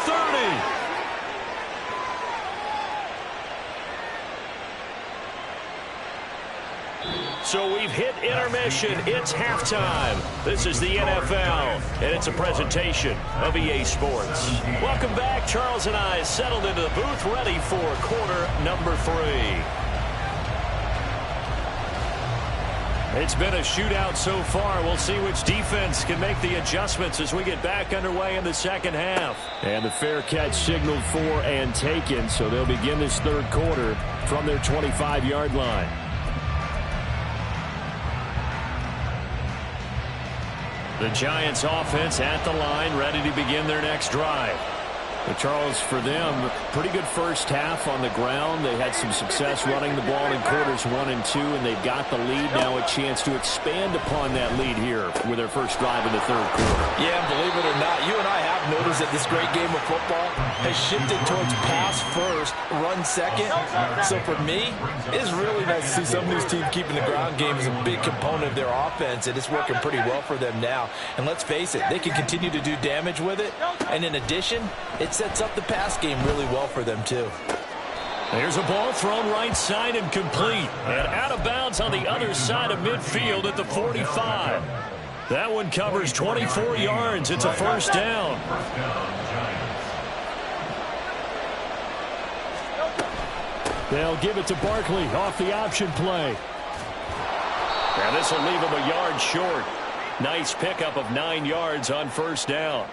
[SPEAKER 1] 30. So we've hit intermission. It's halftime. This is the NFL, and it's a presentation of EA Sports. Welcome back. Charles and I settled into the booth, ready for quarter number 3. It's been a shootout so far. We'll see which defense can make the adjustments as we get back underway in the second half. And the fair catch signaled for and taken, so they'll begin this third quarter from their 25-yard line. The Giants offense at the line, ready to begin their next drive. But Charles, for them, pretty good first half on the ground. They had some success running the ball in quarters 1 and 2, and they've got the lead. Now a chance to expand upon that lead here with their first drive in the third quarter.
[SPEAKER 2] Yeah, believe it or not, you and I have noticed that this great game of football has shifted towards pass first, run second. So for me, it's really nice to see some of these teams keeping the ground game as a big component of their offense, and it's working pretty well for them now. And let's face it, they can continue to do damage with it. And in addition, it sets up the pass game really well for them, too.
[SPEAKER 1] There's a ball thrown right side and complete. And out of bounds on the other side of midfield at the 45. That one covers 24 yards. It's a first down. They'll give it to Barkley off the option play. And this will leave him a yard short. Nice pickup of 9 yards on first down.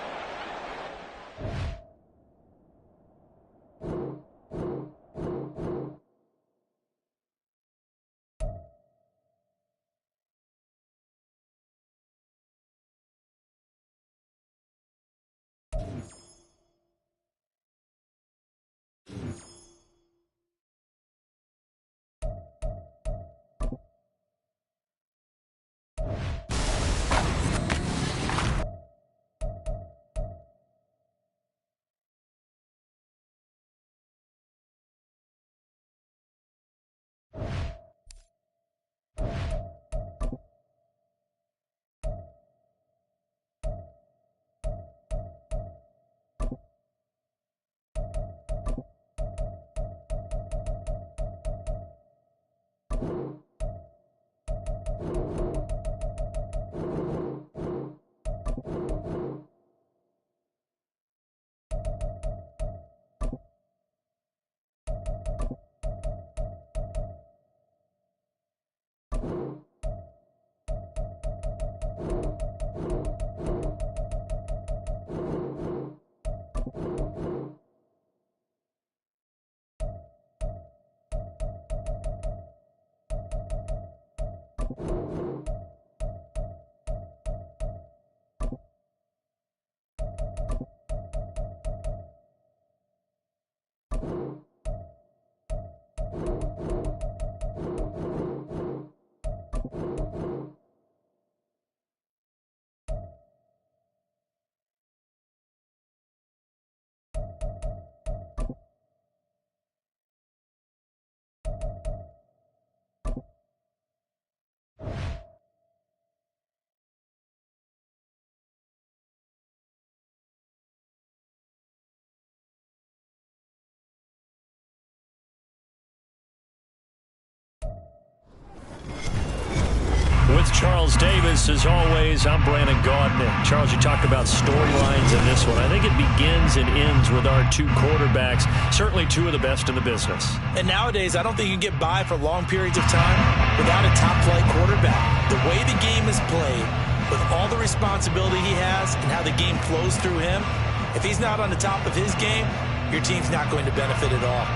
[SPEAKER 1] With Charles Davis, as always, I'm Brandon Gaudin. Charles, you talked about storylines in this one. I think it begins and ends with our two quarterbacks, certainly two of the best in the business.
[SPEAKER 2] And nowadays, I don't think you can get by for long periods of time without a top-flight quarterback. The way the game is played, with all the responsibility he has and how the game flows through him, if he's not on the top of his game, your team's not going to benefit at all.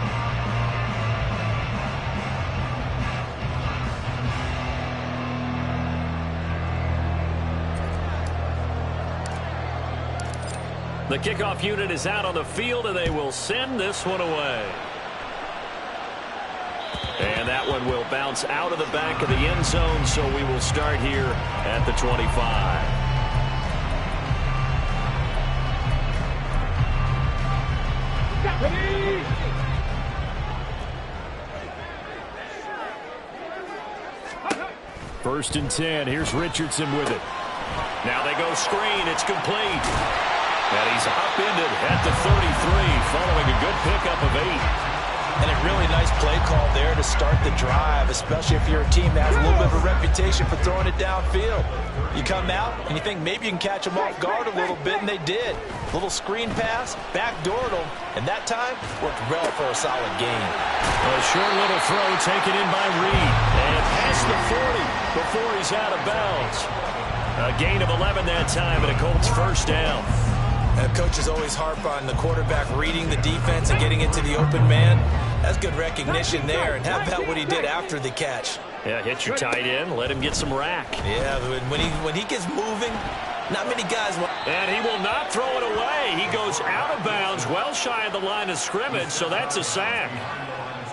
[SPEAKER 1] The kickoff unit is out on the field, and they will send this one away. And that one will bounce out of the back of the end zone, so we will start here at the 25. First and 10. Here's Richardson with it. Now they go screen. It's complete. And he's upended at the 33, following a good pickup of 8.
[SPEAKER 2] And a really nice play call there to start the drive, especially if you're a team that has a little bit of a reputation for throwing it downfield. You come out and you think maybe you can catch them off guard a little bit, and they did. Little screen pass, backdoored them, and that time worked well for a solid gain.
[SPEAKER 1] A short little throw taken in by Reed. And past the 40 before he's out of bounds. A gain of 11 that time, and a Colts first down.
[SPEAKER 2] Coaches always harp on the quarterback reading the defense and getting into the open man. That's good recognition there. And how about what he did after the catch?
[SPEAKER 1] Yeah, hit your tight end, let him get some rack.
[SPEAKER 2] Yeah, when he gets moving, not many guys want.
[SPEAKER 1] And he will not throw it away. He goes out of bounds, well shy of the line of scrimmage, so that's a sack.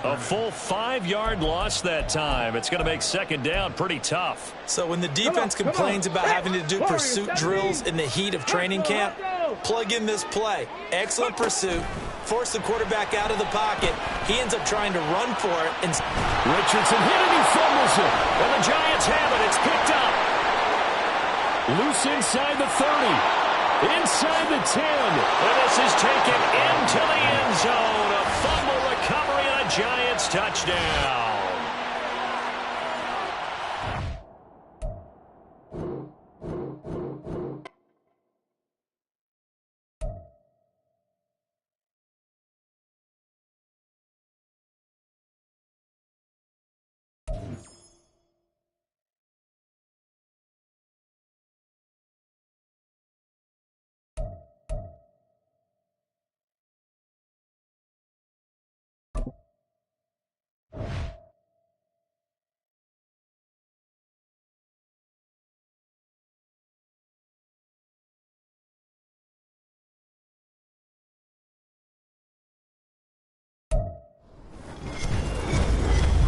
[SPEAKER 1] A full 5-yard loss that time. It's going to make second down pretty tough.
[SPEAKER 2] So when the defense complains about having to do pursuit drills in the heat of training camp, plug in this play. Excellent pursuit. Force the quarterback out of the pocket. He ends up trying to run for it. And
[SPEAKER 1] Richardson hit it. He fumbles it. And the Giants have it. It's picked up. Loose inside the 30. Inside the 10. And this is taken into the end zone. A fumble recovery and a Giants touchdown.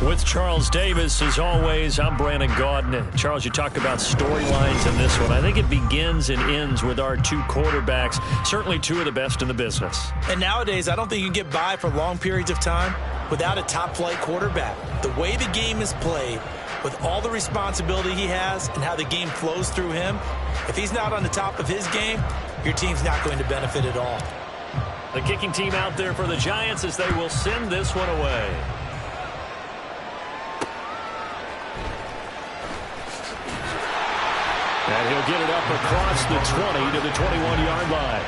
[SPEAKER 1] With Charles Davis, as always, I'm Brandon Gaudin. Charles, you talked about storylines in this one. I think it begins and ends with our two quarterbacks, certainly two of the best in the business.
[SPEAKER 2] And nowadays, I don't think you can get by for long periods of time without a top-flight quarterback. The way the game is played, with all the responsibility he has and how the game flows through him, if he's not on the top of his game, your team's not going to benefit at all.
[SPEAKER 1] The kicking team out there for the Giants as they will send this one away. And he'll get it up across the 20 to the 21-yard line.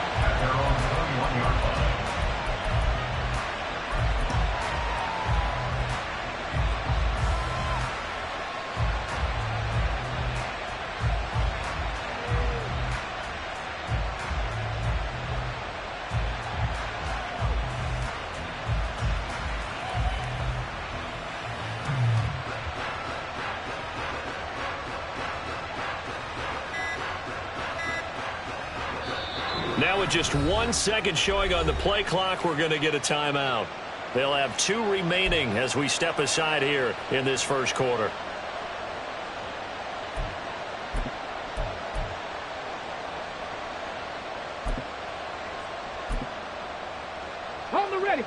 [SPEAKER 1] Now with just 1 second showing on the play clock, we're going to get a timeout. They'll have 2 remaining as we step aside here in this first quarter.
[SPEAKER 4] On the ready.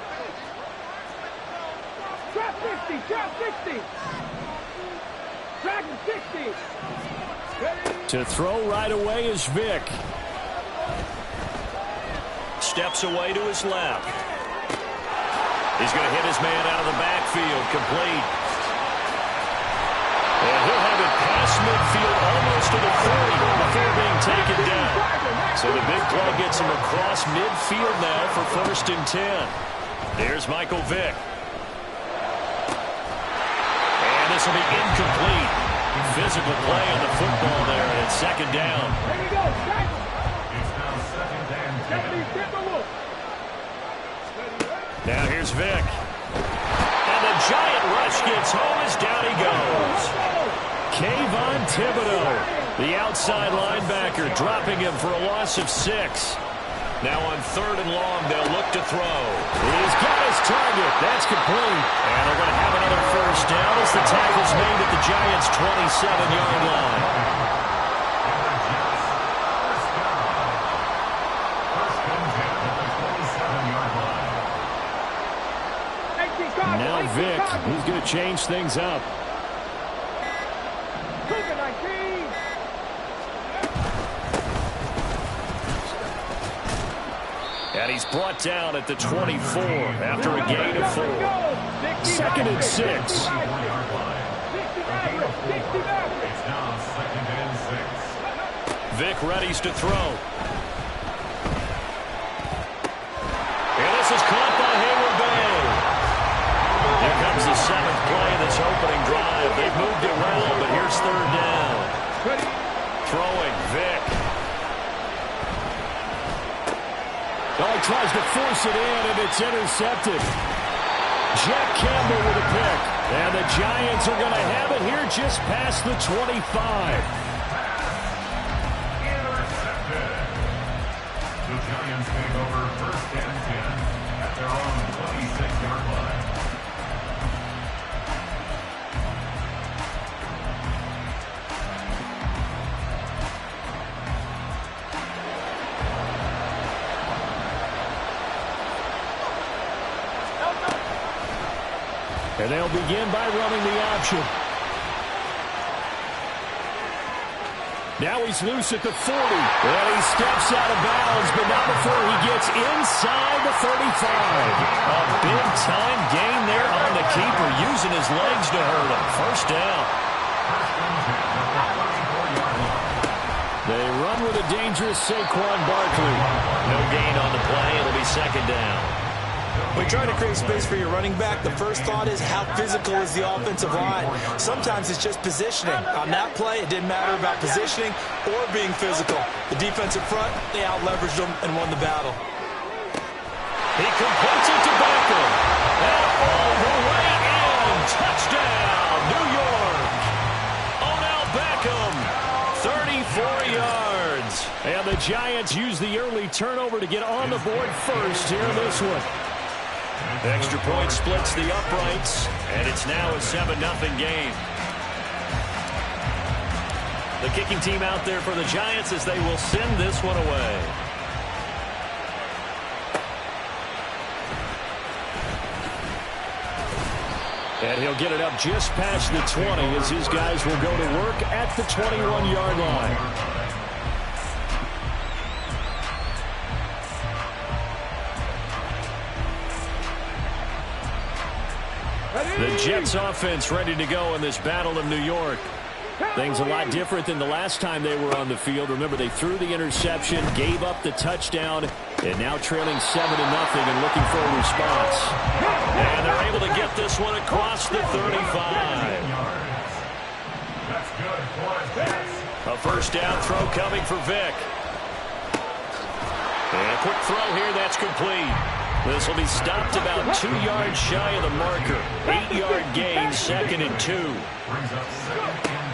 [SPEAKER 4] Drop 60, drop 60. Dragon 60. Ready.
[SPEAKER 1] To throw right away is Vick. Steps away to his left. He's going to hit his man out of the backfield. Complete. And he'll have it past midfield almost to the 40 before being taken down. So the big play gets him across midfield now for 1st and 10. There's Michael Vick. And this will be incomplete. Physical play on the football there, and it's 2nd down.
[SPEAKER 4] There you go.
[SPEAKER 1] Now here's Vick. And the giant rush gets home as down he goes. Kayvon Thibodeau, the outside linebacker, dropping him for a loss of 6. Now on 3rd and long, they'll look to throw. He's got his target. That's complete. And they're going to have another first down as the tackle's made at the Giants' 27-yard line. Now Vic, he's going to change things up. And he's brought down at the 24 after a gain of 4. 2nd and 6.
[SPEAKER 3] It's now 2nd and 6.
[SPEAKER 1] Vic readies to throw. And this is caught by Hayward Bay. Here comes the 7th play of this opening drive. They've moved it well, but here's 3rd down. Throwing, Vic.
[SPEAKER 7] Oh, he tries to force it in, and it's intercepted. Jack Campbell with a pick. And the Giants are going to have it here just past the 25.
[SPEAKER 3] Intercepted. The Giants take over 1st and 10 at their own 26-yard line.
[SPEAKER 7] And they'll begin by running the option. Now he's loose at the 40. And he steps out of bounds, but not before he gets inside the 35.
[SPEAKER 1] A big-time gain there on the keeper, using his legs to hurt him. First down.
[SPEAKER 7] They run with a dangerous Saquon Barkley.
[SPEAKER 1] No gain on the play. It'll be 2nd down.
[SPEAKER 2] When you're trying to create space for your running back, the first thought is how physical is the offensive line. Sometimes it's just positioning. On that play, it didn't matter about positioning or being physical. The defensive front, they out-leveraged them and won the battle.
[SPEAKER 1] He completes it to Beckham. And all the way in. Touchdown, New York. Odell Beckham, 34 yards.
[SPEAKER 7] And the Giants use the early turnover to get on the board first here in this one.
[SPEAKER 1] Extra point splits the uprights, and it's now a 7-0 game. The kicking team out there for the Giants as they will send this one away.
[SPEAKER 7] And he'll get it up just past the 20 as his guys will go to work at the 21-yard line. The Jets offense ready to go in this Battle of New York. Things a lot different than the last time they were on the field. Remember, they threw the interception, gave up the touchdown, and now trailing 7-0 and looking for a response.
[SPEAKER 1] And they're able to get this one across the 35. A first down throw coming for Vic. And a quick throw here, that's complete. This will be stopped about 2 yards shy of the marker. 8-yard gain, 2nd and 2.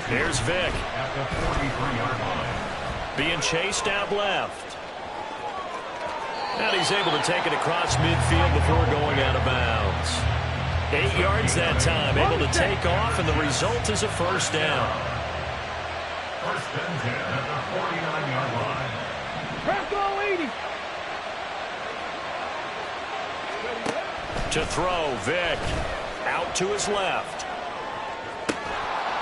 [SPEAKER 1] Here's Vic. Being chased out left. And he's able to take it across midfield before going out of bounds. 8 yards that time, able to take off, and the result is a first down.
[SPEAKER 3] 1st and 10 at the 49-yard line.
[SPEAKER 4] Press all 80.
[SPEAKER 1] To throw, Vic. Out to his left.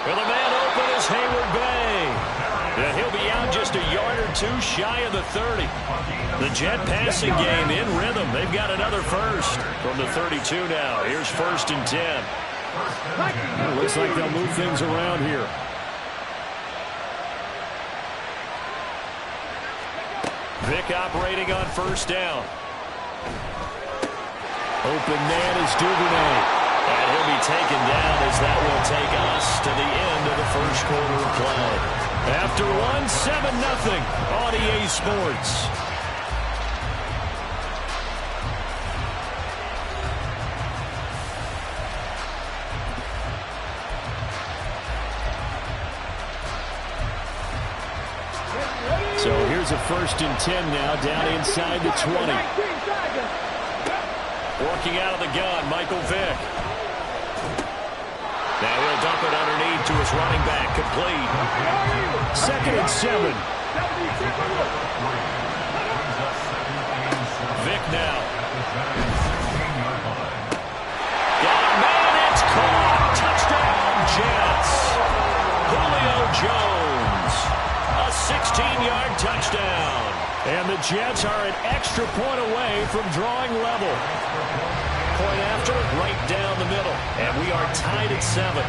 [SPEAKER 1] Well, the man open is Hayward Bay. And he'll be out just a yard or 2 shy of the 30. The Jet passing game in rhythm. They've got another first from the 32 now. Here's 1st and 10.
[SPEAKER 7] It looks like they'll move things around here.
[SPEAKER 1] Vic operating on 1st down.
[SPEAKER 7] Open man is Duvernay.
[SPEAKER 1] And he'll be taken down as that will take us to the end of the first quarter of play.
[SPEAKER 7] After one, 7-0 on EA Sports. So here Here's a 1st and 10 now, down inside the 20.
[SPEAKER 1] Working out of the gun, Michael Vick. Now he'll dump it underneath to his running back, complete.
[SPEAKER 7] 2nd and 7.
[SPEAKER 1] Vick now. Got a man, it's caught. Touchdown, Jets. Julio Jones. A 16-yard touchdown.
[SPEAKER 7] And the Jets are an extra point away from drawing level.
[SPEAKER 1] Point after, right down the middle. And we are tied at 7.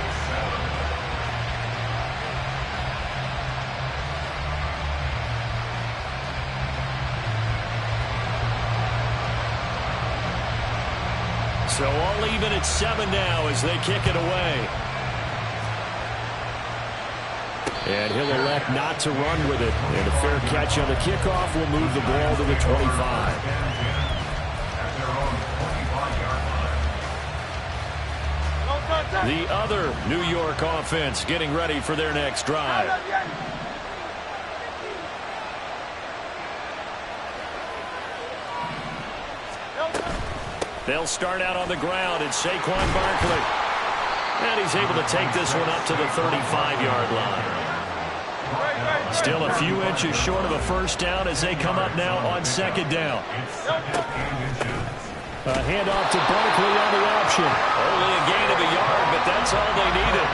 [SPEAKER 1] So all even at 7 now as they kick it away.
[SPEAKER 7] And he'll elect not to run with it. And a fair catch on the kickoff will move the ball to the 25.
[SPEAKER 1] The other New York offense getting ready for their next drive. They'll start out on the ground. It's Saquon Barkley. And he's able to take this one up to the 35-yard line. Still a few inches short of a 1st down as they come up now on 2nd down.
[SPEAKER 7] A handoff to Barkley on the option.
[SPEAKER 1] Only a gain of a yard, but that's all they needed.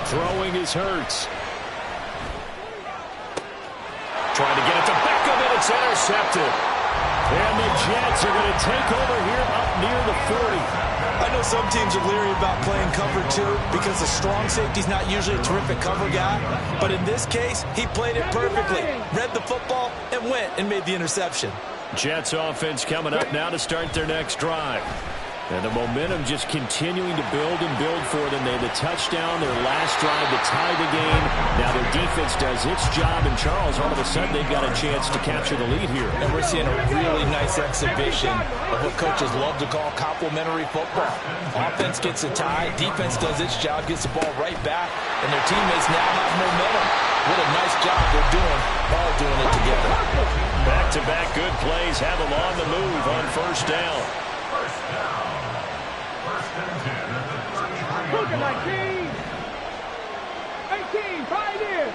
[SPEAKER 7] Throwing is Hurts.
[SPEAKER 1] Trying to get it to Beckham, and it's intercepted.
[SPEAKER 7] And the Jets are going to take over here up near the 40.
[SPEAKER 2] I know some teams are leery about playing cover 2 because the strong safety's not usually a terrific cover guy. But in this case, he played it perfectly. Read the football and went and made the interception.
[SPEAKER 1] Jets offense coming up now to start their next drive.
[SPEAKER 7] And the momentum just continuing to build and build for them. They had the touchdown, their last drive to tie the game. Now their defense does its job, and Charles, all of a sudden, they've got a chance to capture the lead here.
[SPEAKER 6] And we're seeing a really nice exhibition of what coaches love to call complementary football. Offense gets a tie, defense does its job, gets the ball right back, and their teammates now have momentum. What a nice job they're doing, all doing it together.
[SPEAKER 1] Back-to-back good plays have them on the move on 1st down.
[SPEAKER 4] Look at 19. 18, 5 in.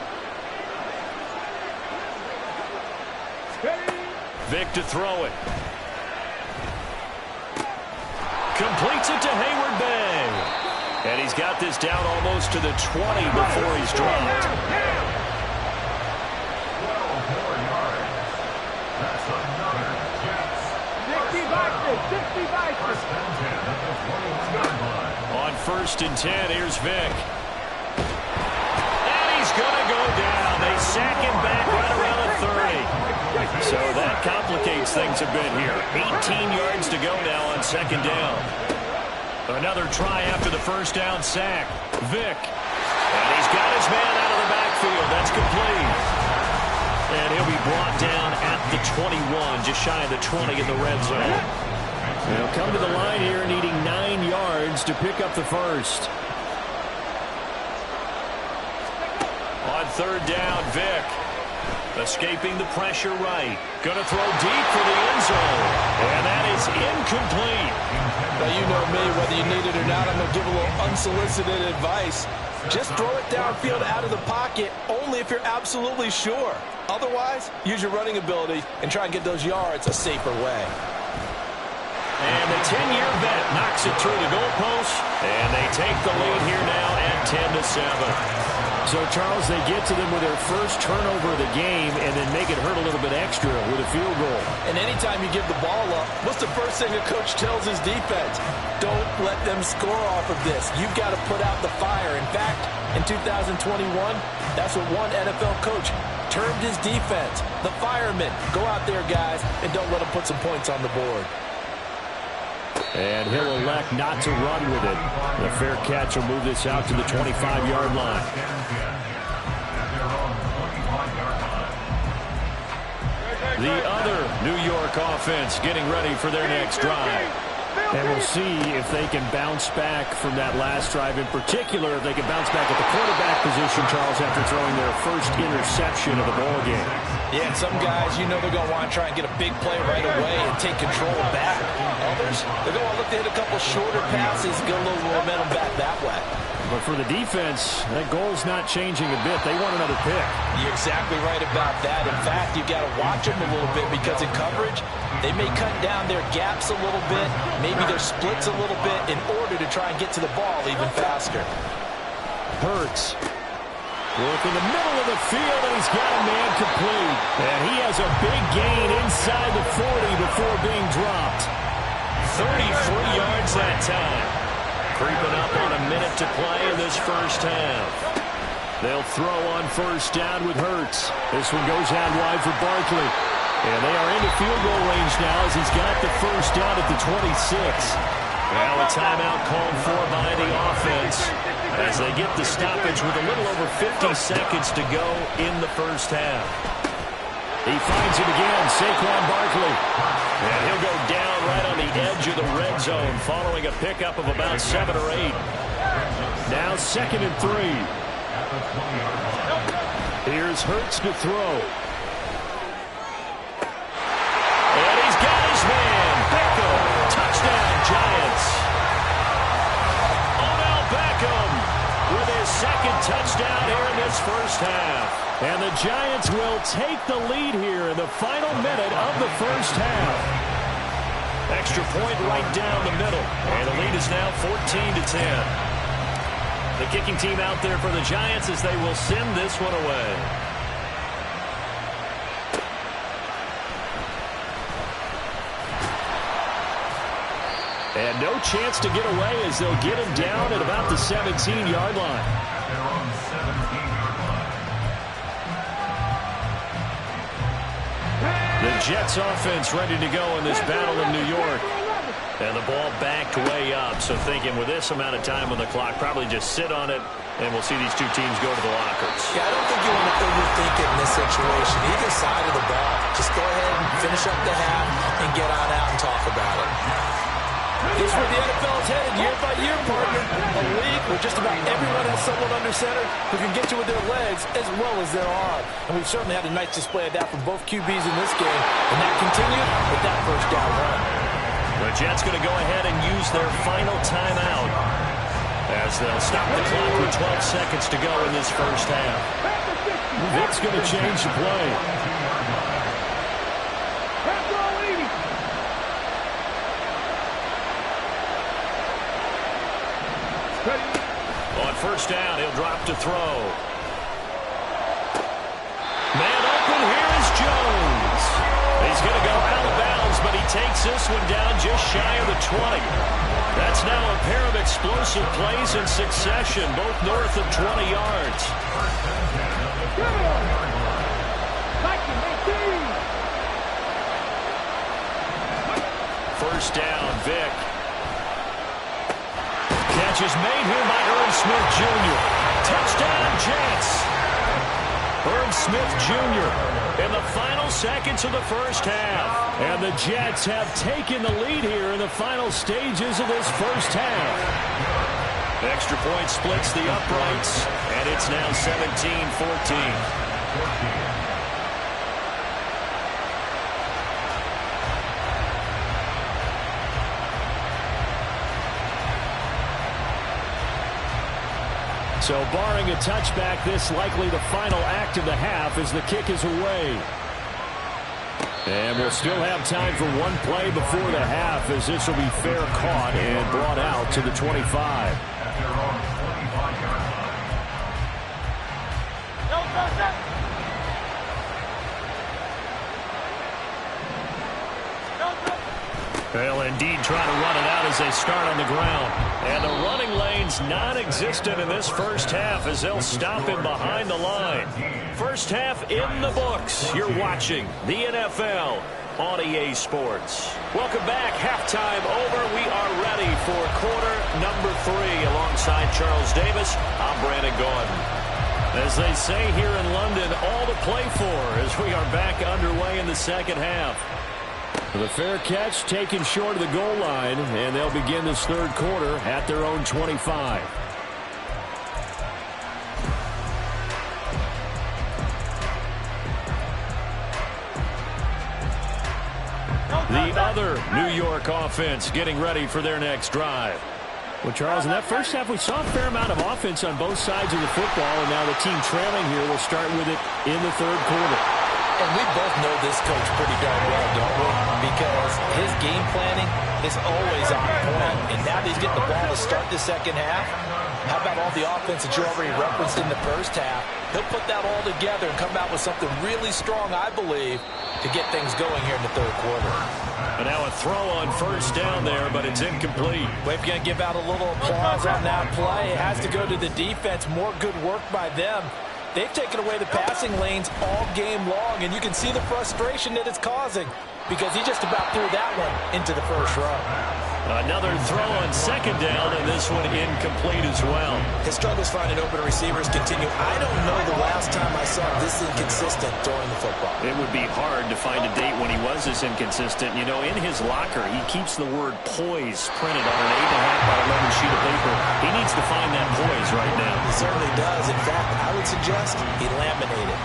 [SPEAKER 1] Vick to throw it. Completes it to Hayward Bay. And he's got this down almost to the 20 before he's dropped.
[SPEAKER 3] 12 more yards. That's another Jets.
[SPEAKER 4] 60 boxes, 60 boxes.
[SPEAKER 3] 1st and 10 at the 21-yard line.
[SPEAKER 1] On 1st and 10, here's Vick. And he's going to go down. They sack him back right around the 30. So that complicates things a bit here. 18 yards to go now on 2nd down. Another try after the 1st down sack. Vick. And he's got his man out of the backfield. That's complete. And he'll be brought down at the 21, just shy of the 20 in the red zone.
[SPEAKER 7] They'll come to the line here needing 9 yards to pick up the 1st.
[SPEAKER 1] On 3rd down, Vick. Escaping the pressure right. Going to throw deep for the end zone. And that is incomplete.
[SPEAKER 6] Now, you know me, whether you need it or not, I'm going to give a little unsolicited advice. Just throw it downfield out of the pocket only if you're absolutely sure. Otherwise, use your running ability and try and get those yards a safer way.
[SPEAKER 1] And the 10-year vet knocks it through the goalpost. And they take the lead here now at 10-7.
[SPEAKER 7] So, Charles, they get to them with their first turnover of the game and then make it hurt a little bit extra with a field goal.
[SPEAKER 6] And anytime you give the ball up, what's the first thing a coach tells his defense? Don't let them score off of this. You've got to put out the fire. In fact, in 2021, that's what one NFL coach termed his defense, the firemen. Go out there, guys, and don't let them put some points on the board.
[SPEAKER 7] And he'll elect not to run with it. The fair catch will move this out to the 25-yard line.
[SPEAKER 1] The other New York offense getting ready for their next drive.
[SPEAKER 7] And we'll see if they can bounce back from that last drive. In particular, if they can bounce back at the quarterback position, Charles, after throwing their first interception of the ball game.
[SPEAKER 6] Yeah, and some guys, you know they're going to want to try and get a big play right away and take control back. Others, they're going to look to hit a couple shorter passes, get a little momentum back that way.
[SPEAKER 7] But for the defense, that goal's not changing a bit. They want another pick.
[SPEAKER 6] You're exactly right about that. In fact, you've got to watch them a little bit because in coverage, they may cut down their gaps a little bit, maybe their splits a little bit in order to try and get to the ball even faster.
[SPEAKER 7] Hurts. Work in the middle of the field, and he's got a man complete. And he has a big gain inside the 40 before being dropped.
[SPEAKER 1] 33 yards that time. Creeping up on a minute to play in this first half.
[SPEAKER 7] They'll throw on first down with Hurts. This one goes out wide for Barkley. And they are into field goal range now as he's got the first down at the 26.
[SPEAKER 1] Now a timeout called for by the offense as they get the stoppage with a little over 50 seconds to go in the first half.
[SPEAKER 7] He finds it again, Saquon Barkley.
[SPEAKER 1] And he'll go down right on the edge of the red zone following a pickup of about 7 or 8.
[SPEAKER 7] Now 2nd and 3. Here's Hurts to throw.
[SPEAKER 1] And he's got his man. Beckham. Touchdown, Giants. Odell Beckham with his second touchdown here in this first half.
[SPEAKER 7] And the Giants will take the lead here in the final minute of the first half.
[SPEAKER 1] Extra point right down the middle. And the lead is now 14-10. The kicking team out there for the Giants as they will send this one away.
[SPEAKER 7] And no chance to get away as they'll get him down at about the 17-yard line.
[SPEAKER 1] The Jets offense ready to go in this battle in New York. And the ball backed way up. So thinking with this amount of time on the clock, probably just sit on it, and we'll see these two teams go to the lockers.
[SPEAKER 2] Yeah, I don't think you want to overthink it in this situation. Either side of the ball, just go ahead and finish up the half and get on out and talk about it.
[SPEAKER 6] This is where the NFL is headed year by year, partner. A league where just about everyone has someone under center who can get you with their legs as well as their arm. And we've certainly had a nice display of that from both QBs in this game. And that continued with that first down run.
[SPEAKER 1] The Jets going to go ahead and use their final timeout as they'll stop the clock with 12 seconds to go in this first half.
[SPEAKER 7] Vic's going to change the play.
[SPEAKER 1] On first down, he'll drop to throw. Man open, here is Jones. He's going to go out of bounds, but he takes this one down just shy of the 20. That's now a pair of explosive plays in succession, both north of 20 yards. First down, Vic. Catch is made here by Irv Smith Jr. Touchdown, Jets. Irv Smith Jr. in the final seconds of the first half.
[SPEAKER 7] And the Jets have taken the lead here in the final stages of this first half.
[SPEAKER 1] Extra point splits the uprights, and it's now 17-14.
[SPEAKER 7] So barring a touchback, this likely the final act of the half as the kick is away. And we'll still have time for one play before the half as this will be fair caught and brought out to the 25.
[SPEAKER 1] They'll indeed try to run it out as they start on the ground. And the running lane's non-existent in this first half as they'll stop him behind the line. First half in the books. You're watching the NFL on EA Sports. Welcome back. Halftime over. We are ready for quarter number 3. Alongside Charles Davis, I'm Brandon Gordon. As they say here in London, all to play for as we are back underway in the second half.
[SPEAKER 7] The fair catch taken short of the goal line, and they'll begin this third quarter at their own 25. The other New York offense getting ready for their next drive. Well, Charles, in that first half, we saw a fair amount of offense on both sides of the football, and now the team trailing here will start with it in the third quarter.
[SPEAKER 2] And we both know this coach pretty darn well, don't we? Because his game planning is always on point. And now that he's getting the ball to start the second half, how about all the offense that you already referenced in the first half? He'll put that all together and come out with something really strong, I believe, to get things going here in the third quarter.
[SPEAKER 1] And now a throw on first down there, but it's incomplete.
[SPEAKER 2] Well, if you're going to give out a little applause on that play, it has to go to the defense. More good work by them. They've taken away the passing lanes all game long, and you can see the frustration that it's causing because he just about threw that one into the first row.
[SPEAKER 1] Another throw on second down, and this one incomplete as well.
[SPEAKER 2] His struggles finding open receivers continue. I don't know the last time I saw this inconsistent throwing the football.
[SPEAKER 1] It would be hard to find a date when he was this inconsistent. You know, in his locker, he keeps the word poise printed on an 8.5 by 11 sheet of paper. He needs to find that poise right now.
[SPEAKER 2] He certainly does. In fact, I would suggest he laminated.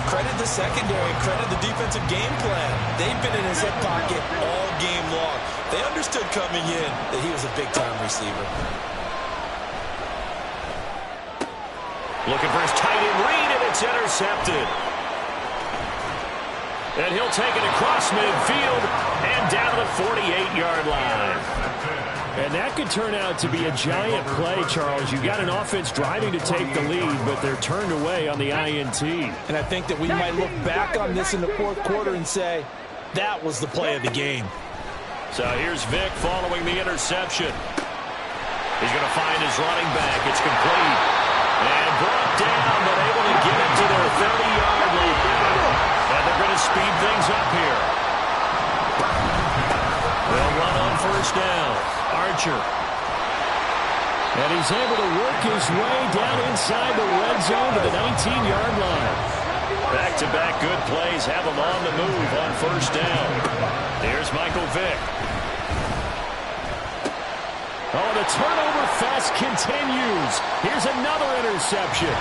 [SPEAKER 2] Credit the secondary, credit the defensive game plan. They've been in his hip pocket all game long. They understood coming in that he was a big-time receiver.
[SPEAKER 1] Looking for his tight end read, and it's intercepted. And he'll take it across midfield and down to the 48-yard line.
[SPEAKER 7] And that could turn out to be a giant play, Charles. You've got an offense driving to take the lead, but they're turned away on the INT.
[SPEAKER 2] And I think that we might look back on this in the fourth quarter and say, that was the play of the game.
[SPEAKER 1] So here's Vick following the interception. He's going to find his running back. It's complete. And brought down, but able to get it to their 30-yard line. And they're going to speed things up here. They'll run on first down. Archer.
[SPEAKER 7] And he's able to work his way down inside the red zone to the 19-yard line.
[SPEAKER 1] Back-to-back good plays have him on the move on first down. Here's Michael Vick.
[SPEAKER 7] Oh, the turnover fest continues. Here's another interception.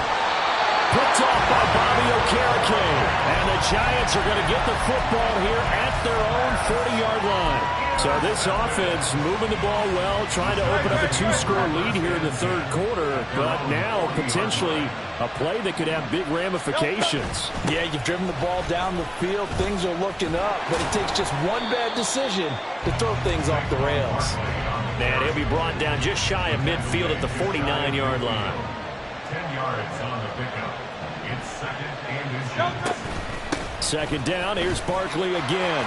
[SPEAKER 7] Picked off by Bobby Okereke. And the Giants are going to get the football here at their own 40-yard line. So this offense moving the ball well, trying to open up a two-score lead here in the third quarter, but now potentially a play that could have big ramifications.
[SPEAKER 2] Yeah, you've driven the ball down the field. Things are looking up, but it takes just one bad decision to throw things off the rails.
[SPEAKER 1] And he'll be brought down just shy of midfield at the 49-yard line.
[SPEAKER 3] 10 yards on the pickup. It's second and inches.
[SPEAKER 7] Second down, here's Barkley again.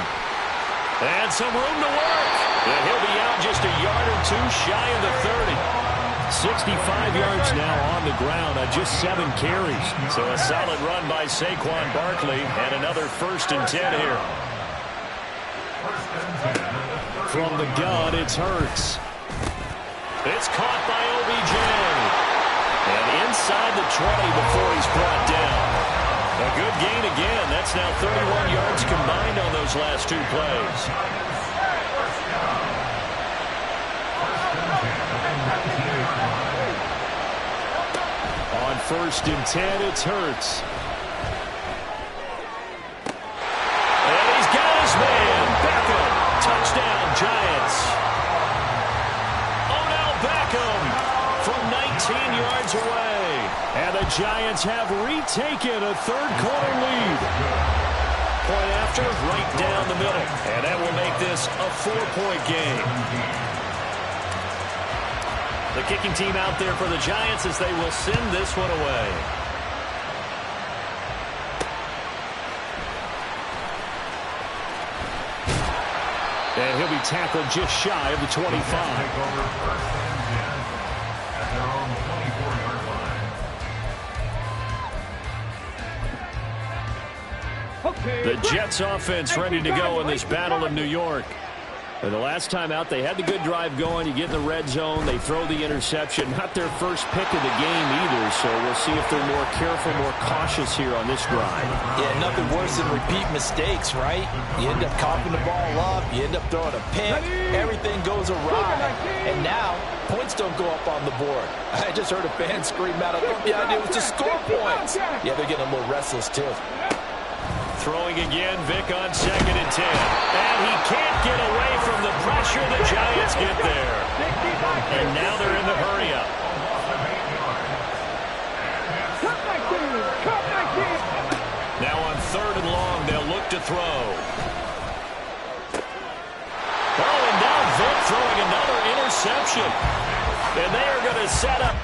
[SPEAKER 1] And some room to work. And he'll be out just a yard or two shy of the 30.
[SPEAKER 7] 65 yards now on the ground on just 7 carries.
[SPEAKER 1] So a solid run by Saquon Barkley and another 1st and 10 here.
[SPEAKER 7] From the gun, it's Hurts.
[SPEAKER 1] It's caught by OBJ. And inside the 20 before he's brought down. A good gain again. That's now 31 yards combined on those last 2 plays.
[SPEAKER 7] On 1st and 10, it's Hurts.
[SPEAKER 1] And he's got his man. Beckham. Touchdown, Giants. Odell Beckham from 19 yards away.
[SPEAKER 7] And the Giants have retaken a third-quarter lead.
[SPEAKER 1] Point after, right down the middle. And that will make this a 4-point game. The kicking team out there for the Giants as they will send this one away.
[SPEAKER 7] And he'll be tackled just shy of the 25.
[SPEAKER 1] The Jets offense ready to go in this battle of New York.
[SPEAKER 7] And the last time out, they had the good drive going. You get in the red zone, they throw the interception. Not their first pick of the game either, so we'll see if they're more careful, more cautious here on this drive.
[SPEAKER 6] Yeah, nothing worse than repeat mistakes, right? You end up coughing the ball up, you end up throwing a pick, everything goes awry. And now, points don't go up on the board. I just heard a fan scream out, I thought the idea was to score points. Yeah, they're getting a little restless, too.
[SPEAKER 1] Throwing again, Vic on 2nd and 10. And he can't get away from the pressure. The Giants get there. And now they're in the hurry-up. Now on 3rd and long, they'll look to throw. Oh, and now Vic throwing another interception. And they are going to set up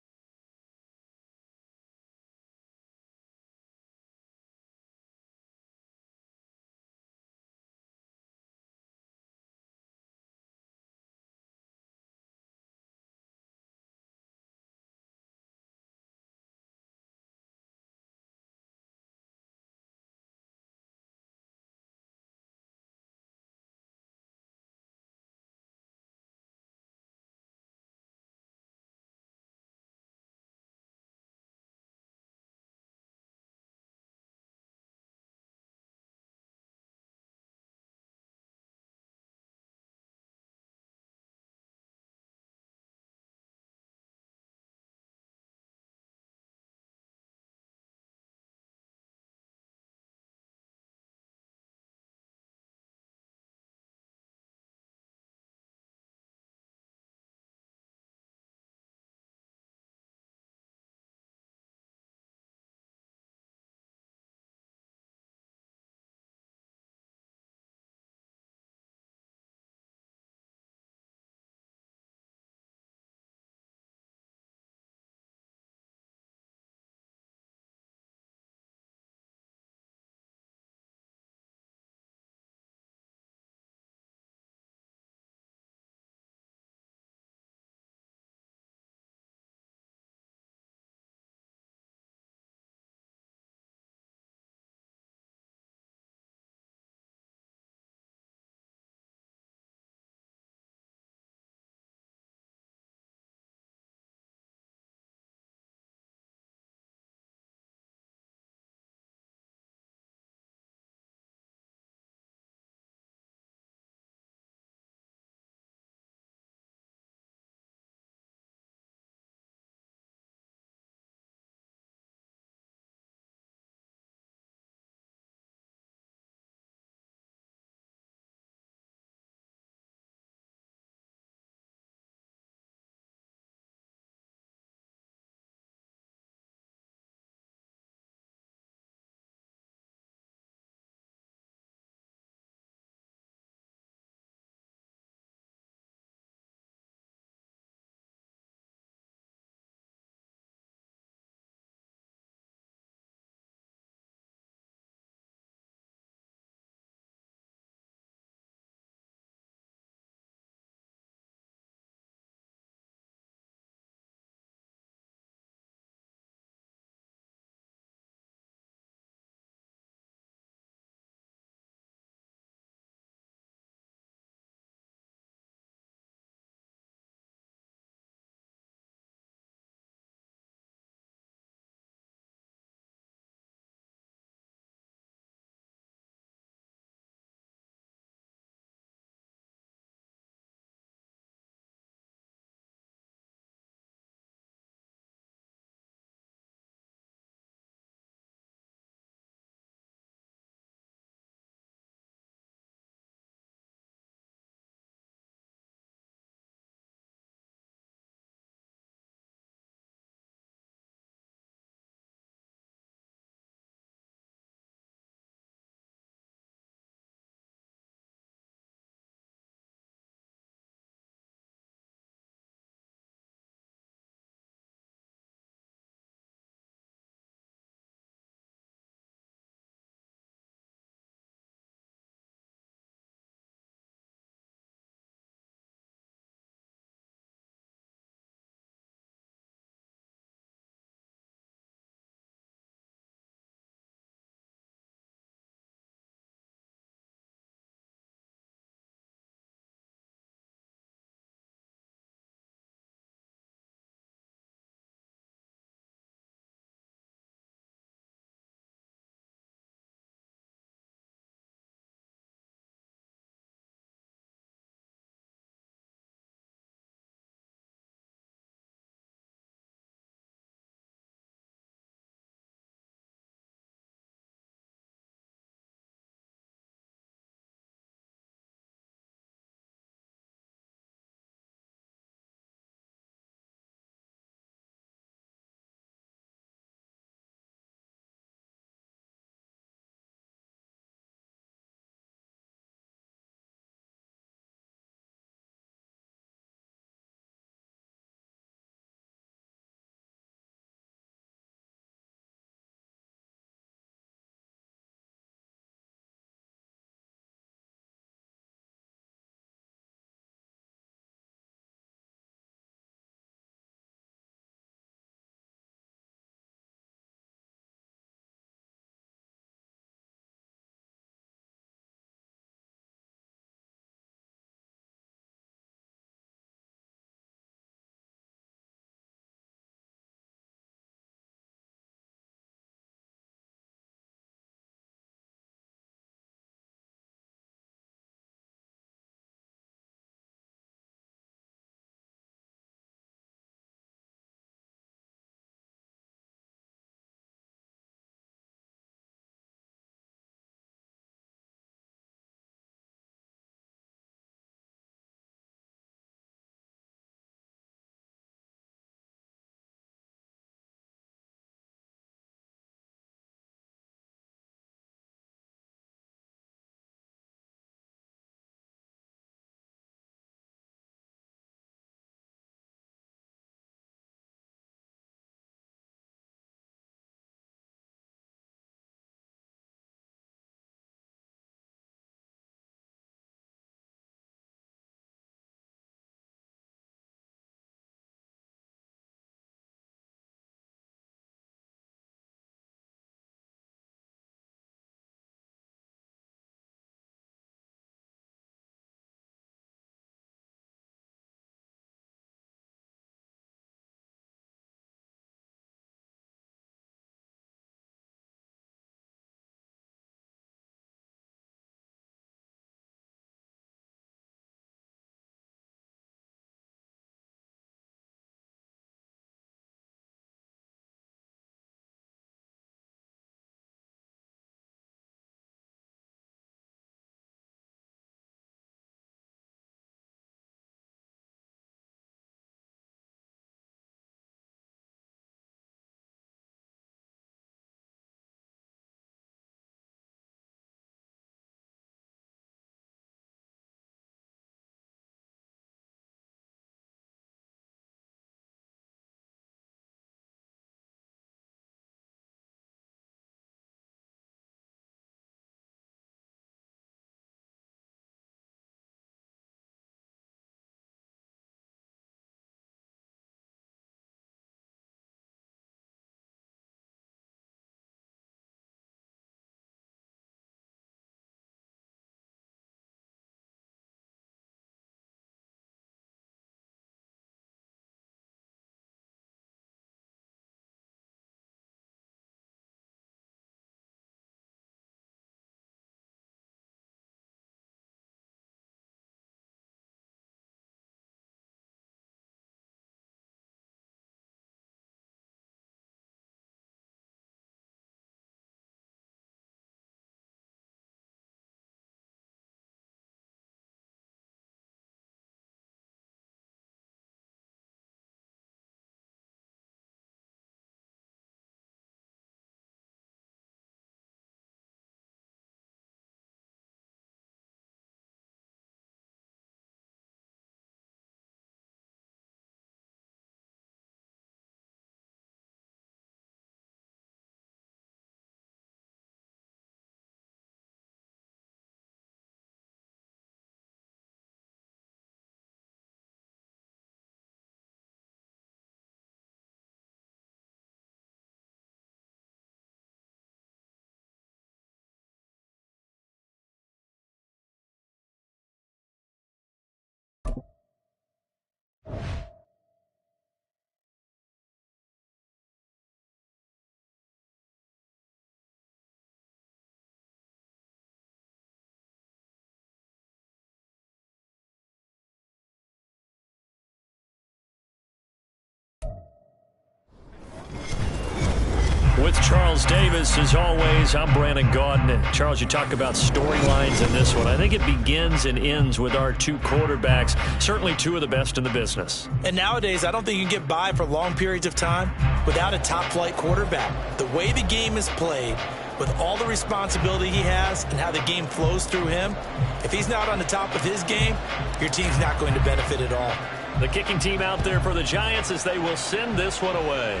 [SPEAKER 7] With Charles Davis, as always, I'm Brandon Gaudin. Charles, you talk about storylines in this one. I think it begins and ends with our two quarterbacks, certainly two of the best in the business.
[SPEAKER 2] And nowadays, I don't think you can get by for long periods of time without a top-flight quarterback. The way the game is played, with all the responsibility he has and how the game flows through him, if he's not on the top of his game, your team's not going to benefit at all.
[SPEAKER 7] The kicking team out there for the Giants as they will send this one away.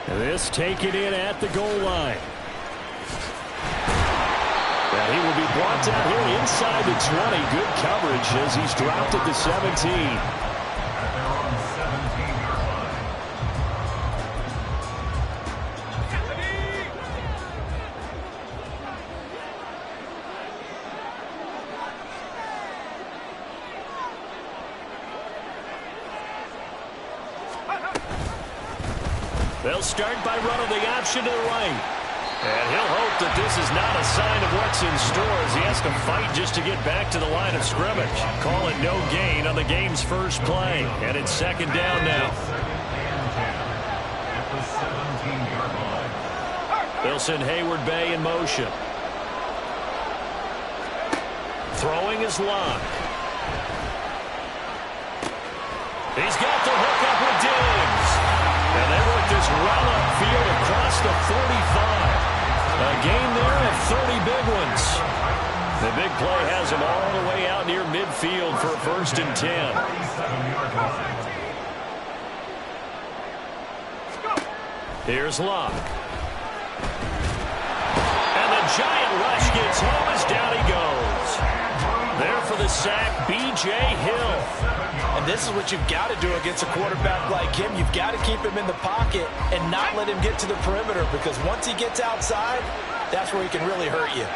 [SPEAKER 7] This taken in at the goal line. And he will be brought down here inside the 20. Good coverage as he's dropped at the 17. They'll start by running the option to the right. And he'll hope that this is not a sign of what's in store as he has to fight just to get back to the line of scrimmage. Call it no gain on the game's first play. And it's second down now. They'll send Hayward Bay in motion. Throwing his lock. He's got the hook up with Diggs. And they work this well upfield across the 45. A gain there of 30 big ones. The big play has him all the way out near midfield for a 1st and 10. Here's Locke. And the giant rush gets home as down he goes. There for the sack, B.J. Hill.
[SPEAKER 6] And this is what you've got to do against a quarterback like him. You've got to keep him in the pocket and not let him get to the perimeter, because once he gets outside, that's where he can really hurt you.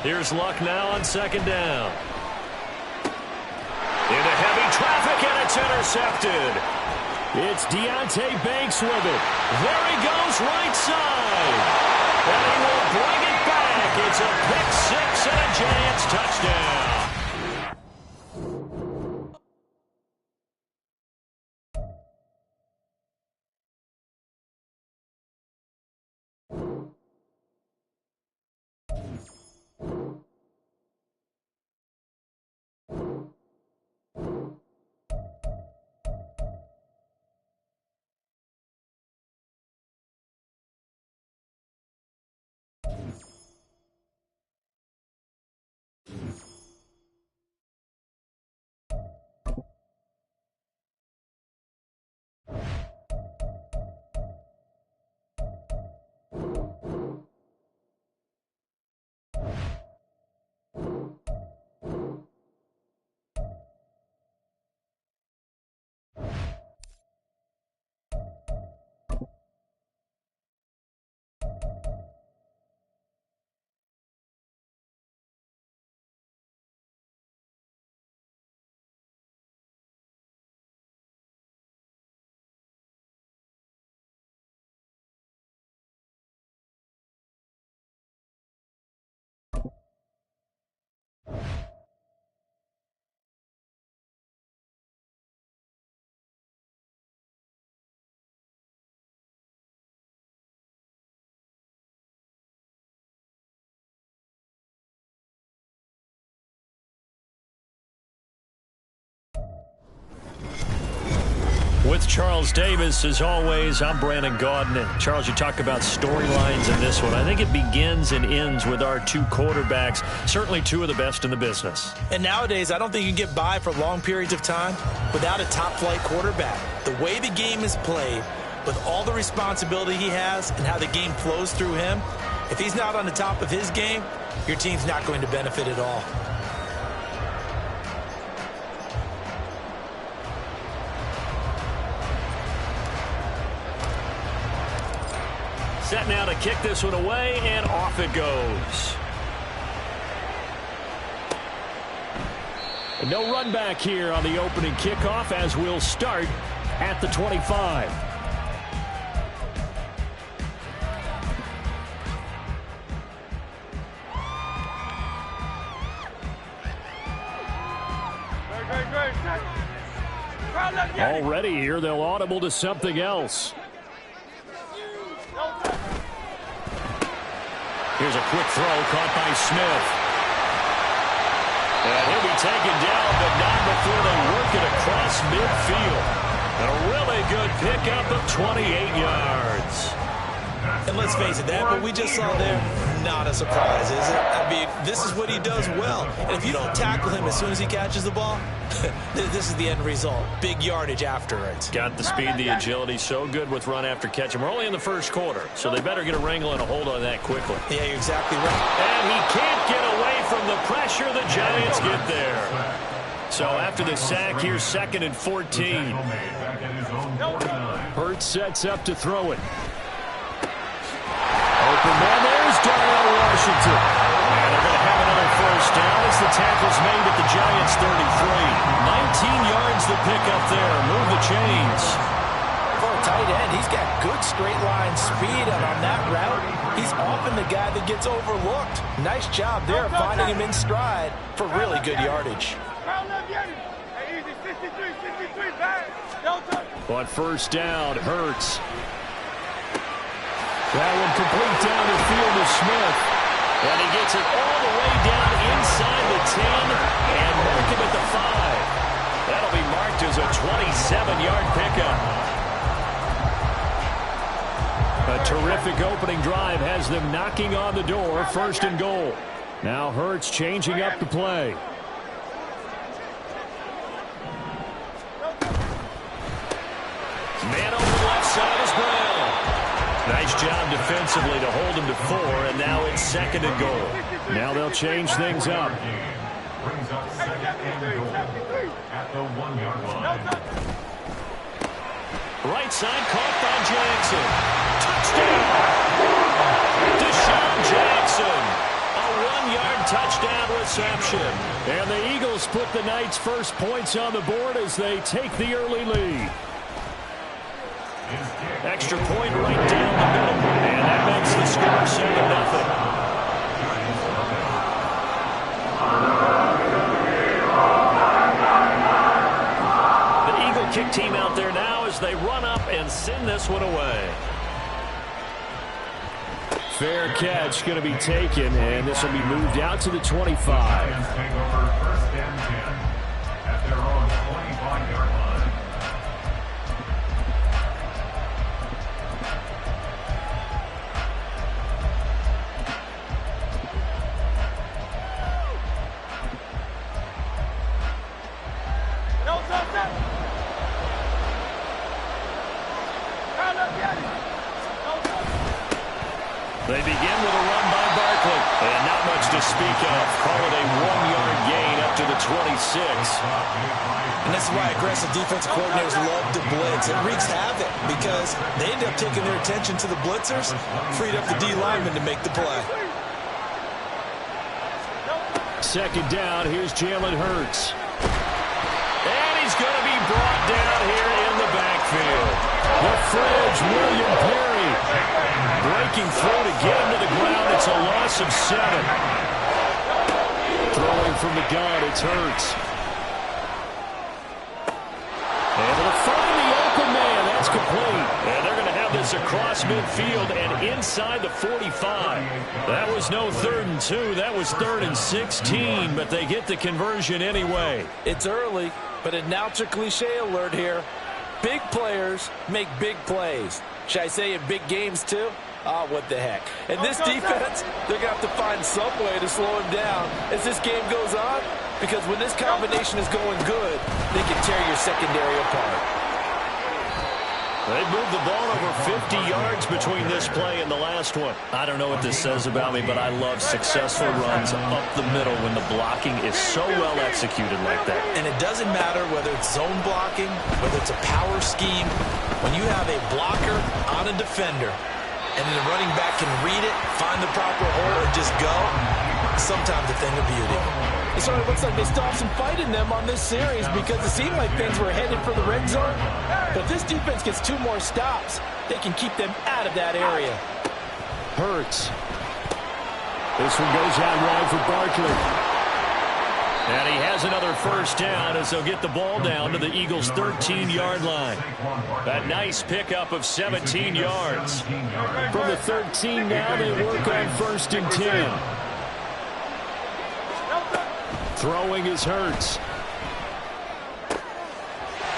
[SPEAKER 7] Here's Luck now on second down. Into heavy traffic, and it's intercepted. It's Deonte Banks with it. There he goes, right side. And he will bring it back. It's a pick-6 and a Giants touchdown. With Charles Davis, as always, I'm Brandon Gaudin. Charles, you talk about storylines in this one. I think it begins and ends with our two quarterbacks, certainly two of the best in the business.
[SPEAKER 2] And nowadays, I don't think you can get by for long periods of time without a top-flight quarterback. The way the game is played, with all the responsibility he has and how the game flows through him, if he's not on the top of his game, your team's not going to benefit at all.
[SPEAKER 7] Set now to kick this one away, and off it goes. No run back here on the opening kickoff, as we'll start at the 25. Already here, they'll audible to something else. Here's a quick throw caught by Smith. And he'll be taken down, but not before they work it across midfield. A really good pickup of 28 yards.
[SPEAKER 2] And let's face it, that what we just saw there, not a surprise, is it? I mean, this is what he does well. And if you don't tackle him as soon as he catches the ball, this is the end result. Big yardage after it.
[SPEAKER 7] Got the speed, the agility, so good with run after catch. And we're only in the first quarter, so they better get a wrangle and a hold on that quickly.
[SPEAKER 2] Yeah, you're exactly right.
[SPEAKER 7] And he can't get away from the pressure. The Giants get there. So after the sack, here's 2nd and 14. Hurts sets up to throw it. Open man, there's Darnell Washington. And they're going to have another first down as the tackle's made at the Giants' 33. 19 yards to pick up there. Move the chains.
[SPEAKER 6] For a tight end, he's got good straight line speed, and on that route, he's often the guy that gets overlooked. Nice job there finding him in stride for really good yardage.
[SPEAKER 7] On first down, Hurts. That one complete down the field to Smith. And he gets it all the way down inside the 10 and mark him at the 5. That'll be marked as a 27-yard pickup. A terrific opening drive has them knocking on the door, 1st and goal. Now Hurts changing up the play. Man over the left side is Brown. Nice job defensively to hold him to 4, and now it's 2nd and goal. Now they'll change things up.
[SPEAKER 3] Brings up 2nd and goal at the 1-yard line.
[SPEAKER 7] Right side caught by Jackson. Touchdown! Deshaun Jackson. A 1-yard touchdown reception. And the Eagles put the Knights' first points on the board as they take the early lead. Extra point right down the middle. And that makes the score 7-0. The Eagle kick team out there now as they run up and send this one away. Fair catch going to be taken, and this will be moved out to the 25.
[SPEAKER 3] Take over 1st and 10 at their own 25-yard line.
[SPEAKER 7] They begin with a run by Barkley. And not much to speak of. Call it a 1-yard gain up to the 26.
[SPEAKER 2] And that's why aggressive defensive coordinators love to blitz. It wreaks havoc because they end up taking their attention to the blitzers, freed up the D lineman to make the play.
[SPEAKER 7] 2nd down, here's Jalen Hurts. And he's going to be brought down here in the backfield. The Fridge, William Perry. Breaking through to get him to the ground. It's a loss of 7. Throwing from the gun, it's Hurts. Able to find the open man. That's complete. And they're going to have this across midfield and inside the 45. That was no 3rd and 2. That was 3rd and 16. But they get the conversion anyway.
[SPEAKER 6] It's early, but announcer cliche alert here. Big players make big plays. Should I say in big games too? Oh, what the heck. And this defense, they're going to have to find some way to slow him down as this game goes on, because when this combination is going good, they can tear your secondary apart.
[SPEAKER 7] They moved the ball over 50 yards between this play and the last one. I don't know what this says about me, but I love successful runs up the middle when the blocking is so well executed like that.
[SPEAKER 2] And it doesn't matter whether it's zone blocking, whether it's a power scheme. When you have a blocker on a defender, and then the running back can read it, find the proper hole, and just go, sometimes a thing of beauty.
[SPEAKER 6] So it looks like they still have some fight in them on this series, because it seemed like things were headed for the red zone. But if this defense gets 2 more stops, they can keep them out of that area.
[SPEAKER 7] Hurts. This one goes out wide for Barkley. And he has another first down as they'll get the ball down to the Eagles' 13-yard line. A nice pickup of 17 yards. From the 13 now, they work on 1st and 10. Throwing is Hurts.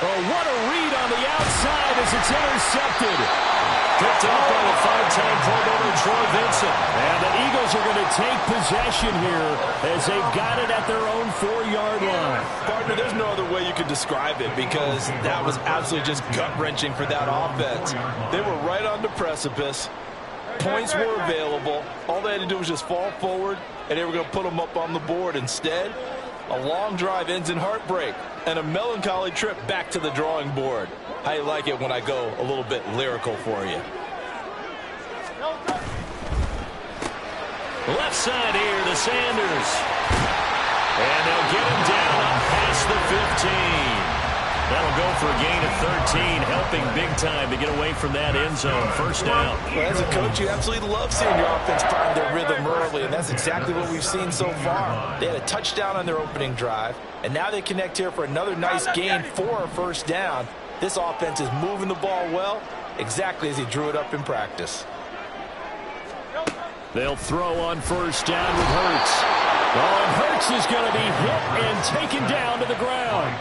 [SPEAKER 7] Oh, what a read on the outside as it's intercepted. Picked up by the 5-time Pro Bowler Troy Vincent. And the Eagles are going to take possession here as they've got it at their own 4-yard line.
[SPEAKER 6] Partner, there's no other way you could describe it because that was absolutely just gut-wrenching for that offense. They were right on the precipice. Points were available. All they had to do was just fall forward, and they were going to put them up on the board. Instead, a long drive ends in heartbreak and a melancholy trip back to the drawing board. I like it when I go a little bit lyrical for you.
[SPEAKER 7] Left side here to Sanders. And they'll get him down past the 15. That'll go for a gain of 13, helping big time to get away from that end zone. First down.
[SPEAKER 6] Well, as a coach, you absolutely love seeing your offense find their rhythm early, and that's exactly what we've seen so far. They had a touchdown on their opening drive, and now they connect here for another nice gain for a first down. This offense is moving the ball well, exactly as he drew it up in practice.
[SPEAKER 7] They'll throw on first down with Hurts. Oh, and Hurts is going to be hit and taken down to the ground.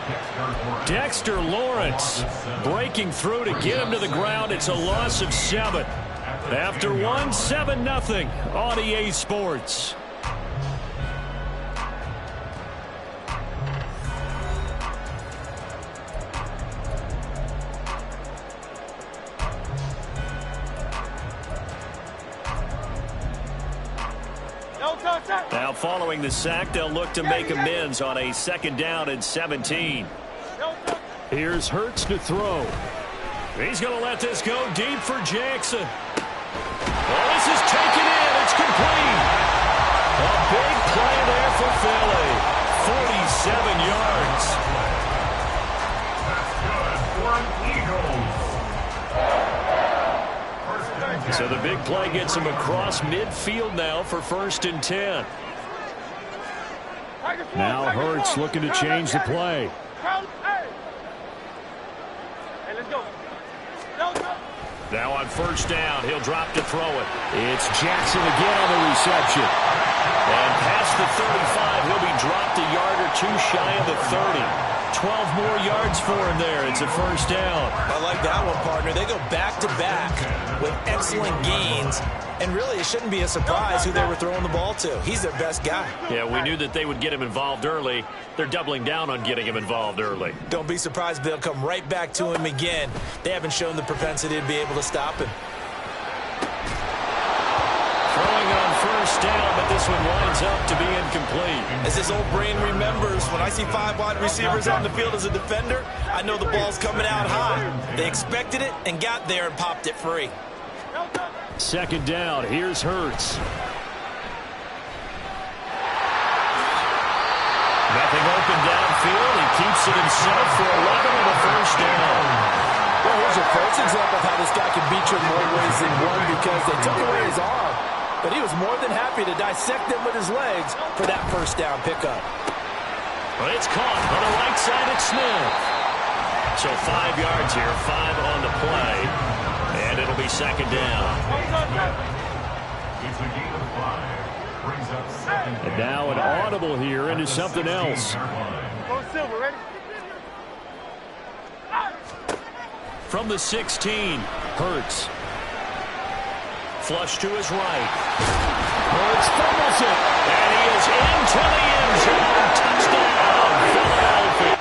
[SPEAKER 7] Dexter Lawrence breaking through to get him to the ground. It's a loss of 7. After 7-0 on EA Sports. Now following the sack, they'll look to make amends on a 2nd down and 17. Here's Hurts to throw. He's going to let this go deep for Jackson. Well, this is taken in. It's complete. A big play there for Philly. 47 yards. So the big play gets him across midfield now for 1st and 10. Now Hurts looking to change the play. Now on first down, he'll drop to throw it. It's Jackson again on the reception. And past the 35, he'll be dropped a yard or 2 shy of the 30. 12 more yards for him there. It's a first down.
[SPEAKER 2] I like that one, partner. They go back-to-back with excellent gains. And really, it shouldn't be a surprise who they were throwing the ball to. He's their best guy.
[SPEAKER 7] Yeah, we knew that they would get him involved early. They're doubling down on getting him involved early.
[SPEAKER 2] Don't be surprised they'll come right back to him again. They haven't shown the propensity to be able to stop him.
[SPEAKER 7] Throwing on first down, but this one winds up to be incomplete.
[SPEAKER 6] As this old brain remembers, when I see 5 wide receivers on the field as a defender, I know the ball's coming out high. They expected it and got there and popped it free.
[SPEAKER 7] 2nd down. Here's Hurts. Nothing open downfield. He keeps it himself for 11 on the first down.
[SPEAKER 6] Well, here's your first example of how this guy can beat you in more ways than one because they took away his arm, but he was more than happy to dissect them with his legs for that first down pickup.
[SPEAKER 7] But it's caught on the right side at Smith. So 5 yards here, 5 on the play, and it'll be 2nd down. And now an audible here into something else. From the 16, Hurts. Flush to his right. Hurts fumbles it. And he is into the end zone. Touchdown, Philadelphia.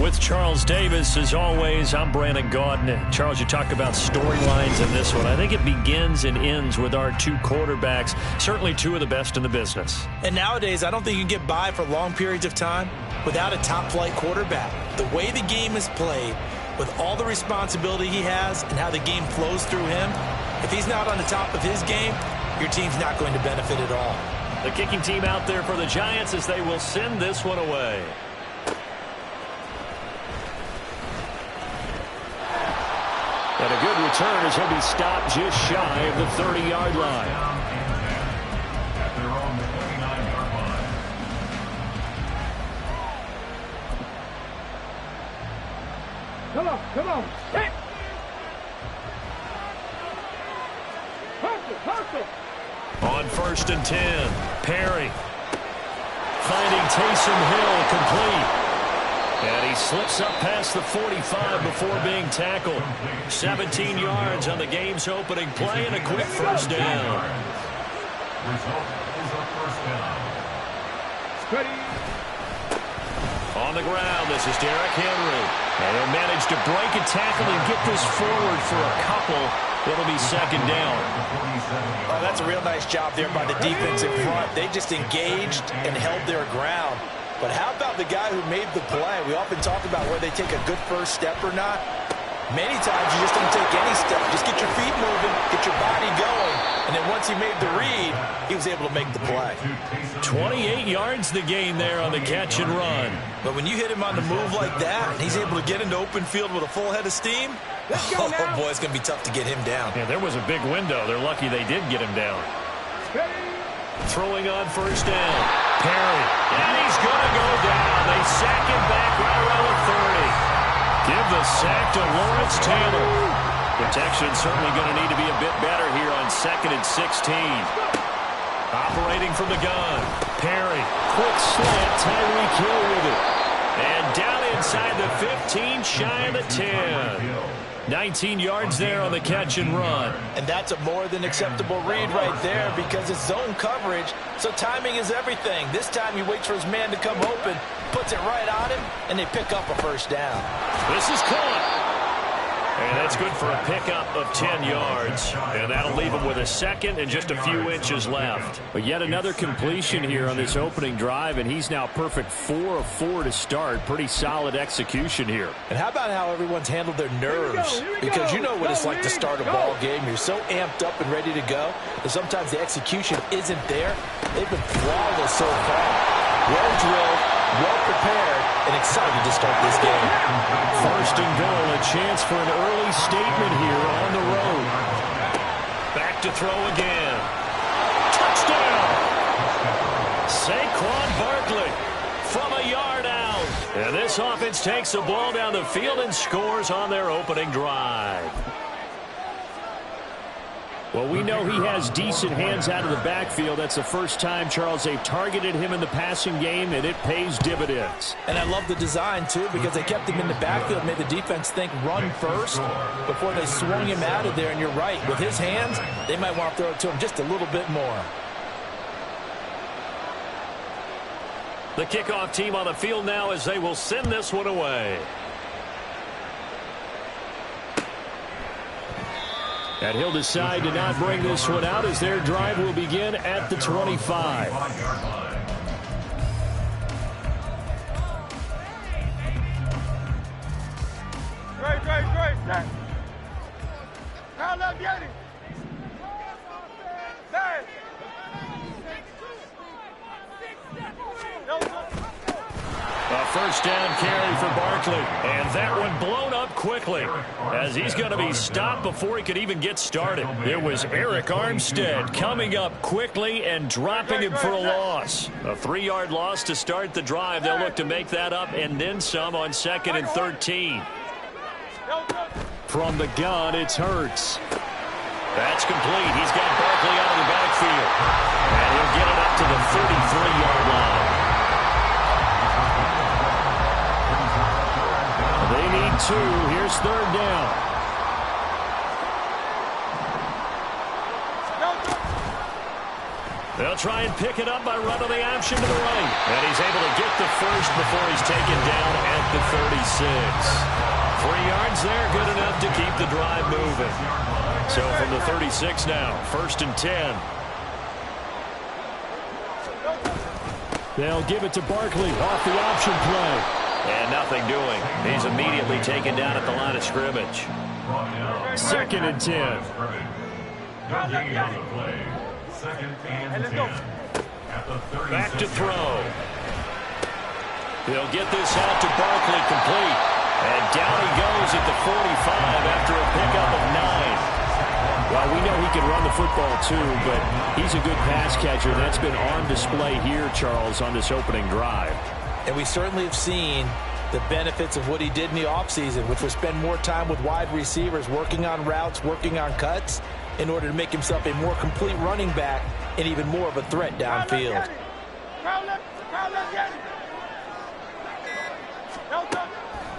[SPEAKER 7] With Charles Davis, as always, I'm Brandon Gaudin. Charles, you talk about storylines in this one. I think it begins and ends with our two quarterbacks, certainly two of the best in the business.
[SPEAKER 2] And nowadays, I don't think you can get by for long periods of time without a top-flight quarterback. The way the game is played, with all the responsibility he has and how the game flows through him, if he's not on the top of his game, your team's not going to benefit at all.
[SPEAKER 7] The kicking team out there for the Giants as they will send this one away. And a good return as he'll be stopped just shy of the 30-yard line.
[SPEAKER 3] At their own 29-yard line.
[SPEAKER 4] Come on. Hit. Hustle.
[SPEAKER 7] On 1st and 10, Perry finding Taysom Hill complete. And he slips up past the 45 before being tackled. 17 yards on the game's opening play and a quick first down.
[SPEAKER 3] Result is a first down.
[SPEAKER 4] Ready.
[SPEAKER 7] On the ground, this is Derrick Henry. And he'll manage to break a tackle and get this forward for a couple. It'll be second down.
[SPEAKER 6] Oh, that's a real nice job there by the defense in front. They just engaged and held their ground. But how about the guy who made the play? We often talk about where they take a good first step or not. Many times you just don't take any step. Just get your feet moving, get your body going. And then once he made the read, he was able to make the play.
[SPEAKER 7] 28 yards the gain there on the catch and run.
[SPEAKER 2] But when you hit him on the move like that, and he's able to get into open field with a full head of steam, oh boy, it's going to be tough to get him down.
[SPEAKER 7] Yeah, there was a big window. They're lucky they did get him down. Throwing on first down. Perry. And he's going to go down. They sack him back right around the 30. Give the sack to Lawrence Taylor. Protection certainly going to need to be a bit better here on 2nd and 16. Operating from the gun. Perry. Quick slant. Tyreek Hill with it. And down inside the 15, shy of the 10. 19 yards there on the catch and run.
[SPEAKER 6] And that's a more than acceptable read right there because it's zone coverage, so timing is everything. This time he waits for his man to come open, puts it right on him, and they pick up a first down.
[SPEAKER 7] This is caught. And that's good for a pickup of 10 yards. And that'll leave him with a second and just a few inches left. But yet another completion here on this opening drive, and he's now perfect 4 of 4 to start. Pretty solid execution here.
[SPEAKER 6] And how about how everyone's handled their nerves? Because you know what it's like to start a ball game. You're so amped up and ready to go that sometimes the execution isn't there. They've been flawless so far. Well drilled, well prepared, and excited to start this game.
[SPEAKER 7] 1st and goal, a chance for an early statement here on the road. Back to throw again. Touchdown! Saquon Barkley from a yard out. And this offense takes the ball down the field and scores on their opening drive. Well, we know he has decent hands out of the backfield. That's the first time, Charles, they've targeted him in the passing game, and it pays dividends.
[SPEAKER 2] And I love the design, too, because they kept him in the backfield, made the defense think run first before they swung him out of there. And you're right, with his hands, they might want to throw it to him just a little bit more.
[SPEAKER 7] The kickoff team on the field now as they will send this one away. And he'll decide to not bring this one out as their drive will begin at the 25.
[SPEAKER 4] Great. Now let's get it.
[SPEAKER 7] A first down carry for Barkley. And that one blown up quickly as he's going to be stopped before he could even get started. It was Eric Armstead coming up quickly and dropping him for a loss. A 3-yard loss to start the drive. They'll look to make that up and then some on 2nd and 13. From the gun, it's Hurts. That's complete. He's got Barkley out of the backfield. And he'll get it up to the 33-yard line. They need 2. Here's 3rd down. They'll try and pick it up by running the option to the right. And he's able to get the first before he's taken down at the 36. 3 yards there, good enough to keep the drive moving. So from the 36 now, 1st and 10. They'll give it to Barkley off the option play. And nothing doing. He's immediately taken down at the line of scrimmage. 2nd and 10. Back to throw. He'll get this out to Barkley, complete. And down he goes at the 45 after a pickup of 9. Well, we know he can run the football too, but he's a good pass catcher. That's been on display here, Charles, on this opening drive.
[SPEAKER 2] And we certainly have seen the benefits of what he did in the offseason, which was spend more time with wide receivers, working on routes, working on cuts, in order to make himself a more complete running back and even more of a threat downfield.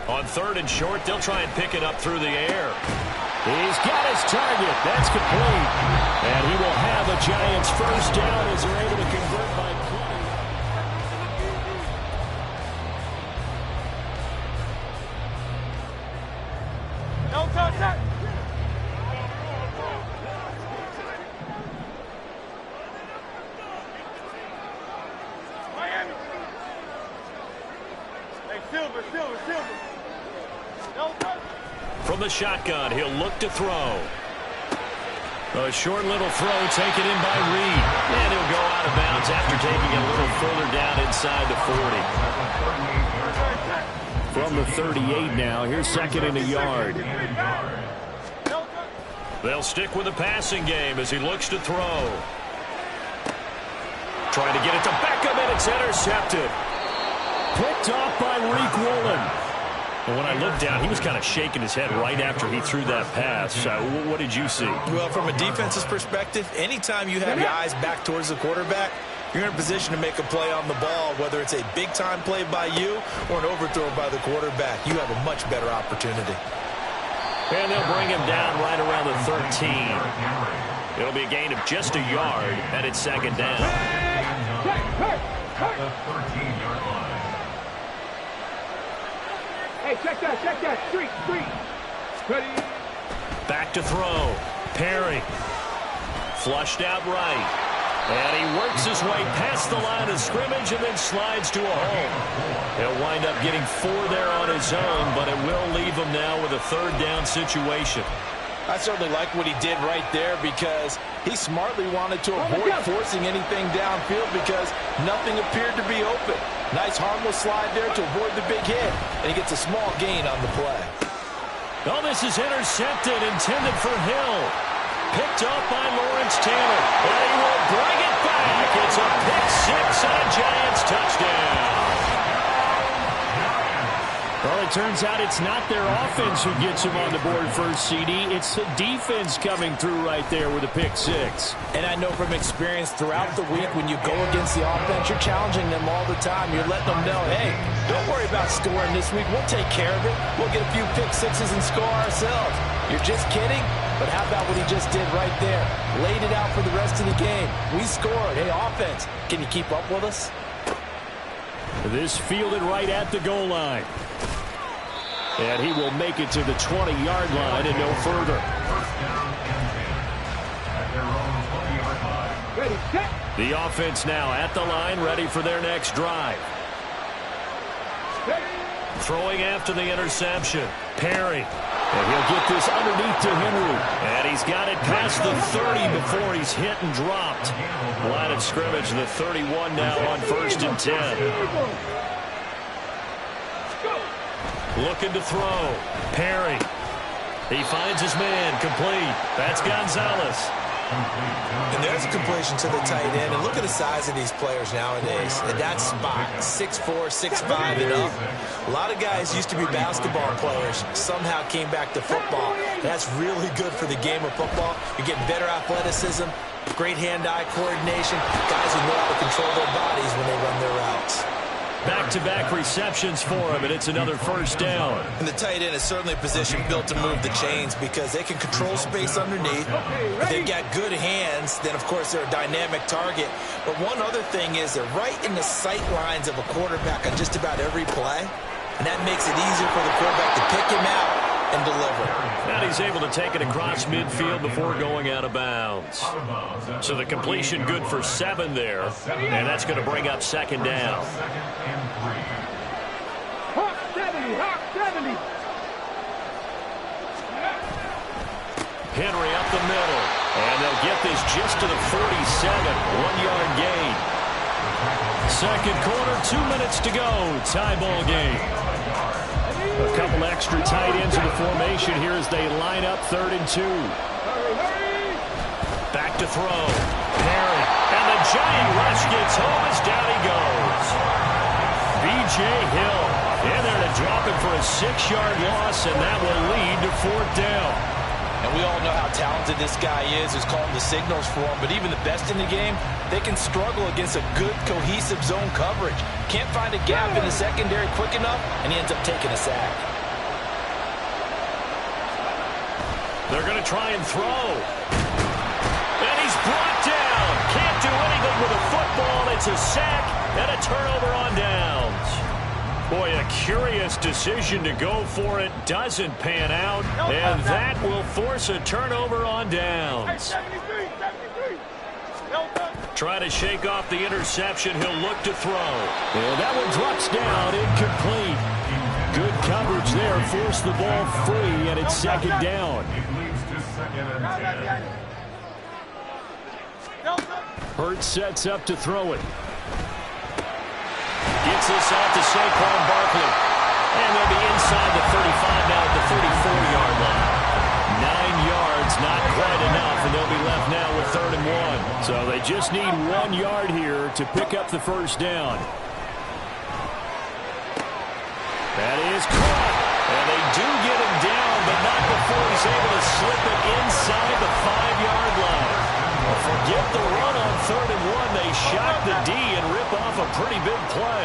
[SPEAKER 7] On 3rd and short, they'll try and pick it up through the air. He's got his target. That's complete. And he will have a Giants first down as they're able to convert by 20.
[SPEAKER 4] No touch. Miami. Hey, Silver. No touch.
[SPEAKER 7] From the shotgun, he'll look to throw. A short little throw taken in by Reed. And he'll go out of bounds after taking it a little further down inside the 40. From the 38 now, here's 2nd and a yard. They'll stick with the passing game as he looks to throw. Trying to get it to Beckham, and it's intercepted. Picked off by Reek Woolen. And when I looked down, he was kind of shaking his head right after he threw that pass. What did you see?
[SPEAKER 2] Well, from a defense's perspective, anytime you have your eyes back towards the quarterback, you're in a position to make a play on the ball, whether it's a big-time play by you or an overthrow by the quarterback. You have a much better opportunity.
[SPEAKER 7] And they'll bring him down right around the 13. It'll be a gain of just a yard, and it's 2nd down.
[SPEAKER 3] At the 13-yard line.
[SPEAKER 4] Hey, check that. Street. Ready.
[SPEAKER 7] Back to throw. Perry. Flushed out right. And he works his way past the line of scrimmage and then slides to a hole. He'll wind up getting 4 there on his own, but it will leave him now with a 3rd down situation.
[SPEAKER 2] I certainly like what he did right there because he smartly wanted to avoid forcing anything downfield because nothing appeared to be open. Nice harmless slide there to avoid the big hit, and he gets a small gain on the play.
[SPEAKER 7] Oh, this is intercepted, intended for Hill. Picked up by Lawrence Taylor, and he will bring it back. It's a pick 6 and a Giants touchdown. Well, it turns out it's not their offense who gets him on the board first, CD. It's the defense coming through right there with a pick 6.
[SPEAKER 2] And I know from experience throughout the week when you go against the offense, you're challenging them all the time. You're letting them know, hey, don't worry about scoring this week. We'll take care of it. We'll get a few pick 6s and score ourselves. You're just kidding? But how about what he just did right there? Laid it out for the rest of the game. We scored. Hey, offense, can you keep up with us?
[SPEAKER 7] This fielded right at the goal line. And he will make it to the 20-yard line and no further. The offense now at the line, ready for their next drive. Throwing after the interception. Perry. And he'll get this underneath to Henry. And he's got it past the 30 before he's hit and dropped. Line of scrimmage, the 31 now on 1st and 10. Looking to throw. Perry. He finds his man. Complete. That's Gonzalez.
[SPEAKER 2] And there's a completion to the tight end. And look at the size of these players nowadays. And that spot, 6'4", 6'5", and up. A lot of guys used to be basketball players, somehow came back to football. That's really good for the game of football. You're getting better athleticism, great hand-eye coordination, guys who know how to control their bodies when they run their routes.
[SPEAKER 7] Back-to-back receptions for him, and it's another first down.
[SPEAKER 5] And the tight end is certainly a position built to move the chains because they can control space underneath. If they've got good hands, then, of course, they're a dynamic target. But one other thing is they're right in the sight lines of a quarterback on just about every play, and that makes it easier for the quarterback to pick him out and deliver.
[SPEAKER 7] And he's able to take it across midfield before going out of bounds. So the completion good for 7 there, and that's going to bring up second down.
[SPEAKER 4] Hawk 70, Hawk 70.
[SPEAKER 7] Henry up the middle, and they'll get this just to the 47, 1-yard gain. Second quarter, 2 minutes to go, tie ball game. A couple extra tight ends in the formation here as they line up 3rd and 2. Back to throw. Perry. And the giant rush gets home as down he goes. B.J. Hill in there to drop him for a 6-yard loss, and that will lead to 4th down.
[SPEAKER 6] And we all know how talented this guy is, who's calling the signals for him. But even the best in the game, they can struggle against a good, cohesive zone coverage. Can't find a gap in the secondary quick enough, and he ends up taking a sack.
[SPEAKER 7] They're going to try and throw. And he's brought down. Can't do anything with a football. It's a sack and a turnover on downs. Boy, a curious decision to go for it. Doesn't pan out. And that will force a turnover on downs. Try to shake off the interception. He'll look to throw. And that one drops down, incomplete. Good coverage there. Force the ball free, and it's second down. Hurts sets up to throw it. Gets this out to Saquon Barkley. And they'll be inside the 35 now at the 34-yard line. 9 yards, not quite enough, and they'll be left now with 3rd and 1. So they just need 1 yard here to pick up the first down. That is caught. And they do get him down, but not before he's able to slip it inside the 5-yard line. Forget the run on 3rd and 1. They shock the D and rip off a pretty big play.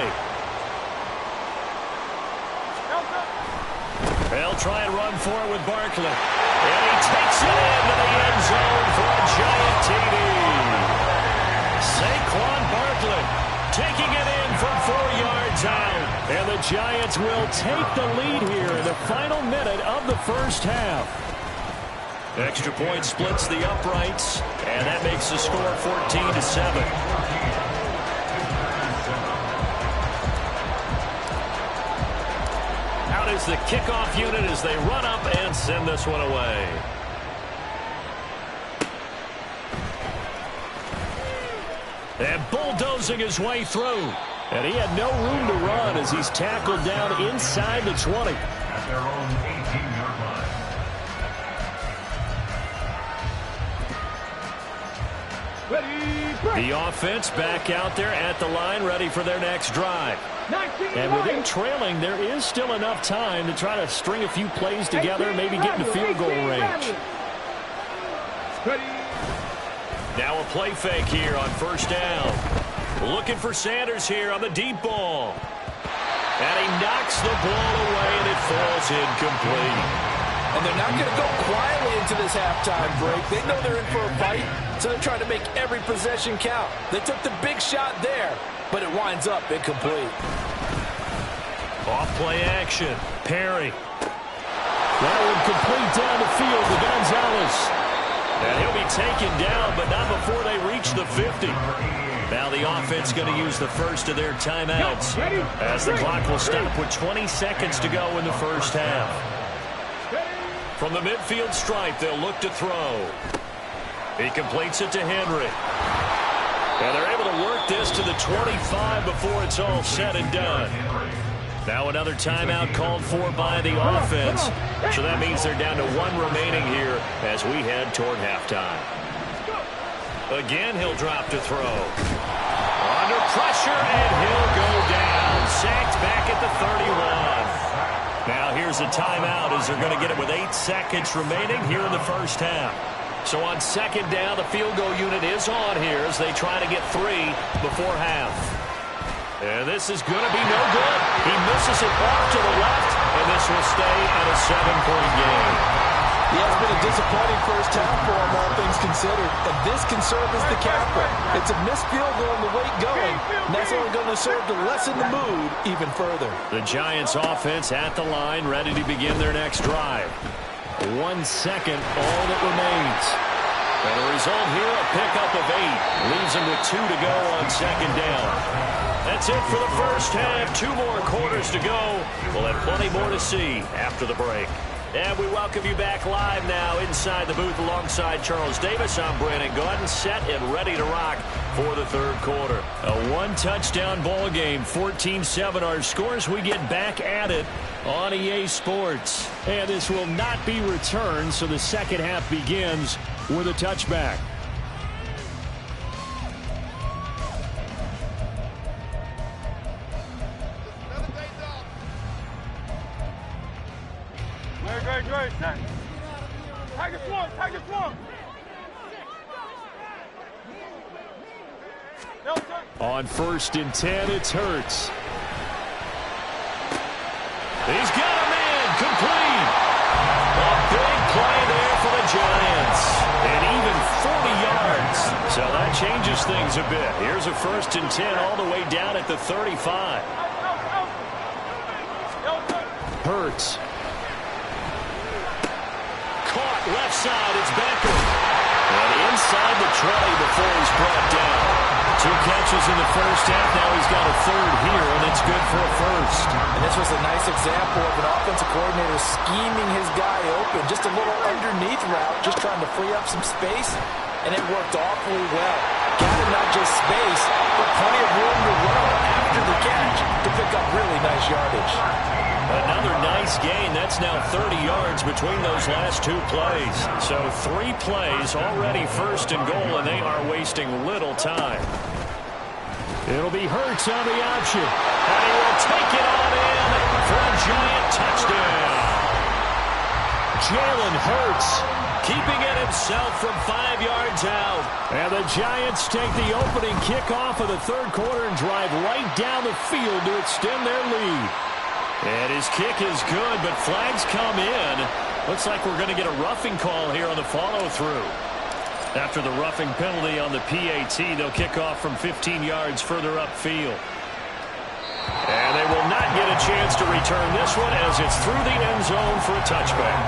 [SPEAKER 7] They'll try and run for it with Barkley. And he takes it into the end zone for a giant TD. Saquon Barkley taking it in from 4 yards out. And the Giants will take the lead here in the final minute of the first half. Extra point splits the uprights, and that makes the score 14-7. Out is the kickoff unit as they run up and send this one away. And bulldozing his way through. And he had no room to run as he's tackled down inside the 20.
[SPEAKER 3] At their own 18-yard line.
[SPEAKER 7] The offense back out there at the line, ready for their next drive. And with him trailing, there is still enough time to try to string a few plays together, maybe get into field goal range. Now a play fake here on first down. Looking for Sanders here on the deep ball. And he knocks the ball away, and it falls incomplete.
[SPEAKER 6] And they're not going to go quietly into this halftime break. They know they're in for a fight, so they're trying to make every possession count. They took the big shot there, but it winds up incomplete.
[SPEAKER 7] Off play action. Perry. That one complete down the field to Gonzalez. And he'll be taken down, but not before they reach the 50. Now the offense going to use the first of their timeouts as the clock will stop with 20 seconds to go in the first half. From the midfield stripe, they'll look to throw. He completes it to Henry. And they're able to work this to the 25 before it's all said and done. Now another timeout called for by the offense. So that means they're down to 1 remaining here as we head toward halftime. Again, he'll drop to throw. Under pressure, and he'll go down. Sacked back at the 31. Now here's a timeout as they're going to get it with 8 seconds remaining here in the first half. So on second down, the field goal unit is on here as they try to get 3 before half.
[SPEAKER 1] And this is going to be no good. He misses it off to the left, and this will stay at a 7-point game.
[SPEAKER 6] Yeah, it's been a disappointing first half for him, all things considered. And this can serve as the capper. It's a missed field goal in the late going, and that's only going to serve to lessen the mood even further.
[SPEAKER 7] The Giants offense at the line, ready to begin their next drive. 1 second, all that remains. And a result here, a pickup of 8. Leaves them with 2 to go on second down. That's it for the first half. 2 more quarters to go. We'll have plenty more to see after the break. And we welcome you back live now inside the booth alongside Charles Davis. I'm Brandon Gaudin, set and ready to rock for the third quarter. A 1-touchdown ball game, 14-7 our scores. We get back at it on EA Sports. And this will not be returned, so the second half begins with a touchback.
[SPEAKER 4] Great. Tiger swung.
[SPEAKER 7] On 1st and 10, it's Hurts. He's got a man, complete. A big play there for the Giants. And even 40 yards. So that changes things a bit. Here's a 1st and 10 all the way down at the 35. Hurts. Caught left side, it's Becker. And inside the 20 before he's brought down. 2 catches in the first half. Now he's got a 3rd here, and it's good for a 1st.
[SPEAKER 6] And this was a nice example of an offensive coordinator scheming his guy open. Just a little underneath route, just trying to free up some space, and it worked awfully well. Got him not just space, but plenty of room to run after the catch to pick up really nice yardage.
[SPEAKER 7] Another nice gain. That's now 30 yards between those last 2 plays. So 3 plays already 1st and goal, and they are wasting little time. It'll be Hurts on the option. And he will take it on in for a Giant touchdown. Jalen Hurts keeping it himself from 5 yards out. And the Giants take the opening kickoff of the third quarter and drive right down the field to extend their lead. And his kick is good, but flags come in. Looks like we're going to get a roughing call here on the follow-through. After the roughing penalty on the PAT, they'll kick off from 15 yards further upfield. And they will not get a chance to return this one as it's through the end zone for a touchback.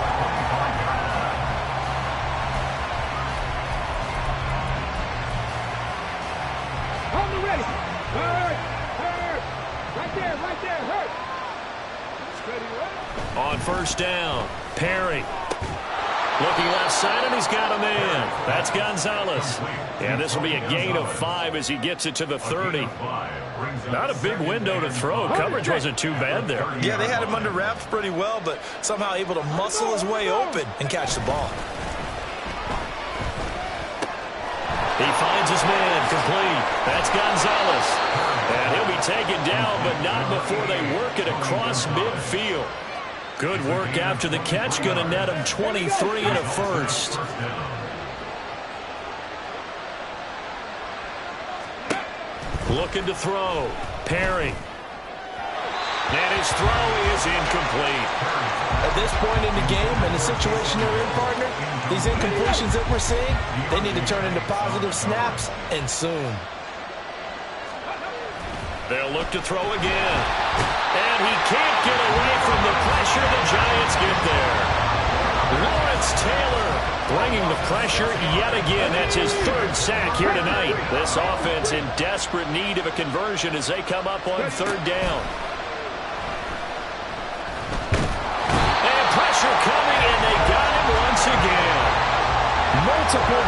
[SPEAKER 4] On the ready. Hurt. Right there, hurt.
[SPEAKER 7] On 1st down, Perry. Looking left side, and he's got a man. That's Gonzalez. And this will be a gain of 5 as he gets it to the 30. Not a big window to throw. Coverage wasn't too bad there.
[SPEAKER 5] Yeah, they had him under wraps pretty well, but somehow able to muscle his way open and catch the ball.
[SPEAKER 7] He finds his man, complete. That's Gonzalez. And he'll be taken down, but not before they work it across midfield. Good work after the catch. Going to net him 23 and a 1st. Looking to throw. Perry. And his throw is incomplete.
[SPEAKER 6] At this point in the game and the situation they're in, partner, these incompletions that we're seeing, they need to turn into positive snaps, and soon.
[SPEAKER 7] They'll look to throw again. And he can't get away from the pressure. The Giants get there. Lawrence Taylor bringing the pressure yet again. That's his 3rd sack here tonight. This offense in desperate need of a conversion as they come up on 3rd down. And pressure coming, and they got him once again. Multiple